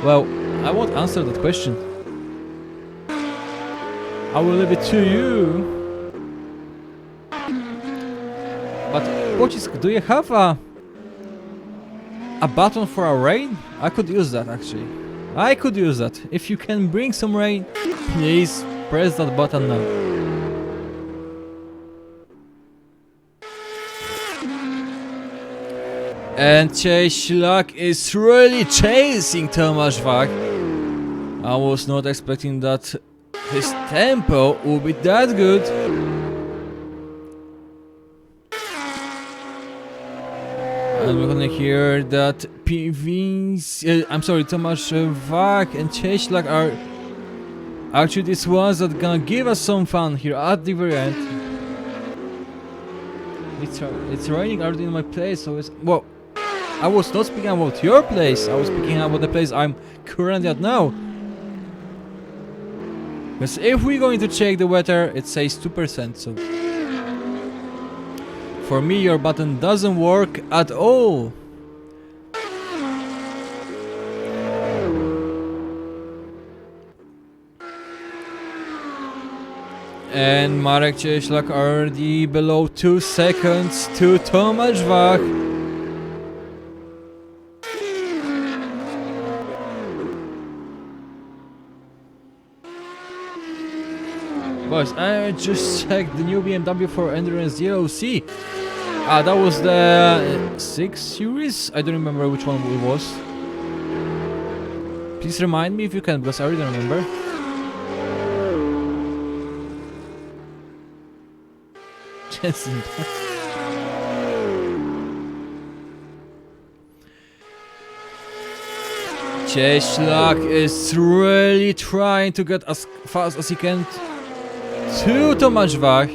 Well, I won't answer that question. I will leave it to you. But Pocisk, do you have a button for a rain? I could use that actually. I could use that. If you can bring some rain, please press that button now. And Cieślak is really chasing Tomasz Wach. I was not expecting that his tempo would be that good. And we're gonna hear that Tomasz Wach and Cieślak are actually these ones that gonna give us some fun here at the very end. It's raining already in my place, so it's... Well, I was not speaking about your place, I was speaking about the place I'm currently at now. Because if we're going to check the weather, it says 2%, so... For me, your button doesn't work at all. And Marek Cieślak already below 2 seconds to Tomasz Wach. Boys, I just checked the new BMW for Endurance DLC. That was the 6 series? I don't remember which one it was. Please remind me if you can, because I really don't remember. Jensen. Cieślak is really trying to get as fast as he can to Tomasz Wach.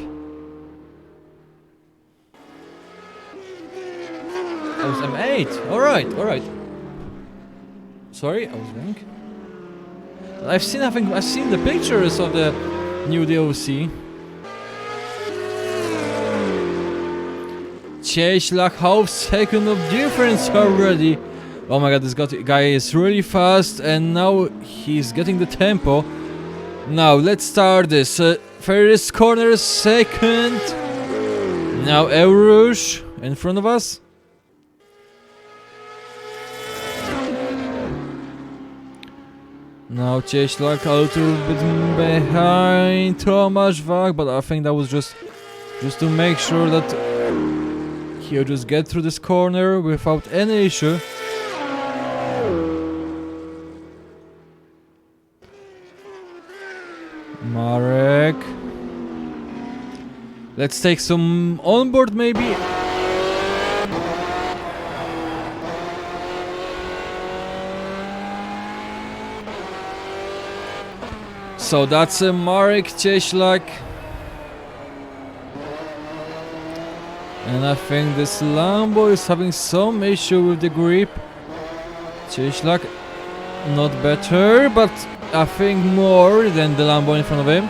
I was M8. Alright. Sorry, I was wrong. I've seen the pictures of the new DLC. Cieślak, half second of difference already. Oh my god, this guy is really fast, and now he's getting the tempo. Now let's start this. First corner, second. Now Eurush in front of us. Now Cieślak a little bit behind Tomasz Wach, but I think that was just to make sure that he'll just get through this corner without any issue. Marek. Let's take some onboard maybe. So that's Marek Cieślak. And I think this Lambo is having some issue with the grip. Cieślak, not better, but I think more than the Lambo in front of him.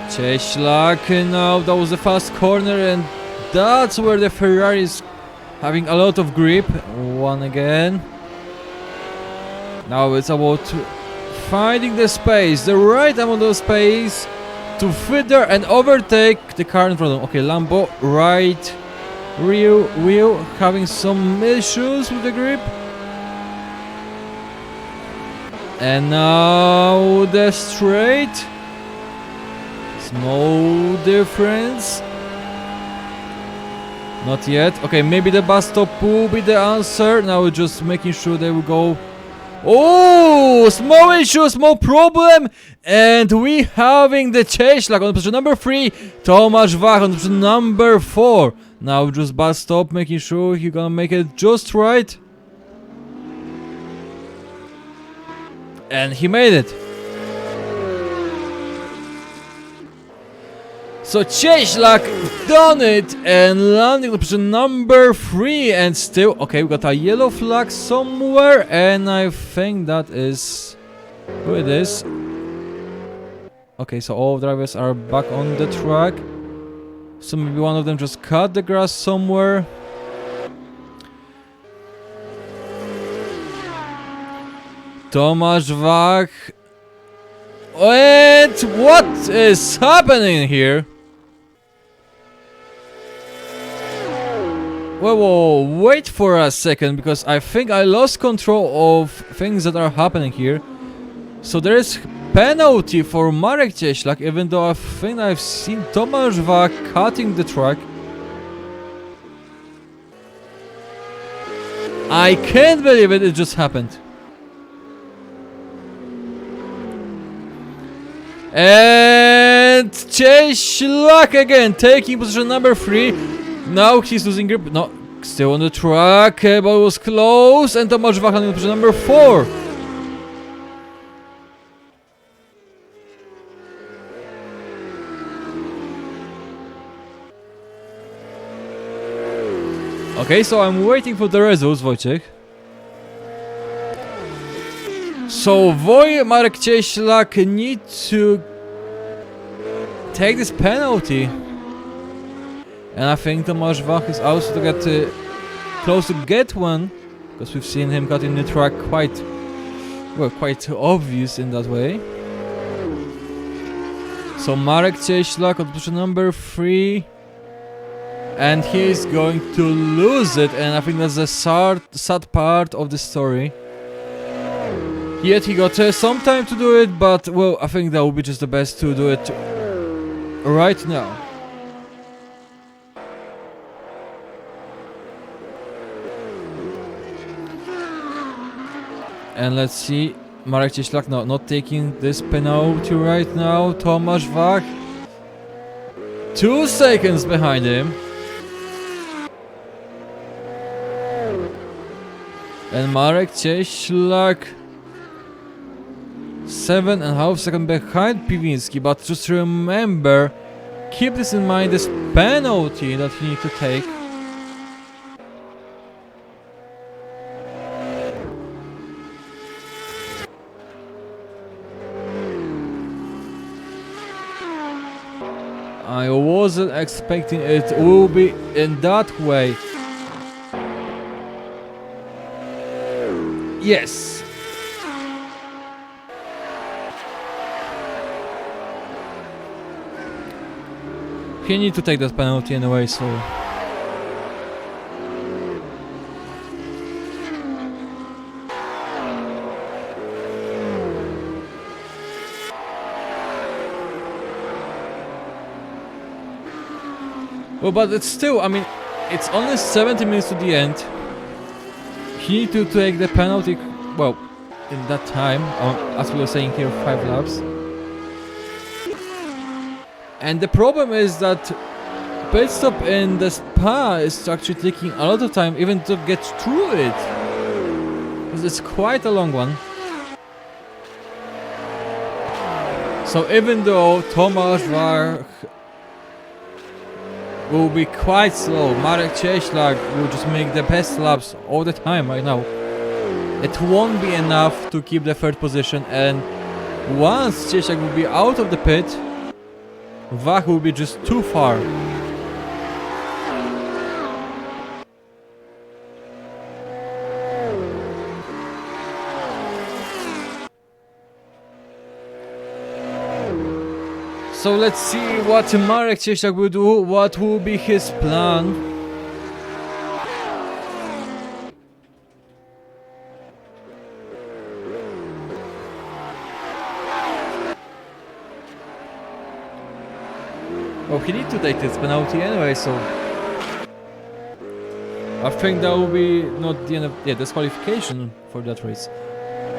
Cieślak, now that was a fast corner, and that's where the Ferrari is having a lot of grip. One again. Now it's about finding the space, the right amount of space to fit there and overtake the car in front of them. Okay, Lambo, right rear wheel having some issues with the grip. And now the straight. Small difference. Not yet. Okay, maybe the bus stop will be the answer. Now we're just making sure they will go. Oh, small issue, small problem, and we having the Cieślak on position number 3, Tomasz Wach on position number 4. Now just bus stop, making sure he's gonna make it just right. And he made it. So Cieślak done it and landing on position number 3, and still, okay, we got a yellow flag somewhere, and I think that is who it is. Okay, so all drivers are back on the track. So maybe one of them just cut the grass somewhere. Tomasz Wach. And what is happening here? Whoa, wait for a second, because I think I lost control of things that are happening here. So there is penalty for Marek Cieślak, even though I think I've seen Tomasz Wach cutting the track. I can't believe it just happened. And Cieślak again taking position number 3. Now he's losing grip. No, still on the track, but it was close. And Tomasz Wach on position number 4. Okay, so I'm waiting for the results, Wojciech. So Marek Cieślak need to take this penalty. And I think Tomasz Wach is also to get close to get one, because we've seen him cutting the track quite obvious in that way. So Marek Cieślak on position number 3, and he is going to lose it, and I think that's the sad part of the story. Yet he got some time to do it, but well, I think that would be just the best to do it right now. And let's see, Marek Cieślak not taking this penalty right now. Tomasz Wach 2 seconds behind him. And Marek Cieślak 7.5 seconds behind Piwinski, but just remember, keep this in mind, this penalty that you need to take. I wasn't expecting it will be in that way. Yes. He need to take that penalty anyway, so. Well, but it's still, I mean, it's only 70 minutes to the end. He need to take the penalty, well, in that time, as we were saying here, 5 laps. And the problem is that pit stop in the Spa is actually taking a lot of time even to get through it. Because it's quite a long one. So even though Tomasz Wach will be quite slow, Marek Cieślak will just make the best laps all the time right now. It won't be enough to keep the third position, and once Cieślak will be out of the pit, Wach will be just too far. So let's see what Marek Cieślak will do, what will be his plan. Well, he needs to take this penalty anyway, so I think that will be not the end of disqualification for that race.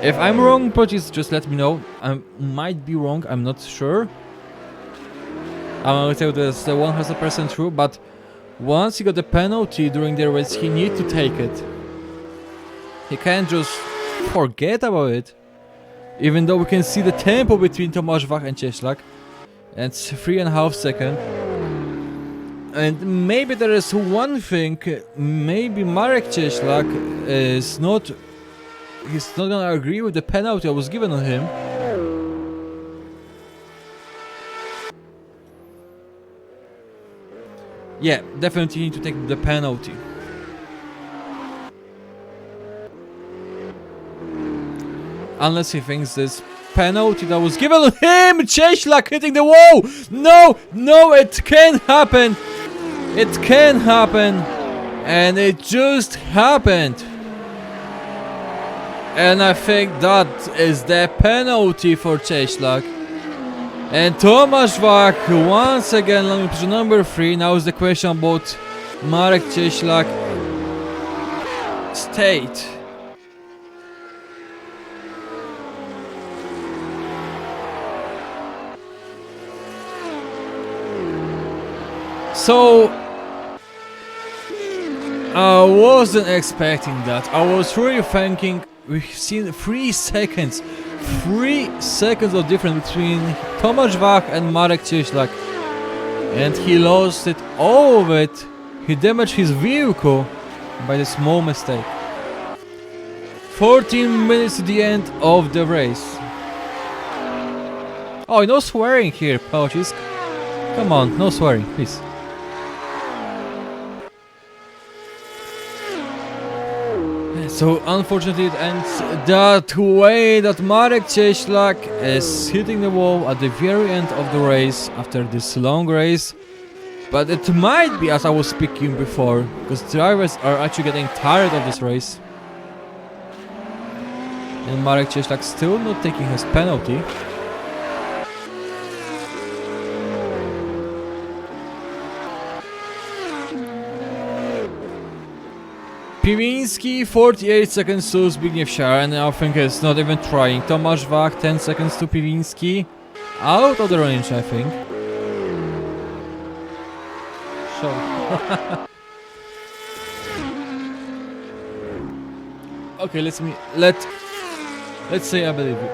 If I'm wrong, please just let me know. I might be wrong, I'm not sure. I'm gonna tell you that's 100% true, but once he got the penalty during the race, he needs to take it. He can't just forget about it. Even though we can see the tempo between Tomasz Wach and Cieślak, and it's 3.5 seconds. And maybe there is one thing, maybe Marek Cieślak is he's not gonna agree with the penalty that was given on him. Yeah, definitely need to take the penalty. Unless he thinks this penalty that was given on him, Cieślak hitting the wall! No, no, it can happen! It can happen! And it just happened! And I think that is the penalty for Cieślak. And Tomasz Wach once again landing position number 3. Now is the question about Marek Cieślak state. So I wasn't expecting that. I was really thinking we've seen 3 seconds. 3 seconds of difference between Tomasz Wach and Marek Cieślak, and he lost it, all of it. He damaged his vehicle by the small mistake. 14 minutes to the end of the race. Oh, no swearing here, Pocisk. Come on, no swearing, please. So unfortunately it ends that way, that Marek Cieślak is hitting the wall at the very end of the race after this long race. But it might be, as I was speaking before, because drivers are actually getting tired of this race. And Marek Cieślak still not taking his penalty. Piwiński 48 seconds to Zbigniew Siar, and I think it's not even trying. Tomasz Wach 10 seconds to Piwiński. Out of the range, I think. So. Okay, let's say I believe you.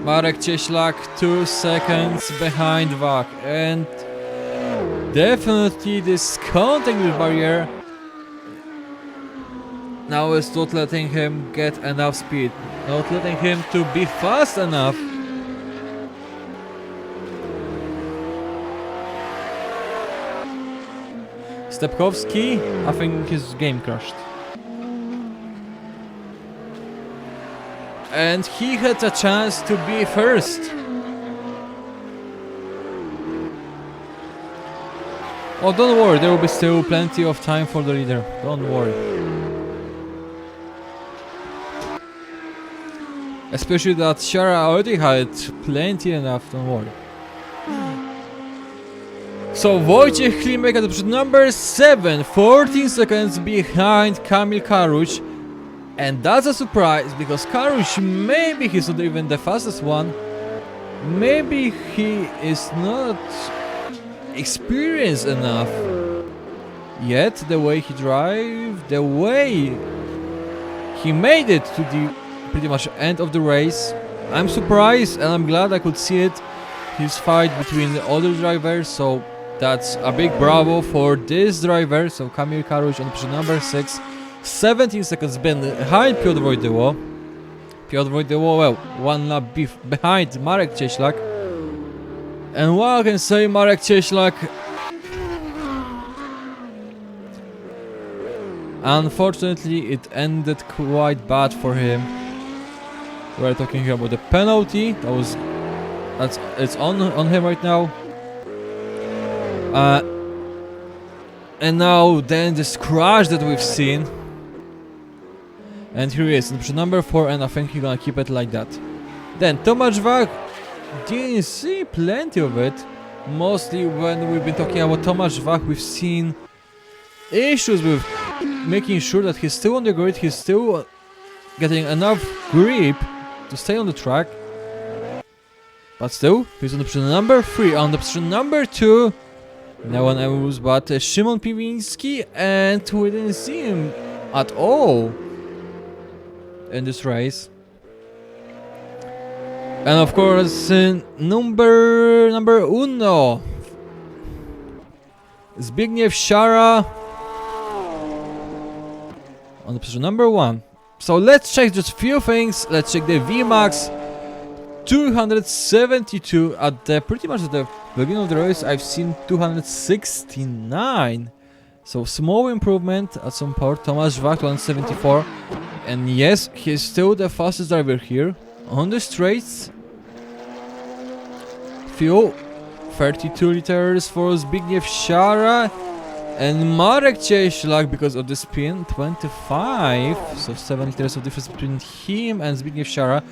Marek Cieślak 2 seconds behind Wach, and definitely this contact with barrier now is not letting him get enough speed, not letting him to be fast enough. Stepkowski, I think his game crashed. And he had a chance to be first. Oh, don't worry, there will be still plenty of time for the leader. Don't worry. Especially that Shara already had plenty enough, don't worry. So Wojciech Klimek at position number 7, 14 seconds behind Kamil Karuś. And that's a surprise, because Karuś, maybe he's not even the fastest one. Maybe he is not experienced enough. Yet the way he drives, the way he made it to the pretty much end of the race. I'm surprised and I'm glad I could see it. His fight between the other drivers, so that's a big bravo for this driver. So Kamil Karuś on position number 6, 17 seconds behind Piotr Wojtyło. Piotr Wojtyło, well, one lap behind Marek Cieślak. And what I can say, Marek Cieślak, unfortunately it ended quite bad for him. We're talking here about the penalty. It's on him right now. And now then this crash that we've seen. And here he is, option number 4, and I think he's gonna keep it like that. Then Tomasz Wach, didn't see plenty of it. Mostly when we've been talking about Tomasz Wach, we've seen issues with making sure that he's still on the grid, he's still getting enough grip to stay on the track. But still, he's on the position number 3. On the position number 2, no one else but Szymon Piwiński, and we didn't see him at all in this race. And of course, number uno, Zbigniew Siara on the position number 1. So let's check just a few things. Let's check the VMAX. 272 at the pretty much at the beginning of the race. I've seen 269. So small improvement at some part. Tomasz Wach 174. And yes, he's still the fastest driver here. On the straights, fuel 32 liters for Zbigniew Siara. And Marek Cieślak, because of the spin, 25. So 7 liters of difference between him and Zbigniew Siara.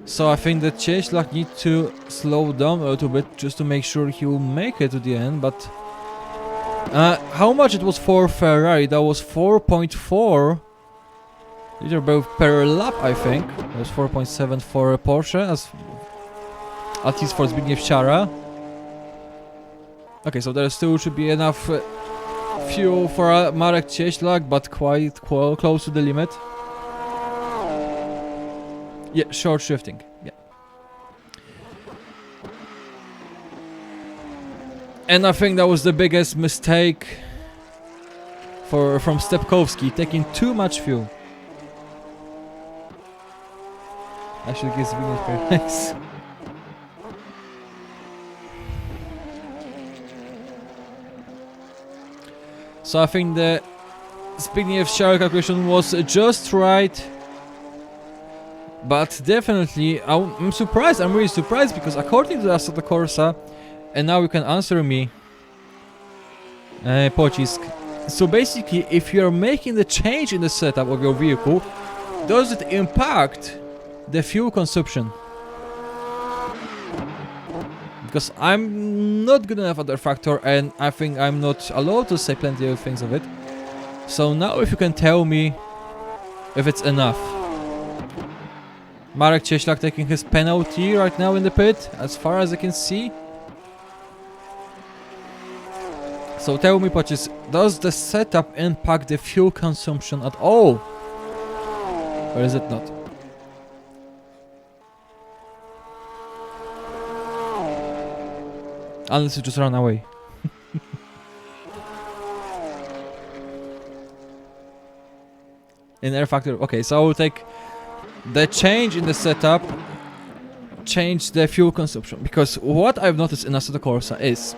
So I think that Cieślak needs to slow down a little bit just to make sure he will make it to the end. But how much it was for Ferrari? That was 4.4 liter per lap, I think. It was 4.7 for Porsche, at least for Zbigniew Siara. Okay, so there still should be enough fuel for Marek Cieślak, but quite close to the limit. Yeah, short shifting. Yeah. And I think that was the biggest mistake from Stepkowski, taking too much fuel. I should give Zbigniew very nice. So I think the Zbigniew Siara calculation was just right. But definitely, I'm surprised, I'm really surprised, because according to Assetto Corsa, and now you can answer me, Pocisk. So basically, if you're making the change in the setup of your vehicle, does it impact the fuel consumption? Because I'm not good enough at rFactor, and I think I'm not allowed to say plenty of things of it. So now if you can tell me if it's enough. Marek Cieślak taking his penalty right now in the pit, as far as I can see. So tell me, Pocisk, does the setup impact the fuel consumption at all? Or is it not? Unless you just run away. In rFactor, okay, so I will take the change in the setup, change the fuel consumption, because what I've noticed in Assetto Corsa is,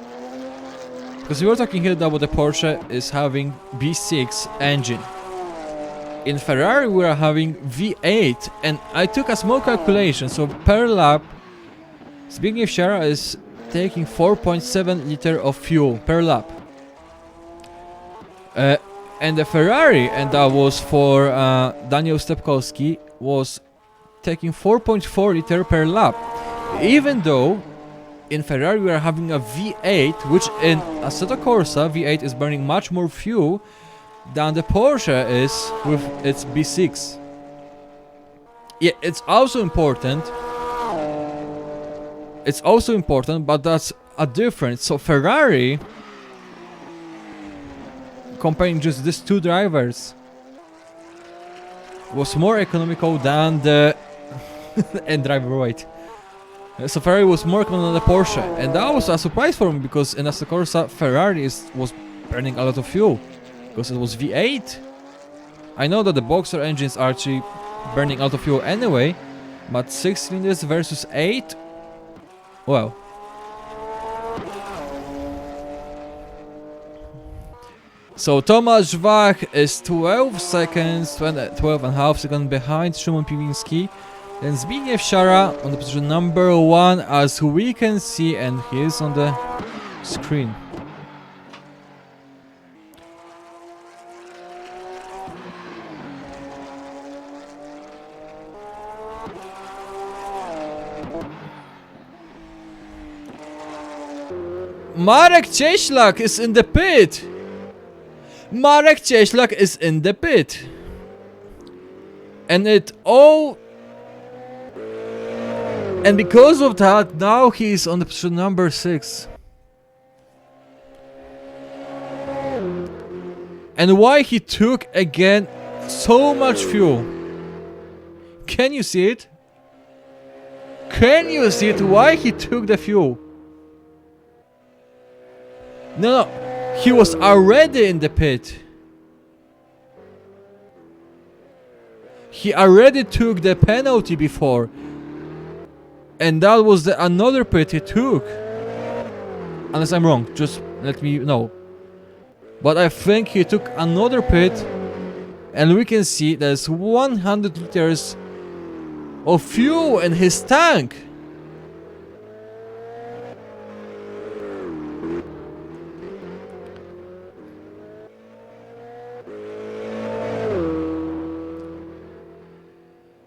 because we were talking here about the Porsche is having V6 engine. In Ferrari we are having V8, and I took a small calculation, so per lap Zbigniew Siara is taking 4.7 liter of fuel per lap. And the Ferrari, and that was for Daniel Stepkowski, was taking 4.4 liter per lap. Even though in Ferrari we are having a V8, which in Assetto Corsa V8 is burning much more fuel than the Porsche is with its B6. Yeah, it's also important. It's also important, but that's a difference. So Ferrari, comparing just these two drivers, was more economical than the and driver weight. So Ferrari was more economical than the Porsche, and that was a surprise for me because in Assetto Corsa Ferrari was burning a lot of fuel because it was V8. I know that the boxer engines are actually burning a lot of fuel anyway, but 6 cylinders versus 8. Well. So Tomasz Wach is 12 seconds, 12 and a half seconds behind Szymon Piwiński. Then Zbigniew Siara on the position number 1, as we can see, and he is on the screen. Marek Cieślak is in the pit! Marek Cieślak is in the pit! And and because of that, now he's on the position number 6. And why he took again so much fuel? Can you see it? Can you see it? Why he took the fuel? No, he was already in the pit. He already took the penalty before. And that was another pit he took. Unless I'm wrong, just let me know. But I think he took another pit. And we can see there's 100 liters of fuel in his tank.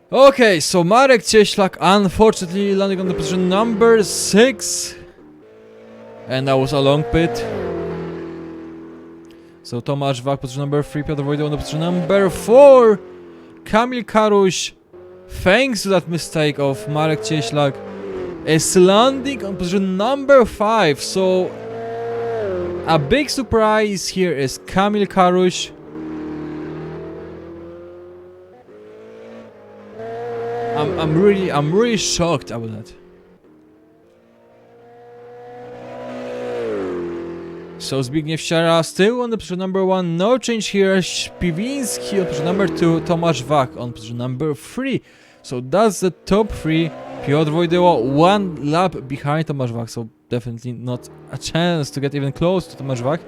Okay, so Marek Cieślak unfortunately landing on the position number 6. And that was a long pit. So Tomasz Wach position number 3, Piotr Wojda on the position number 4. Kamil Karuś, thanks to that mistake of Marek Cieślak, is landing on position number 5. So a big surprise here is Kamil Karuś. I'm really shocked about that. So Zbigniew Siara still on the position number 1, no change here. Piwiński on position number 2, Tomasz Wach on position number 3. So that's the top 3. Piotr Wojdyła 1 lap behind Tomasz Wach, so definitely not a chance to get even close to Tomasz Wach.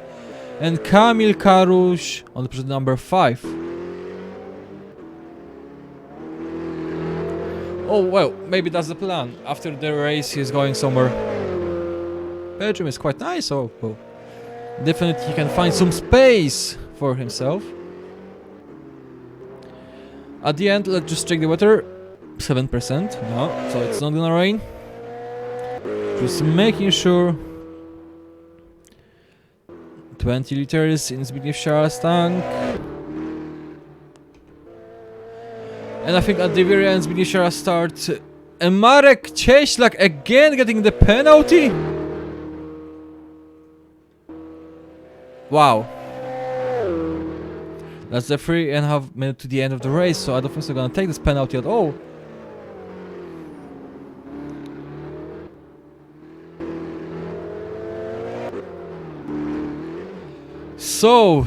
And Kamil Karuś on the position number 5. Oh well, maybe that's the plan. After the race he's going somewhere. Belgium is quite nice, so well, definitely he can find some space for himself. At the end, let's just check the weather. 7%, no, so it's not gonna rain. Just making sure. 20 liters in Zbigniew Siara's tank. And I think at the very end Zbigniew Siara starts. And Marek Cieślak again getting the penalty. Wow. That's the 3.5 minutes to the end of the race, so I don't think they're gonna take this penalty at all. So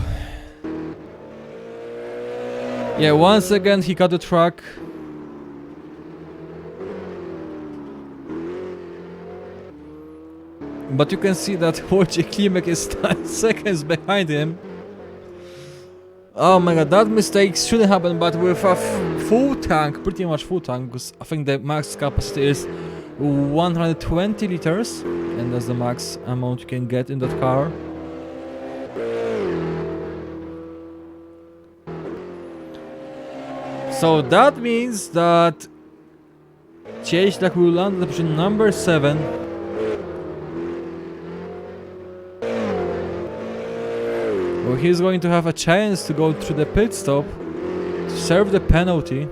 yeah, once again he got the track. But you can see that Wojciech Klimek is 10 seconds behind him. Oh my god, that mistake shouldn't happen, but with a full tank, pretty much full tank, because I think the max capacity is 120 liters, and that's the max amount you can get in that car. So that means that Cieślak will land at position number 7. Well, he's going to have a chance to go through the pit stop to serve the penalty.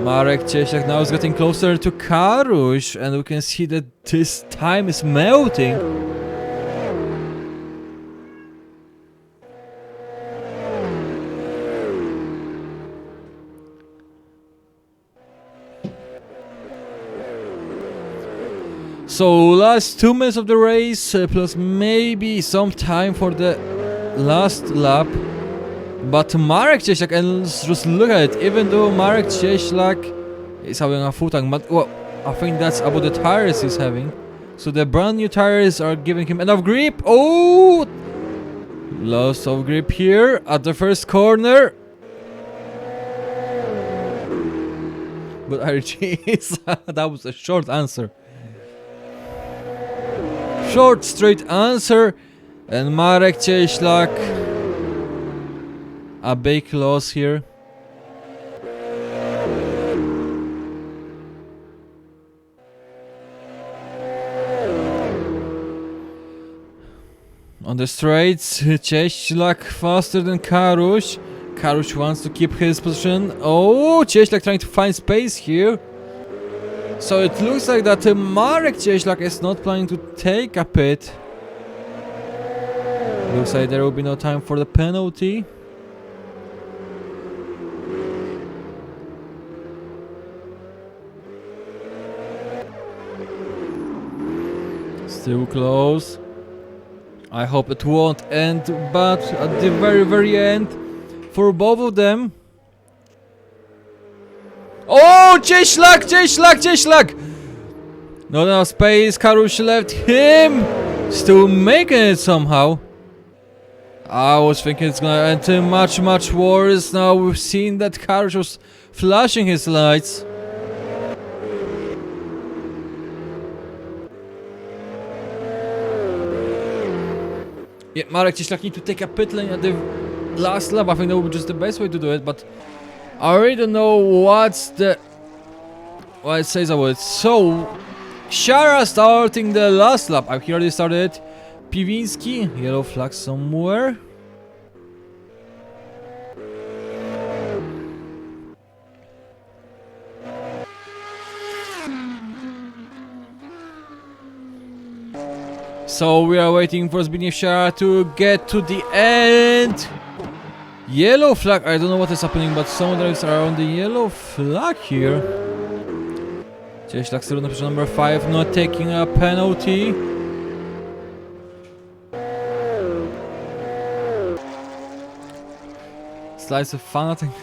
Marek Cieślak now is getting closer to Karuś, and we can see that this time is melting. So last 2 minutes of the race, plus maybe some time for the last lap. But Marek Cieślak, and just look at it, even though Marek Cieślak is having a full tank, but well, I think that's about the tires he's having. So the brand new tires are giving him enough grip. Oh! Loss of grip here at the first corner. But IRG is... that was a short answer. Short, straight answer. And Marek Cieślak... a big loss here. On the straights, Cieślak faster than Karuś. Karuś wants to keep his position. Oh, Cieślak trying to find space here. So it looks like that Marek Cieślak is not planning to take a pit. Looks like there will be no time for the penalty. Still close. I hope it won't end, but at the very end, for both of them. Oh, Cieślak! Not enough space, Karuś left him. Still making it somehow. I was thinking it's gonna end much worse. Now we've seen that Karuś was flashing his lights. Yeah, Marek Cieślak need to take a pit lane at the last lap. I think that would be just the best way to do it, but I really don't know what it says about it. So, Shara starting the last lap. He already started. Piwinski, yellow flag somewhere. So we are waiting for Zbigniew Shara to get to the end. Yellow flag, I don't know what is happening, but some drivers are on the yellow flag here. Cieślak still on position number 5, not taking a penalty. Slice of fun, I think.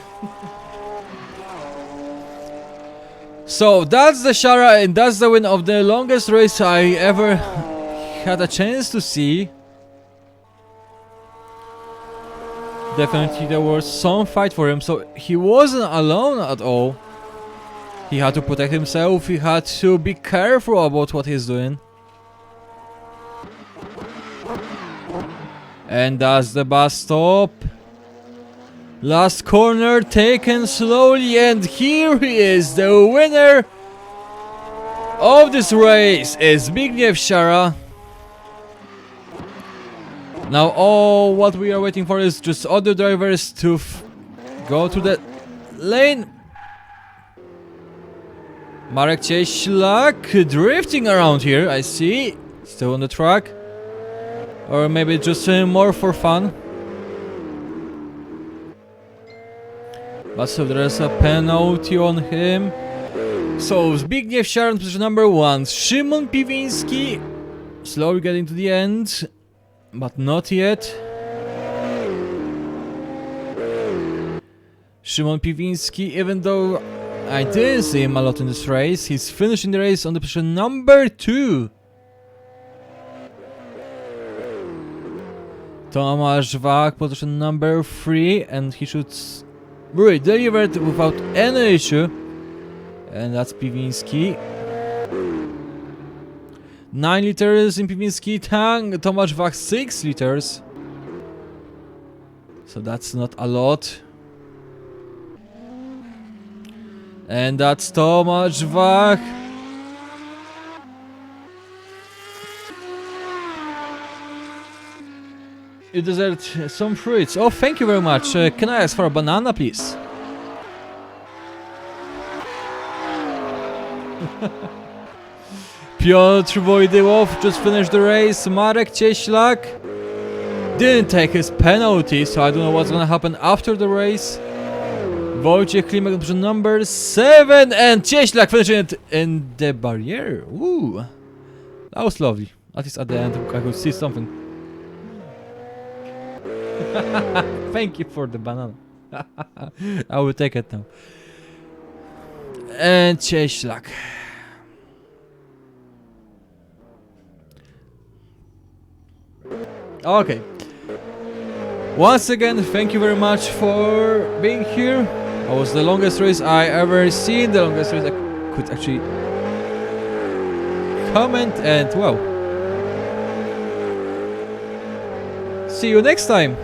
So that's the Shara, and that's the win of the longest race I ever had a chance to see. Definitely there was some fight for him, so he wasn't alone at all. He had to protect himself, he had to be careful about what he's doing. And that's the bus stop. Last corner taken slowly, and here he is, the winner of this race is Zbigniew Shara. Now all what we are waiting for is just other drivers to go to the lane. Marek Cieślak drifting around here, I see. Still on the track. Or maybe just more for fun. But so there's a penalty on him. So Zbigniew Shara in position number 1. Szymon Piwinski slowly getting to the end. But not yet. Szymon Piwinski, even though I didn't see him a lot in this race, he's finishing the race on the position number 2. Tomasz Wach, position number 3, and he should really deliver it without any issue. And that's Piwinski. 9 liters in Piwinski tank, Tomasz Wach 6 liters. So that's not a lot. And that's Tomasz Wach. You deserve some fruits. Oh, thank you very much. Can I ask for a banana, please? Piotr Wojdyłow just finished the race. Marek Cieślak didn't take his penalty, so I don't know what's gonna happen after the race. Wojciech Klimek on position number 7, and Cieślak finishing it in the barrier. Ooh, That was lovely. At least at the end I could see something. Thank you for the banana. I will take it now. And cieślak. Okay. Once again, thank you very much for being here. That was the longest race I ever seen. The longest race I could actually comment, and well, see you next time.